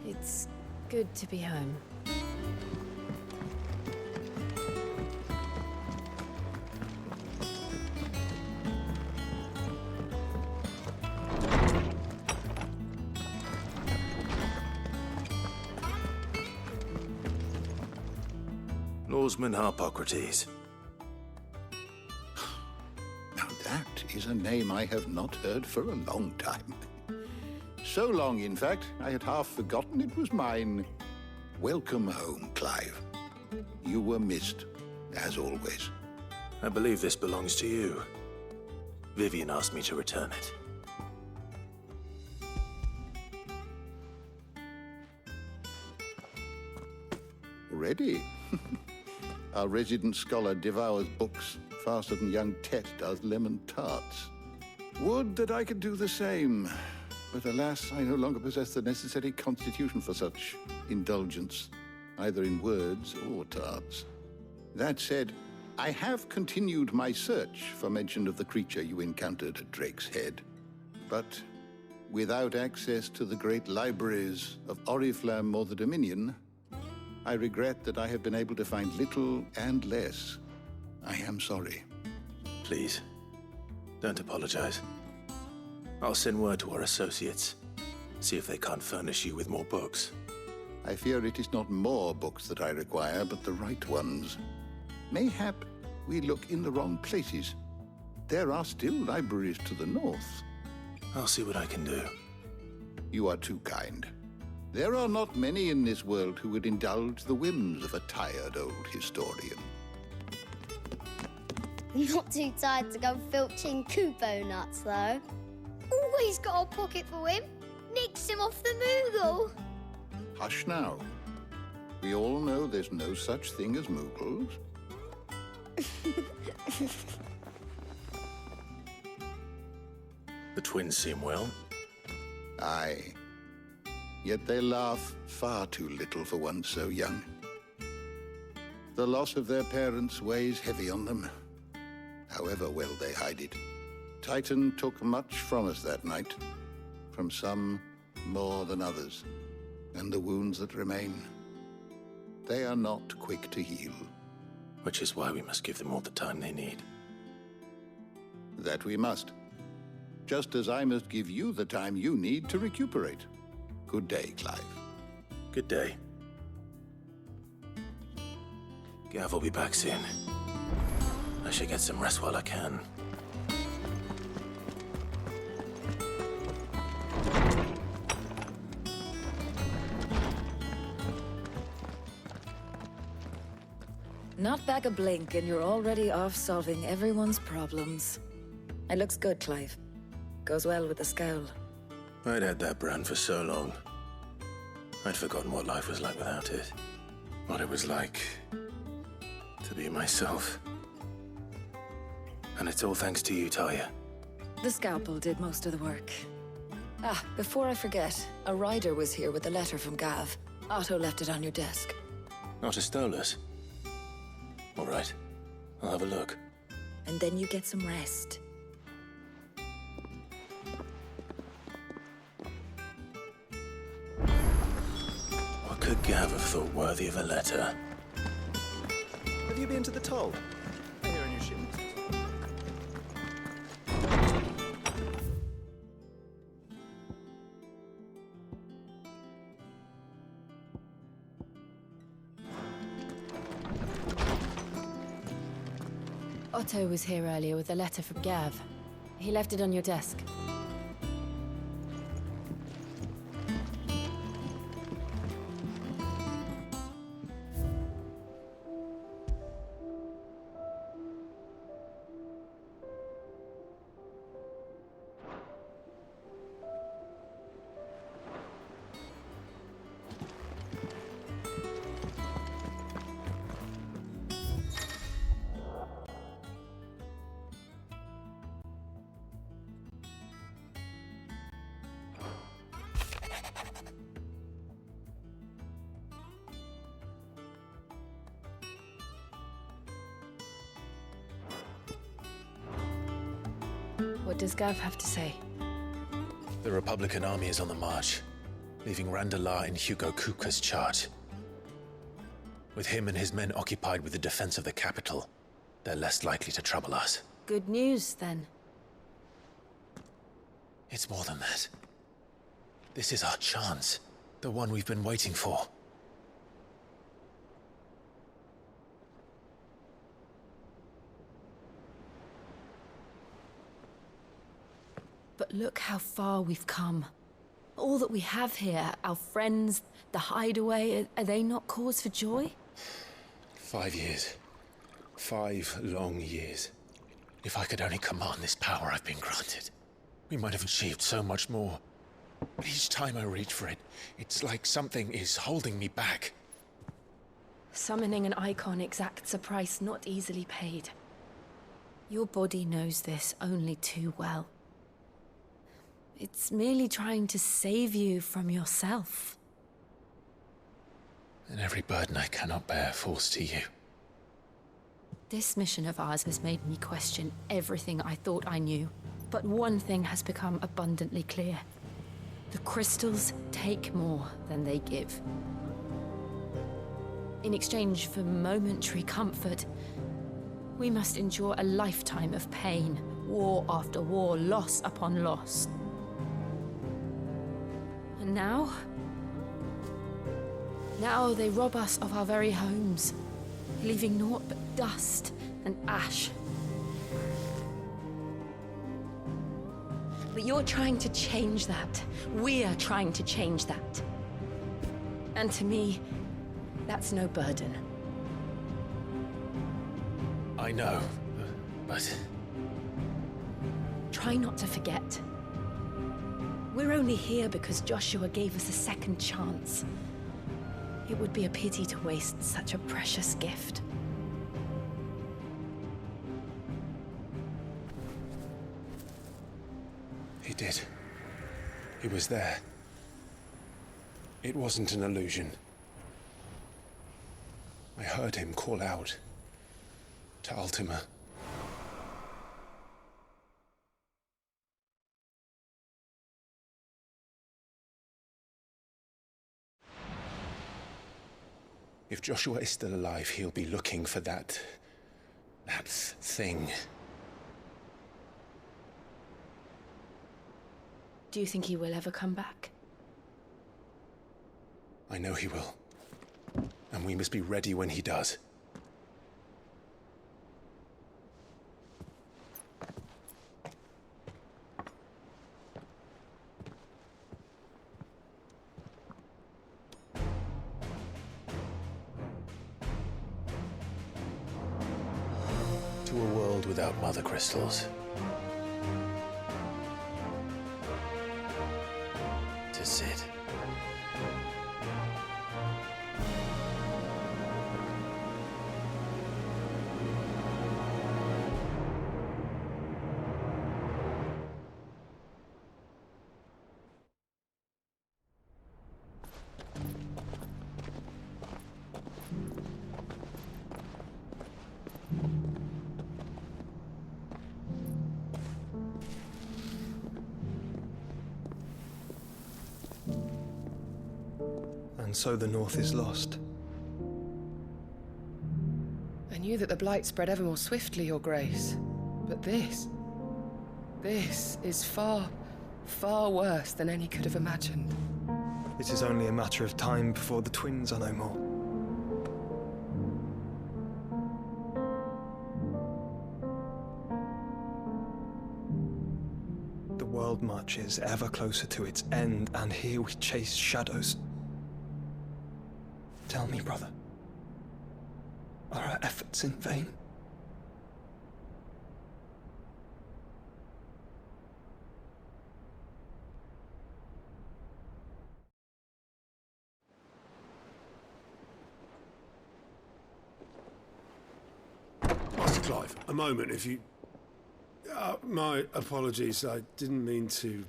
It's good to be home. Norseman Harpocrates. Now that is a name I have not heard for a long time. So long, in fact, I had half forgotten it was mine. Welcome home, Clive. You were missed, as always. I believe this belongs to you. Vivian asked me to return it. Already? Our resident scholar devours books faster than young Tet does lemon tarts. Would that I could do the same. But alas, I no longer possess the necessary constitution for such indulgence, either in words or tarts. That said, I have continued my search for mention of the creature you encountered at Drake's Head. But without access to the great libraries of Oriflamme or the Dominion, I regret that I have been able to find little and less. I am sorry. Please, don't apologize. I'll send word to our associates. See if they can't furnish you with more books. I fear it is not more books that I require, but the right ones. Mayhap we look in the wrong places. There are still libraries to the north. I'll see what I can do. You are too kind. There are not many in this world who would indulge the whims of a tired old historian. Not too tired to go filching chocobo nuts, though. Always got a pocket for him. Nicks him off the Moogle. Hush now. We all know there's no such thing as Moogles. The twins seem well. Aye. Yet they laugh far too little for one so young. The loss of their parents weighs heavy on them, however well they hide it. Titan took much from us that night, from some more than others, and the wounds that remain, they are not quick to heal. Which is why we must give them all the time they need. That we must. Just as I must give you the time you need to recuperate. Good day, Clive. Good day. Gav will be back soon. I should get some rest while I can. Not back a blink and you're already off solving everyone's problems. It looks good, Clive. Goes well with the scowl. I'd had that brand for so long. I'd forgotten what life was like without it. What it was like to be myself. And it's all thanks to you, Talia. The scalpel did most of the work. Ah, before I forget, a rider was here with a letter from Gav. Otto left it on your desk. Not a Stolas. All right, I'll have a look. And then you get some rest. What could Gav have thought worthy of a letter? Have you been to the toll? I hear a new shipment. Otto was here earlier with a letter from Gav. He left it on your desk. What does Gav have to say? The Republican army is on the march, leaving Randalar in Hugo Kuka's charge. With him and his men occupied with the defense of the capital, they're less likely to trouble us. Good news, then. It's more than that. This is our chance, the one we've been waiting for. But look how far we've come. All that we have here, our friends, the hideaway, are they not cause for joy? 5 years. 5 long years. If I could only command this power I've been granted, we might have achieved so much more. But each time I reach for it, it's like something is holding me back. Summoning an Eikon exacts a price not easily paid. Your body knows this only too well. It's merely trying to save you from yourself. And every burden I cannot bear falls to you. This mission of ours has made me question everything I thought I knew. But one thing has become abundantly clear. The crystals take more than they give. in exchange for momentary comfort, we must endure a lifetime of pain, war after war, loss upon loss. And now they rob us of our very homes, leaving naught but dust and ash. But you're trying to change that. We're trying to change that. And to me, that's no burden. I know, but... Try not to forget. We're only here because Joshua gave us a second chance. It would be a pity to waste such a precious gift. He did. He was there. It wasn't an illusion. I heard him call out to Ultima. If Joshua is still alive, he'll be looking for that thing. Do you think he will ever come back? I know he will. And we must be ready when he does. To a world without mothercrystals. To Cid. And so the North is lost. I knew that the Blight spread ever more swiftly, Your Grace. But this is far, far worse than any could have imagined. It is only a matter of time before the twins are no more. The world marches ever closer to its end, and here we chase shadows. Tell me, brother, are our efforts in vain? Master Clive, a moment, if you... my apologies, I didn't mean to...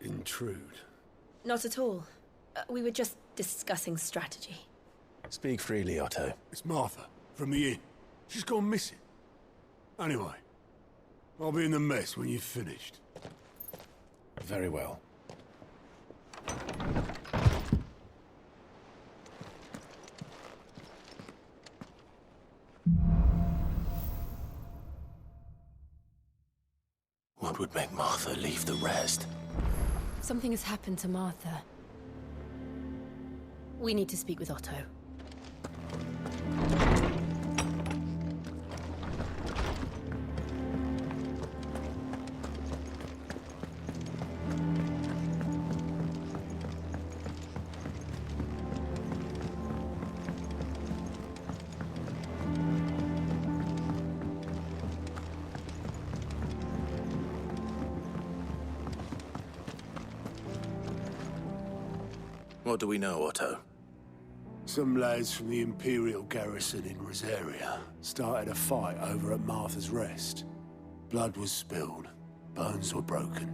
intrude. Not at all. We were just discussing strategy. Speak freely, Otto. It's Martha, from the inn. She's gone missing. Anyway, I'll be in the mess when you've finished. Very well. What would make Martha leave the rest? Something has happened to Martha. We need to speak with Otto. What do we know, Otto? Some lads from the Imperial garrison in Rosaria started a fight over at Martha's Rest. Blood was spilled, bones were broken.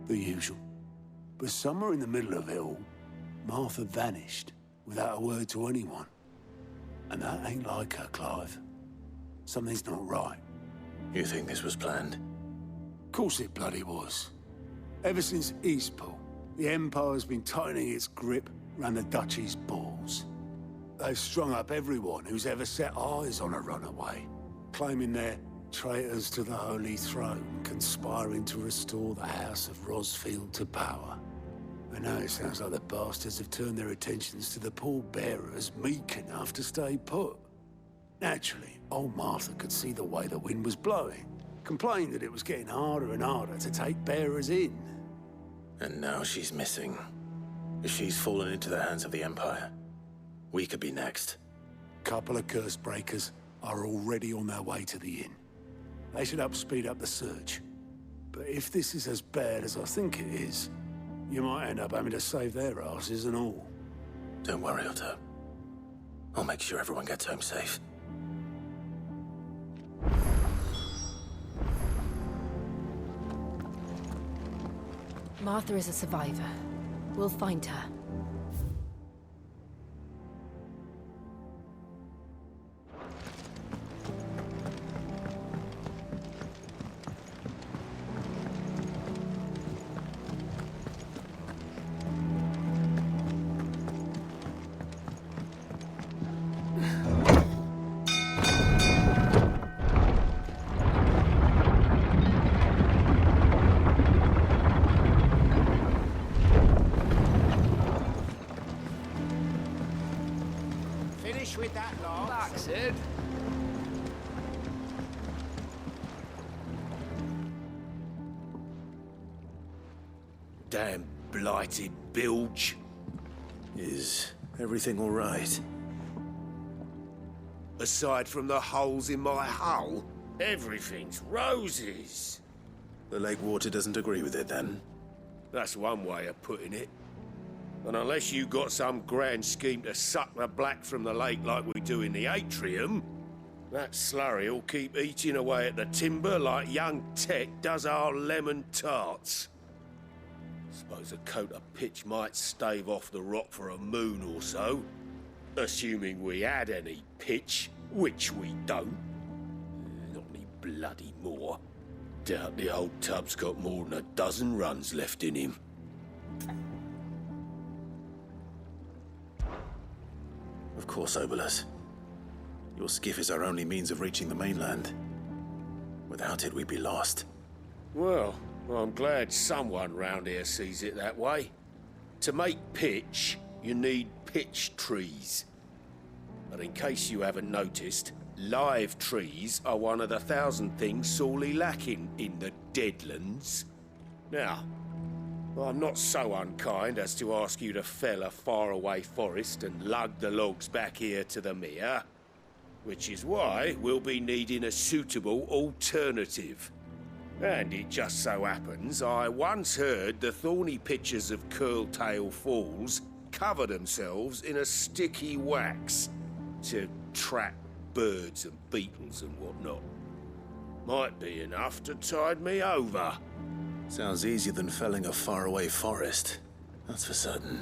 The usual. But somewhere in the middle of it all, Martha vanished without a word to anyone. And that ain't like her, Clive. Something's not right. You think this was planned? Course it bloody was. Ever since Eastpool, the Empire's been tightening its grip around the Duchy's balls. They've strung up everyone who's ever set eyes on a runaway, claiming they're traitors to the Holy Throne, conspiring to restore the House of Rosfield to power. And now it sounds like the bastards have turned their attentions to the pallbearers meek enough to stay put. Naturally, old Martha could see the way the wind was blowing, complained that it was getting harder and harder to take bearers in. And now she's missing. If she's fallen into the hands of the Empire, we could be next. Couple of curse breakers are already on their way to the inn. They should help speed up the search. But if this is as bad as I think it is, you might end up having to save their asses and all. Don't worry, Otto. I'll make sure everyone gets home safe. Martha is a survivor. We'll find her. With that lot. Back, Cid. Damn blighted bilge. Is everything all right? Aside from the holes in my hull, everything's roses. The lake water doesn't agree with it, then? That's one way of putting it. And unless you got some grand scheme to suck the black from the lake like we do in the atrium, that slurry'll keep eating away at the timber like young Tech does our lemon tarts. Suppose a coat of pitch might stave off the rot for a moon or so, assuming we had any pitch, which we don't. Not any bloody more. Doubt the old tub's got more than a dozen runs left in him. Of course, Obolus. Your skiff is our only means of reaching the mainland. Without it, we'd be lost. Well, I'm glad someone round here sees it that way. To make pitch, you need pitch trees. But in case you haven't noticed, live trees are one of the 1,000 things sorely lacking in the Deadlands. Now, I'm not so unkind as to ask you to fell a faraway forest and lug the logs back here to the mere, which is why we'll be needing a suitable alternative. And it just so happens I once heard the thorny pitchers of Curltail Falls cover themselves in a sticky wax to trap birds and beetles and whatnot. Might be enough to tide me over. Sounds easier than felling a faraway forest. That's for certain.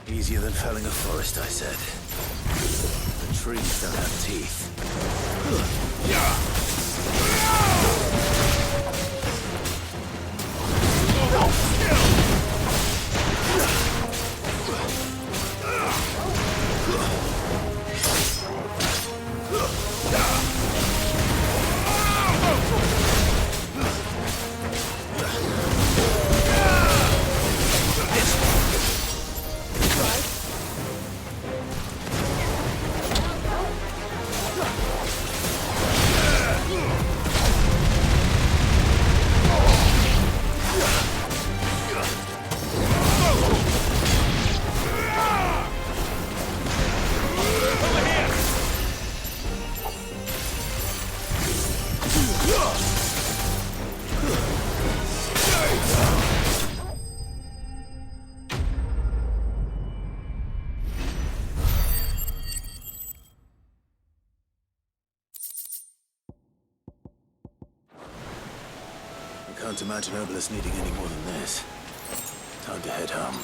Easier than felling a forest, I said. The trees don't have teeth. Can't imagine Obelisk needing any more than this. Time to head home.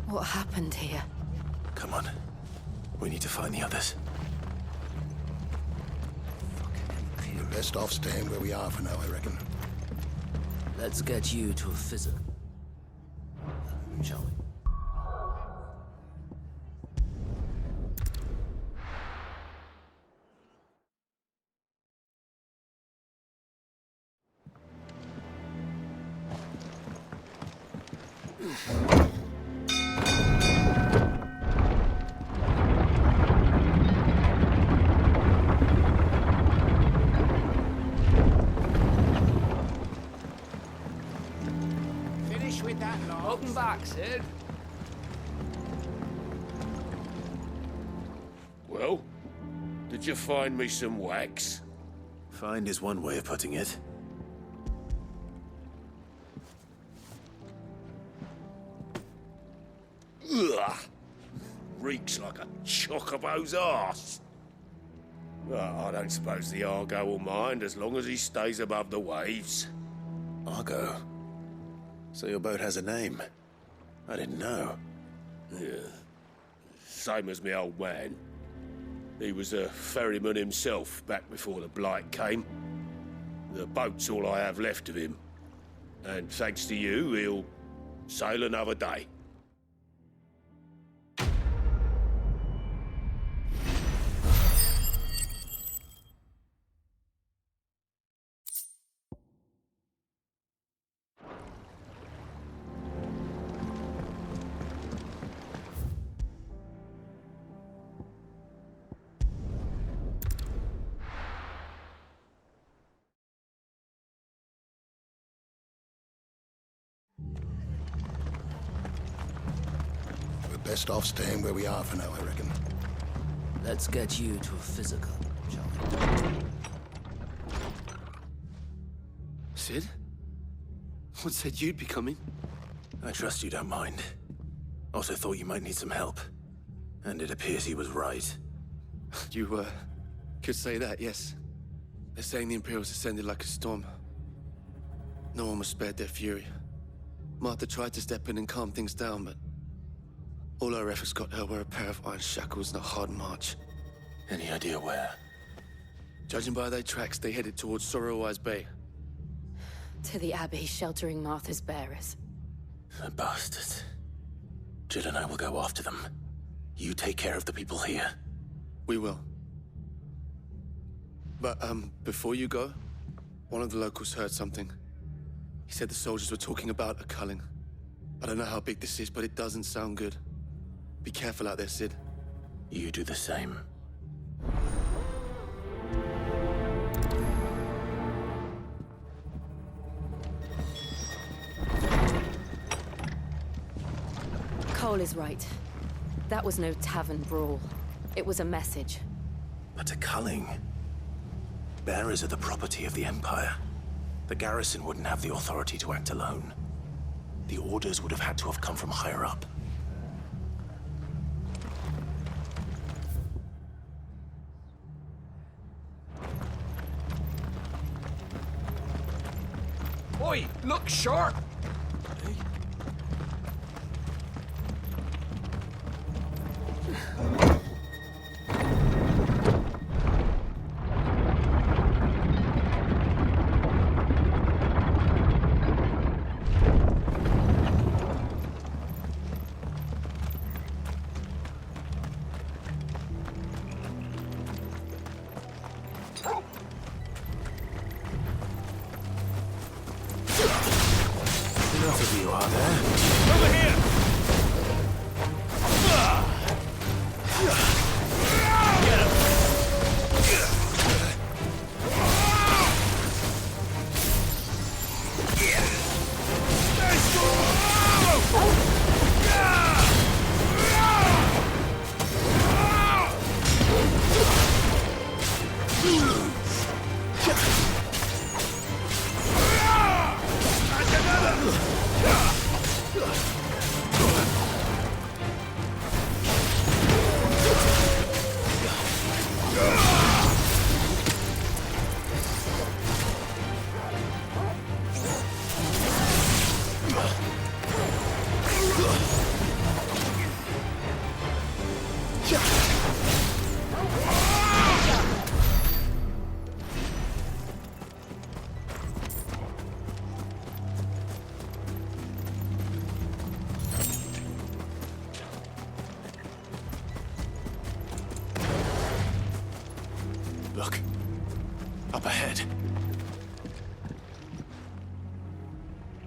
What happened here? Come on. We need to find the others. We're best off staying where we are for now, I reckon. Let's get you to a physical, shall we? Finish with that lot. Welcome back, Cid. Well, did you find me some wax? Find is one way of putting it. Ugh! Reeks like a chocobo's arse. Well, I don't suppose the Argo will mind as long as he stays above the waves. Argo? So your boat has a name? I didn't know. Yeah. Same as me old man. He was a ferryman himself back before the Blight came. The boat's all I have left of him. And thanks to you, he'll sail another day. Best off staying where we are for now, I reckon. Let's get you to a physical, shall we? Cid? What said you'd be coming? I trust you don't mind. Also thought you might need some help. And it appears he was right. You, could say that, yes. They're saying the Imperials ascended like a storm. No one was spared their fury. Martha tried to step in and calm things down, but all our efforts got her were a pair of iron shackles and a hard march. Any idea where? Judging by their tracks, they headed towards Sorrowwise Bay. To the Abbey sheltering Martha's bearers. The bastards. Jill and I will go after them. You take care of the people here. We will. But, before you go, one of the locals heard something. He said the soldiers were talking about a culling. I don't know how big this is, but it doesn't sound good. Be careful out there, Cid. You do the same. Cole is right. That was no tavern brawl. It was a message. But a culling? Bearers are the property of the Empire. The garrison wouldn't have the authority to act alone. The orders would have had to have come from higher up. Oi, look sharp! enough of you, are there? Over here! Get him! Look. Up ahead.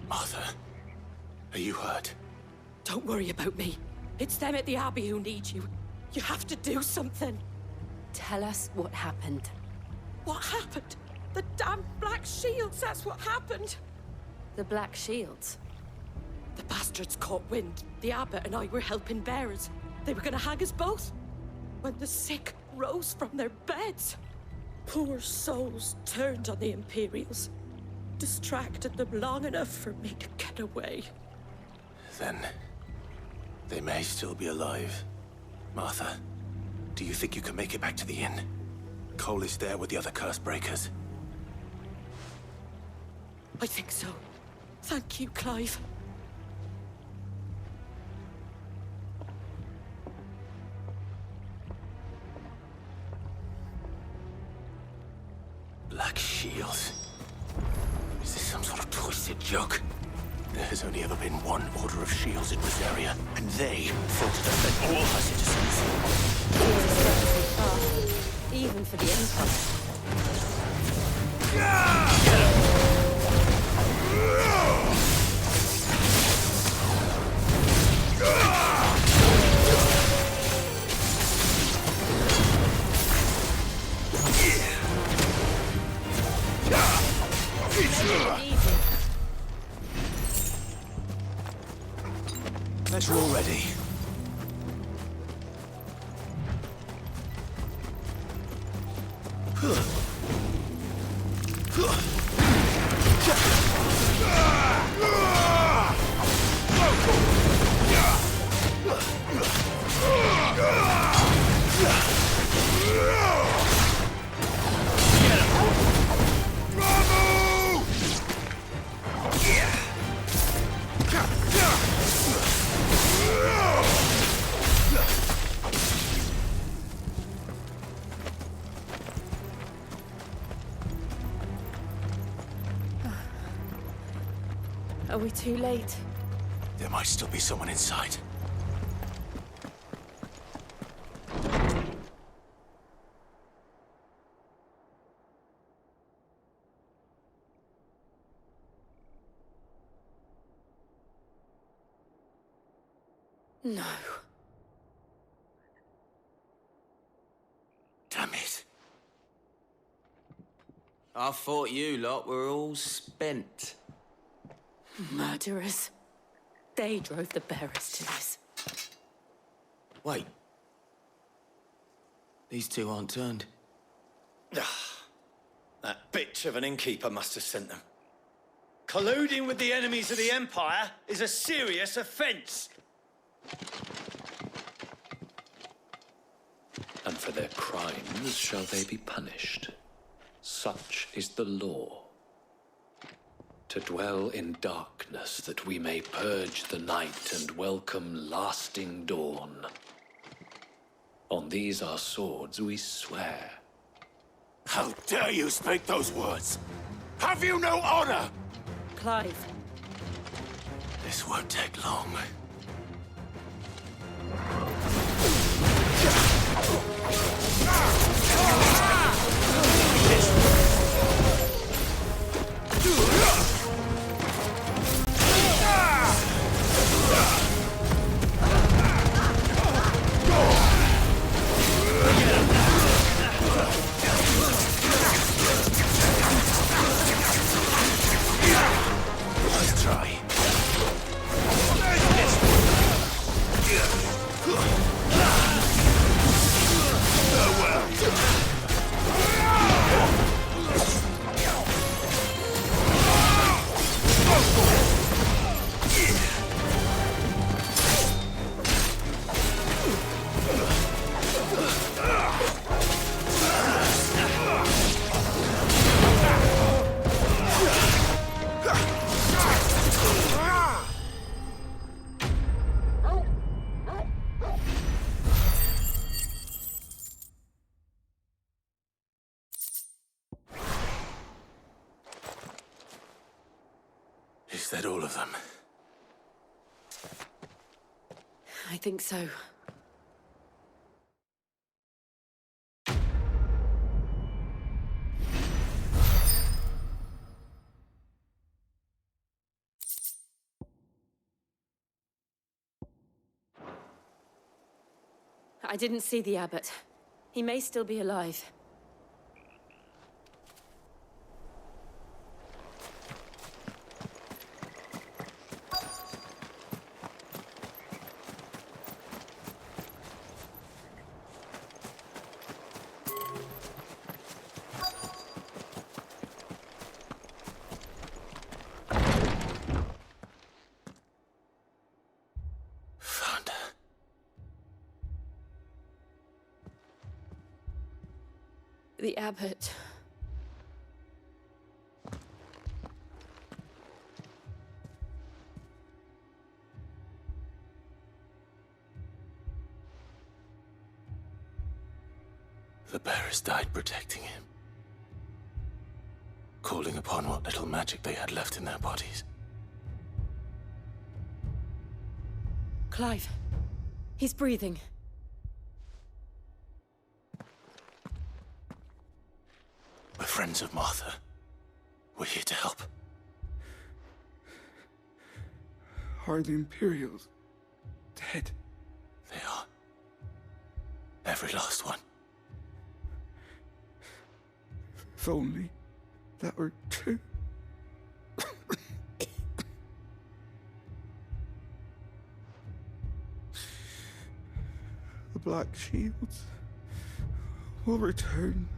Martha, are you hurt? Don't worry about me. It's them at the Abbey who need you. You have to do something. Tell us what happened. What happened? The damn Black Shields, that's what happened. The Black Shields? The bastards caught wind. The Abbot and I were helping bearers. They were gonna hang us both. When the sick rose from their beds. Poor souls turned on the Imperials. Distracted them long enough for me to get away. Then they may still be alive. Martha, do you think you can make it back to the inn? Cole is there with the other curse breakers. I think so. Thank you, Clive. Black Shields. Is this some sort of twisted joke? There has only ever been one Order of Shields in Rosaria, and they fought to defend all her citizens. Even for the Let's roll ready. Are we too late? There might still be someone inside. No. Damn it. I thought you lot were all spent. Murderers. They drove the bearers to this. Wait. These two aren't turned. That bitch of an innkeeper must have sent them. Colluding with the enemies of the Empire is a serious offense. And for their crimes shall they be punished. Such is the law. To dwell in darkness that we may purge the night and welcome lasting dawn. On these our swords we swear. How dare you speak those words? Have you no honor? Clive. This won't take long. try. Is that all of them? I think so. I didn't see the abbot. He may still be alive. The abbot. The bearers died protecting him, calling upon what little magic they had left in their bodies. Clive. He's breathing. We're friends of Martha. We're here to help. Are the Imperials dead? They are. Every last one. If only that were true. The Black Shields will return.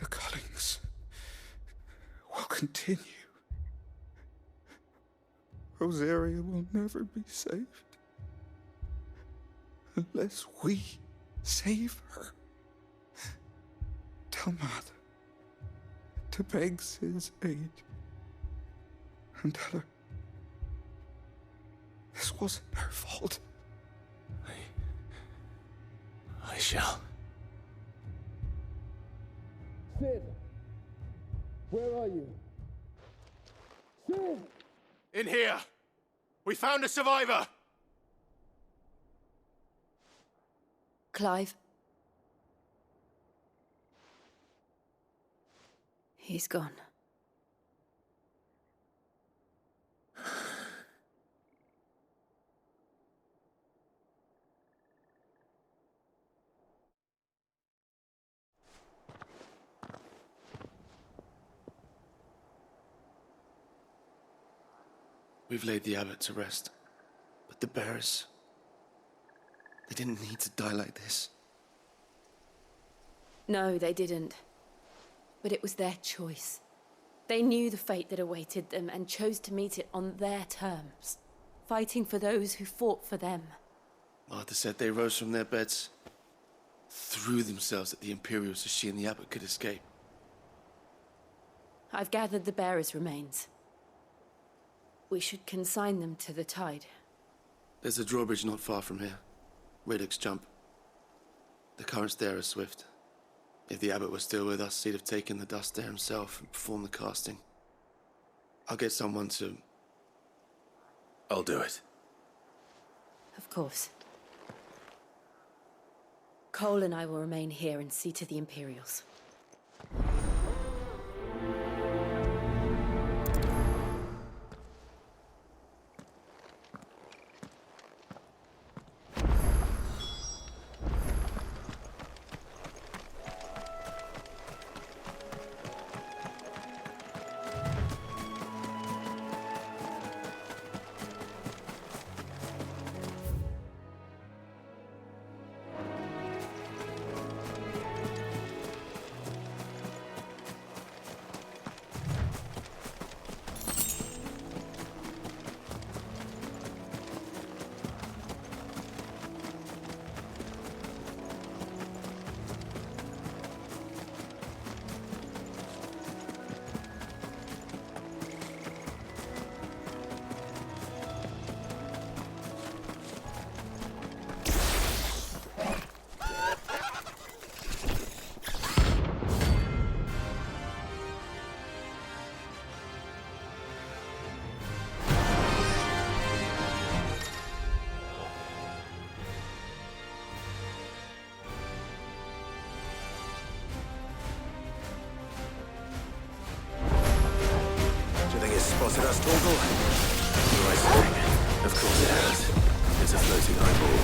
The cullings will continue. Rosaria will never be saved unless we save her. Tell Mother to beg Cid's aid and tell her this wasn't her fault. I shall. Cid! Where are you? Cid! In here! We found a survivor! Clive. He's gone. We've laid the abbot to rest. But the bearers... they didn't need to die like this. No, they didn't. But it was their choice. They knew the fate that awaited them and chose to meet it on their terms, fighting for those who fought for them. Martha said they rose from their beds, threw themselves at the Imperials so she and the abbot could escape. I've gathered the bearers' remains. We should consign them to the tide. There's a drawbridge not far from here. Riddick's Jump. The currents there are swift. If the abbot was still with us, he'd have taken the dust there himself and performed the casting. I'll get someone to... I'll do it. Of course. Cole and I will remain here and see to the Imperials. spotted us, Torgal? What am I saying? Of course it has. It's a floating eyeball.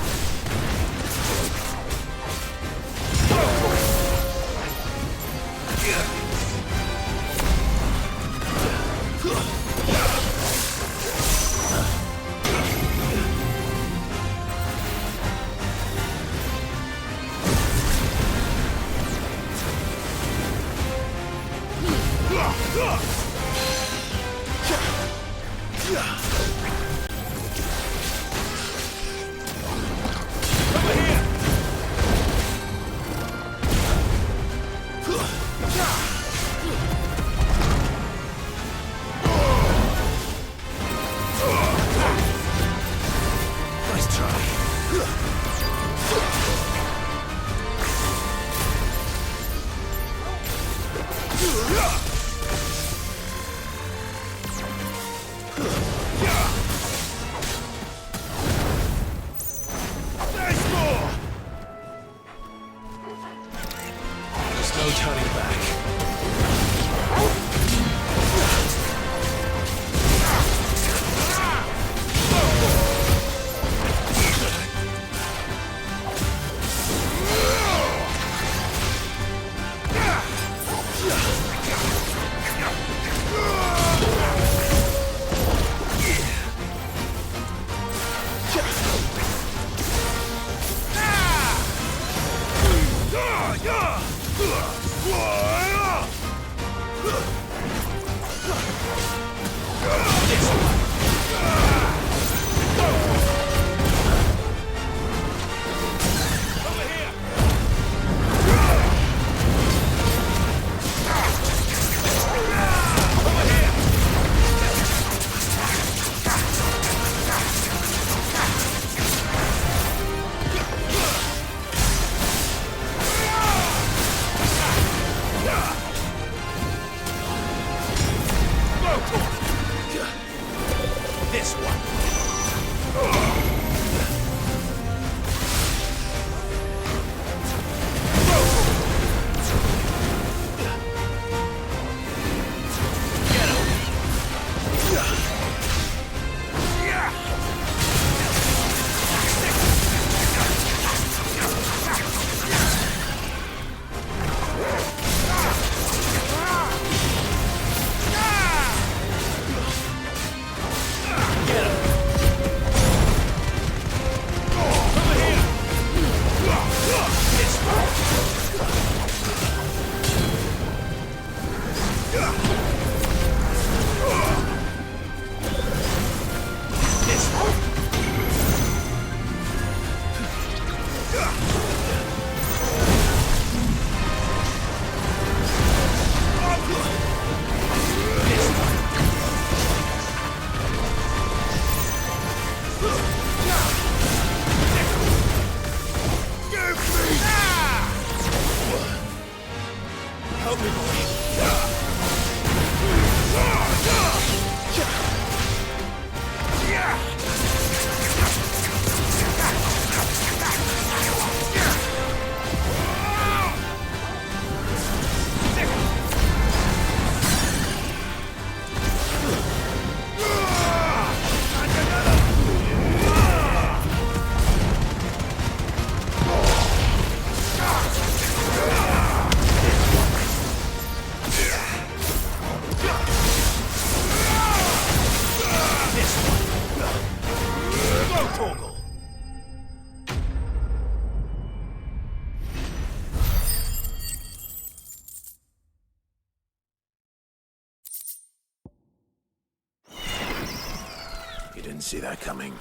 Didn't see that coming.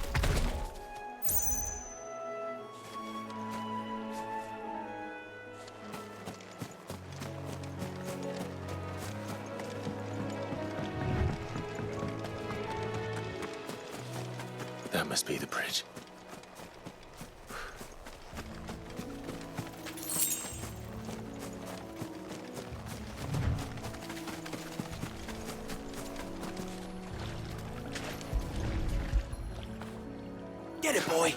That must be the bridge. Get it, boy!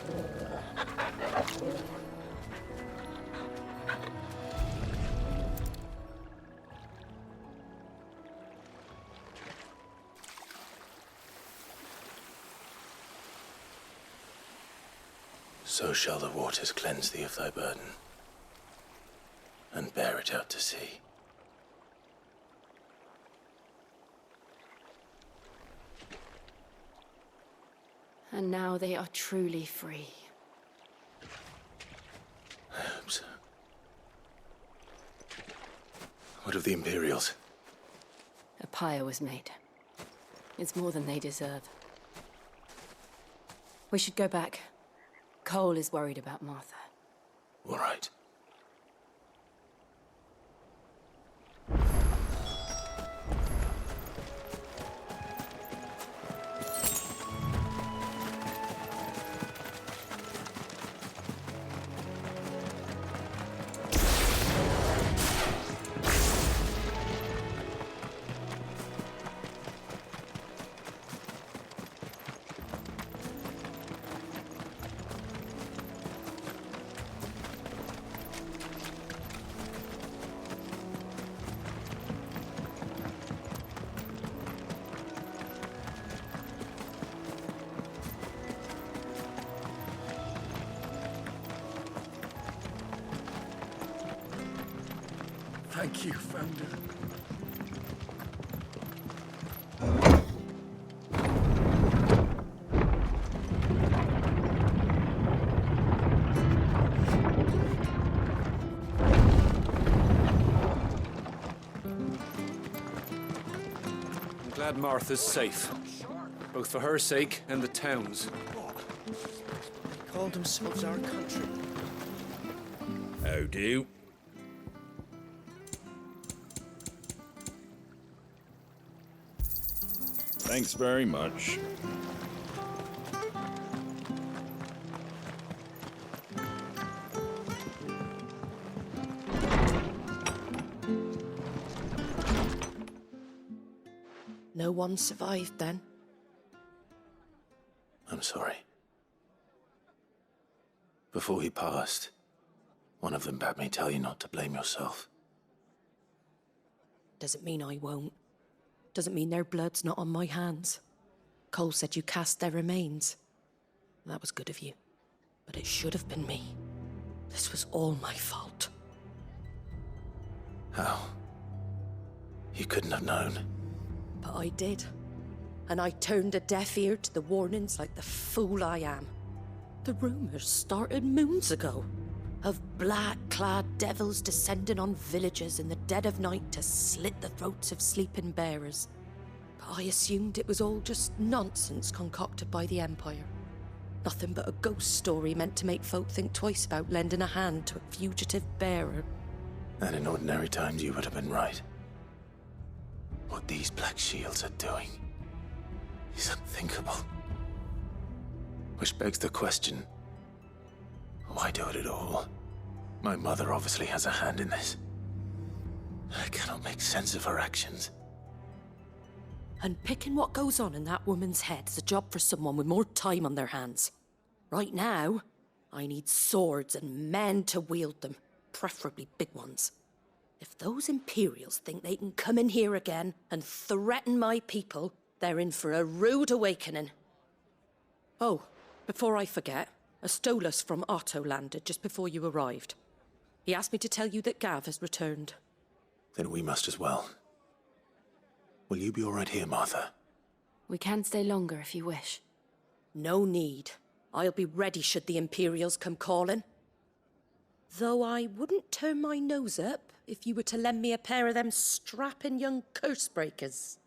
So shall the waters cleanse thee of thy burden, and bear it out to sea. And now they are truly free. I hope so. What of the Imperials? A pyre was made. It's more than they deserve. We should go back. Cole is worried about Martha. All right. Thank you, Founder. I'm glad Martha's safe, both for her sake and the town's. They called themselves our country. How do? Thanks very much. No one survived then? I'm sorry. Before he passed, one of them bade me tell you not to blame yourself. Doesn't mean I won't. Doesn't mean their blood's not on my hands. Cole said you cast their remains. That was good of you. But it should have been me. This was all my fault. How? You couldn't have known. But I did. And I turned a deaf ear to the warnings like the fool I am. The rumors started moons ago. Of black-clad devils descending on villages in the dead of night to slit the throats of sleeping bearers. But I assumed it was all just nonsense concocted by the Empire. Nothing but a ghost story meant to make folk think twice about lending a hand to a fugitive bearer. And in ordinary times you would have been right. What these Black Shields are doing is unthinkable. Which begs the question, why do it at all? My mother obviously has a hand in this. I cannot make sense of her actions. And picking what goes on in that woman's head is a job for someone with more time on their hands. Right now, I need swords and men to wield them, preferably big ones. If those Imperials think they can come in here again and threaten my people, they're in for a rude awakening. Oh, before I forget, a Stolas from Otto landed just before you arrived. He asked me to tell you that Gav has returned. Then we must as well. Will you be all right here, Martha? We can stay longer if you wish. No need. I'll be ready should the Imperials come calling. Though I wouldn't turn my nose up if you were to lend me a pair of them strapping young curse-breakers.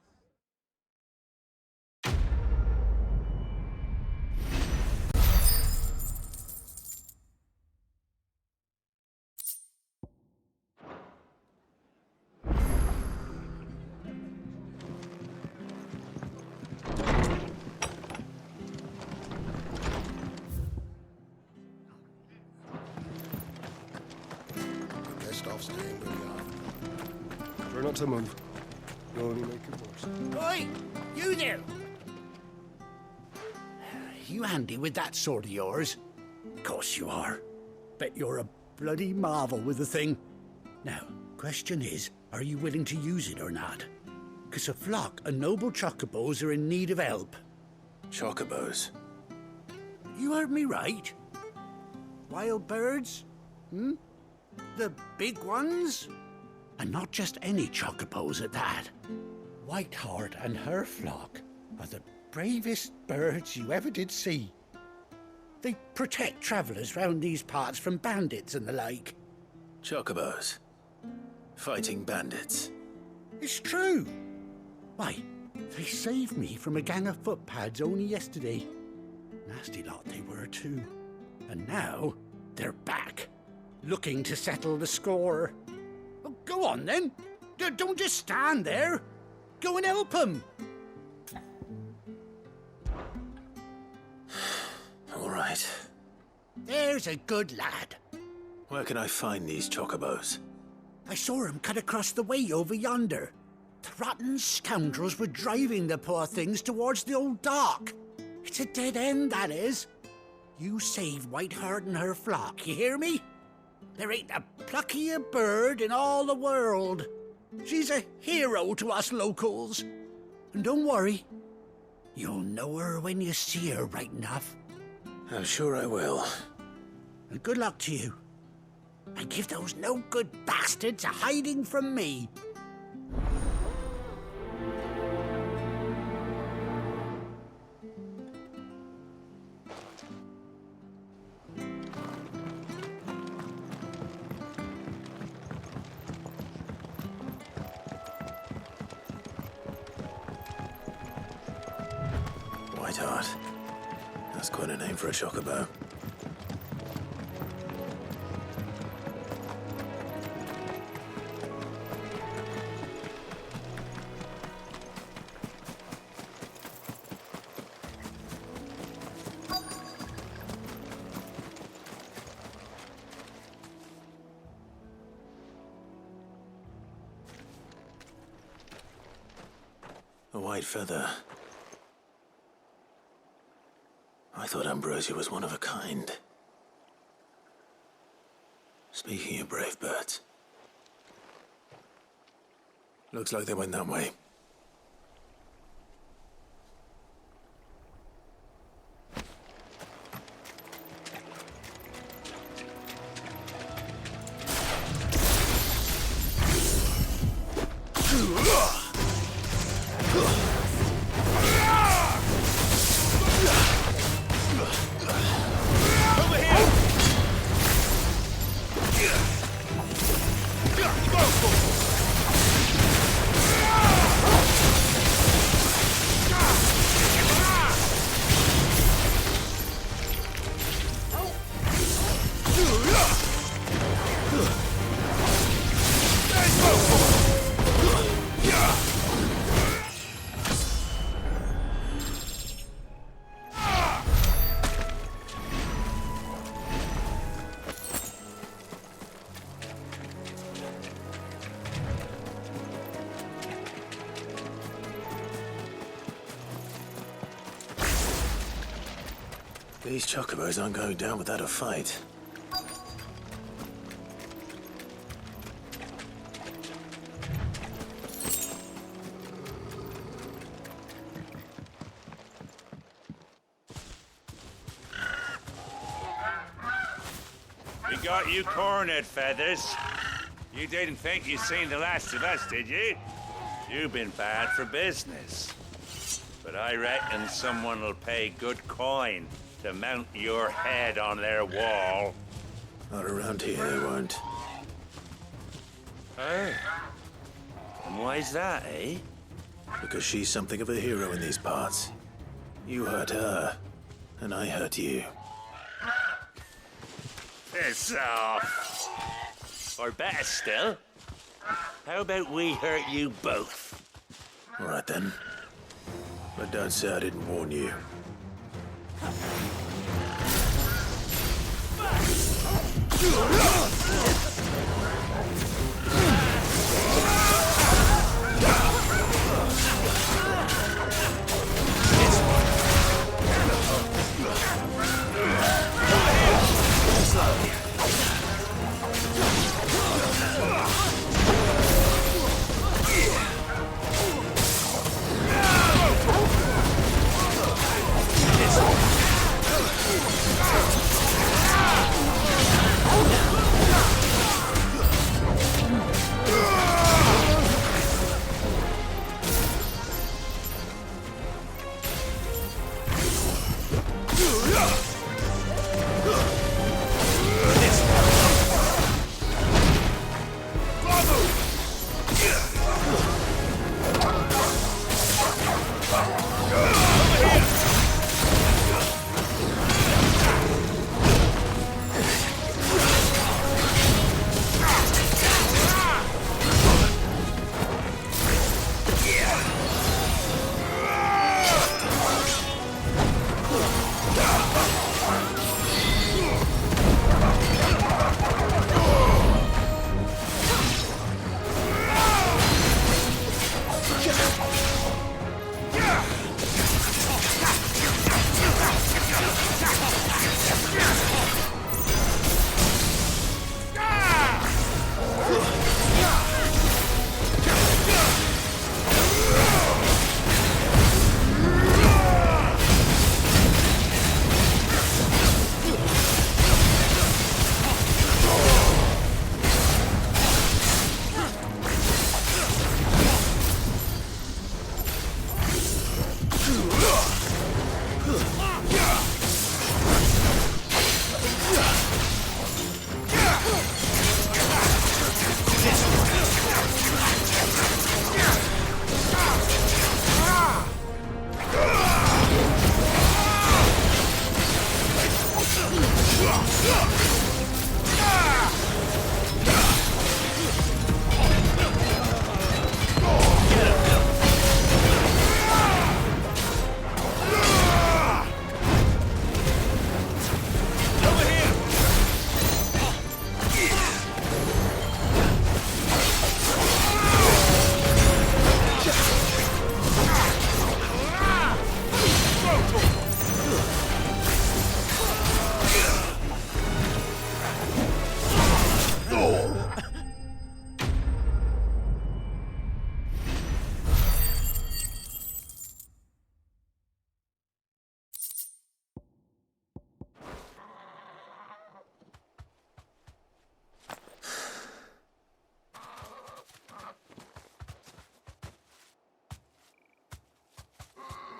Try not to move. You'll only make it worse. Oi! You there! You handy with that sword of yours? Course you are. Bet you're a bloody marvel with the thing. Now, question is, are you willing to use it or not? 'Cause a flock of noble chocobos are in need of help. Chocobos? You heard me right. Wild birds? The big ones? And not just any chocobos at that. Whiteheart and her flock are the bravest birds you ever did see. They protect travellers round these parts from bandits and the like. Chocobos. Fighting bandits. It's true. Why, they saved me from a gang of footpads only yesterday. Nasty lot they were too. And now, they're back, looking to settle the score. Well, go on then. Don't just stand there. Go and help them. All right. There's a good lad. Where can I find these chocobos? I saw him cut across the way over yonder. The rotten scoundrels were driving the poor things towards the old dock. It's a dead end, that is. You save Whiteheart and her flock, you hear me? There ain't a pluckier bird in all the world. She's a hero to us locals. And don't worry, you'll know her when you see her right enough. I'm sure I will. And good luck to you. And give those no-good bastards a hiding from me. Whiteheart. That's quite a name for a chocobo. A white feather. I thought Ambrosia was one of a kind. Speaking of brave birds. Looks like they went that way. These chocobos aren't going down without a fight. We got you cornered, Feathers. You didn't think you'd seen the last of us, did you? You've been bad for business. But I reckon someone will pay good coin to mount your head on their wall. Not around here, they won't. Oh. And why's that, eh? Because she's something of a hero in these parts. You hurt her, and I hurt you. Piss off. Or better still, how about we hurt you both? All right then. But don't say I didn't warn you.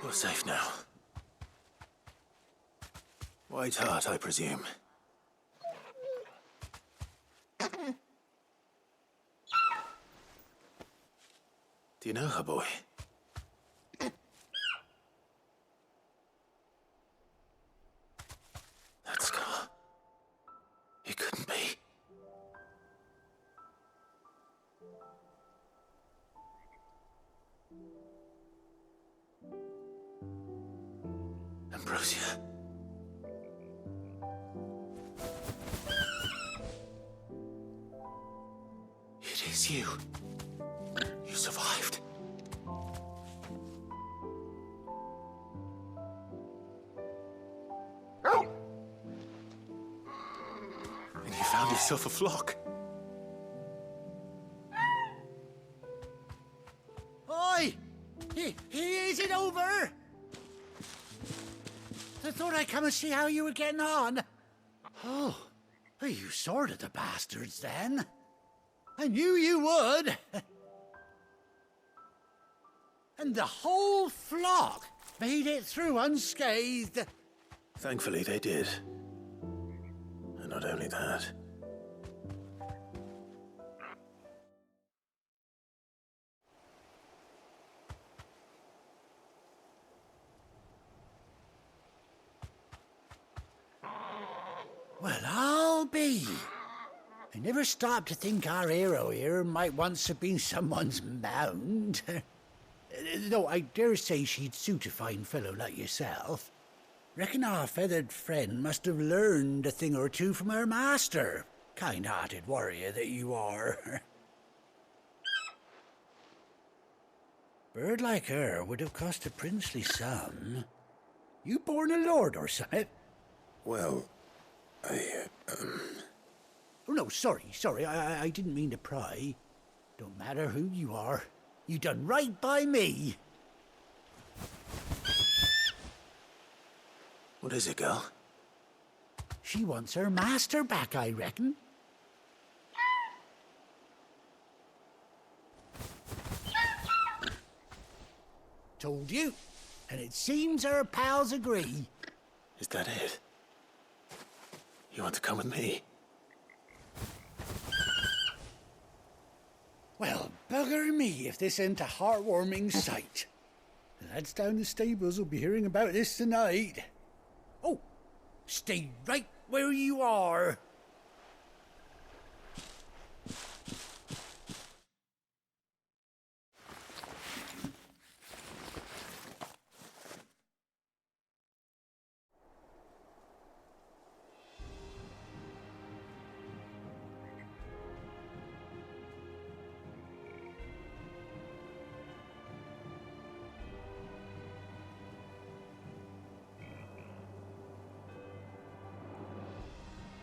You're safe now. Whiteheart, I presume. Do you know her, boy? That scar. It couldn't be. Ambrosia. It is you. You survived. And you found yourself a flock. Oi! Is it over? I thought I'd come and see how you were getting on. Oh, you sorted the bastards then. I knew you would. And the whole flock made it through unscathed. Thankfully, they did. And not only that. Well, I'll be. I never stopped to think our hero here might once have been someone's mound. Though I dare say she'd suit a fine fellow like yourself. Reckon our feathered friend must have learned a thing or two from her master. Kind-hearted warrior that you are. Bird like her would have cost a princely sum. You born a lord or something? Well, Oh, no, sorry. I didn't mean to pry. Don't matter who you are. You done right by me. What is it, girl? She wants her master back, I reckon. Told you. And it seems her pals agree. Is that it? You want to come with me? Well, bugger me if this ain't a heartwarming sight. The lads down the stables will be hearing about this tonight. Oh, stay right where you are.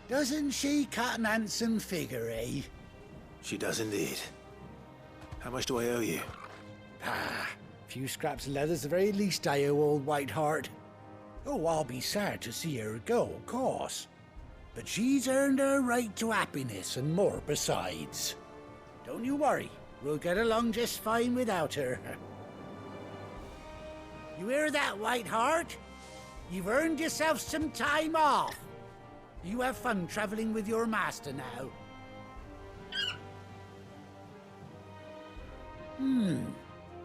Doesn't she cut an handsome figure, eh? She does indeed. How much do I owe you? Ah, a few scraps of leather's the very least I owe old Whiteheart. Oh, I'll be sad to see her go, of course. But she's earned her right to happiness and more besides. Don't you worry, we'll get along just fine without her. You hear that, Whiteheart? You've earned yourself some time off. You have fun traveling with your master now.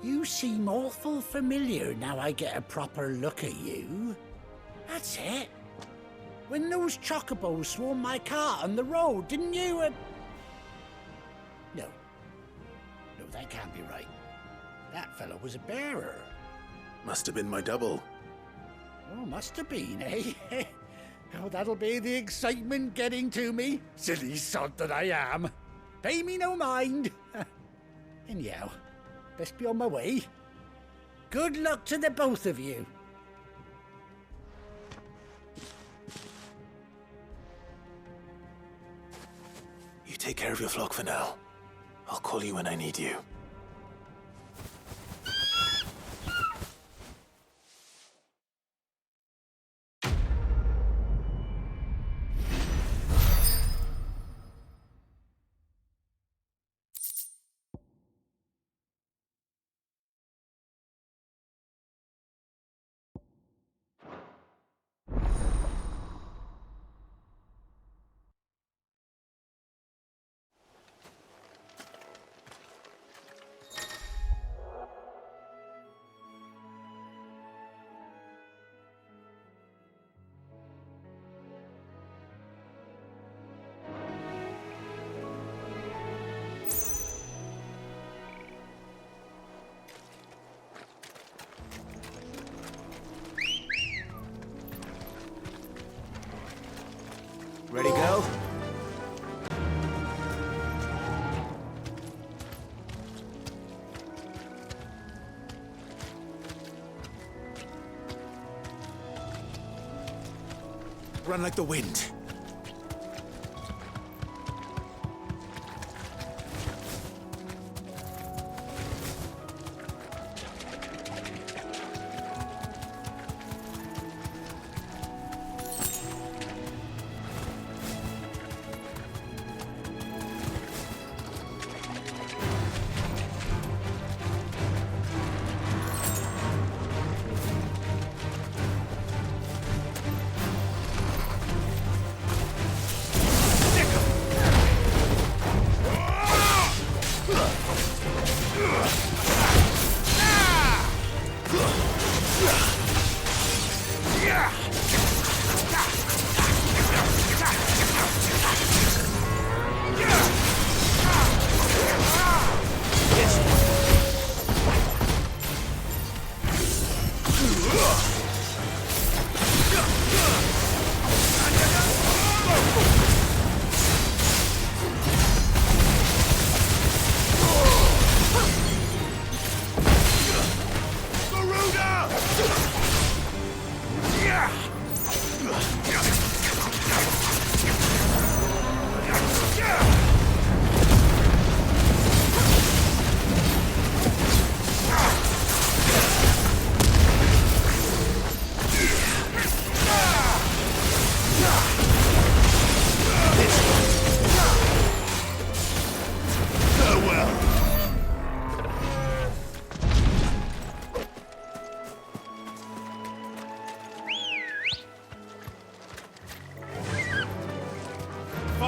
You seem awful familiar now I get a proper look at you. That's it. When those chocobos swarmed my cart on the road, didn't you? No, that can't be right. That fellow was a bearer. Must have been my double. Oh, must have been, eh? Oh, that'll be the excitement getting to me. Silly sod that I am. Pay me no mind. Anyhow, best be on my way. Good luck to the both of you. You take care of your flock for now. I'll call you when I need you. Ready, go? Run like the wind.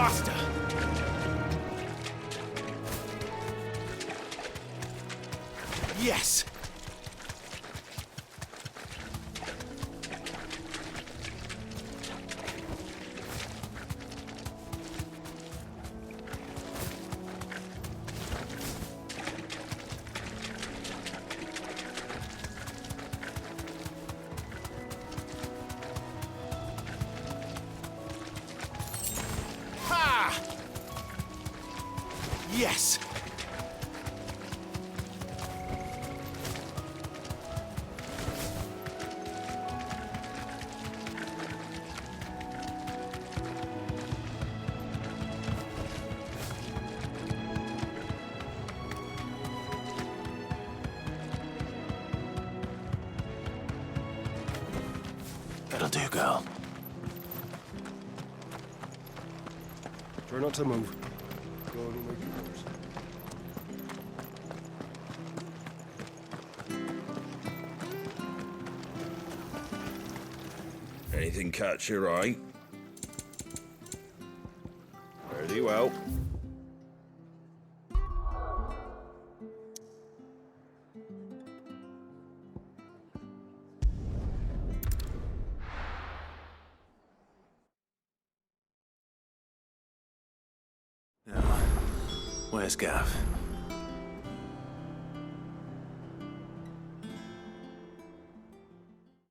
Faster! Yes! Ha! Yes! That'll do, girl. Try not to move. Go on and make it worse. Anything catch your eye? Very well. Where's Gav?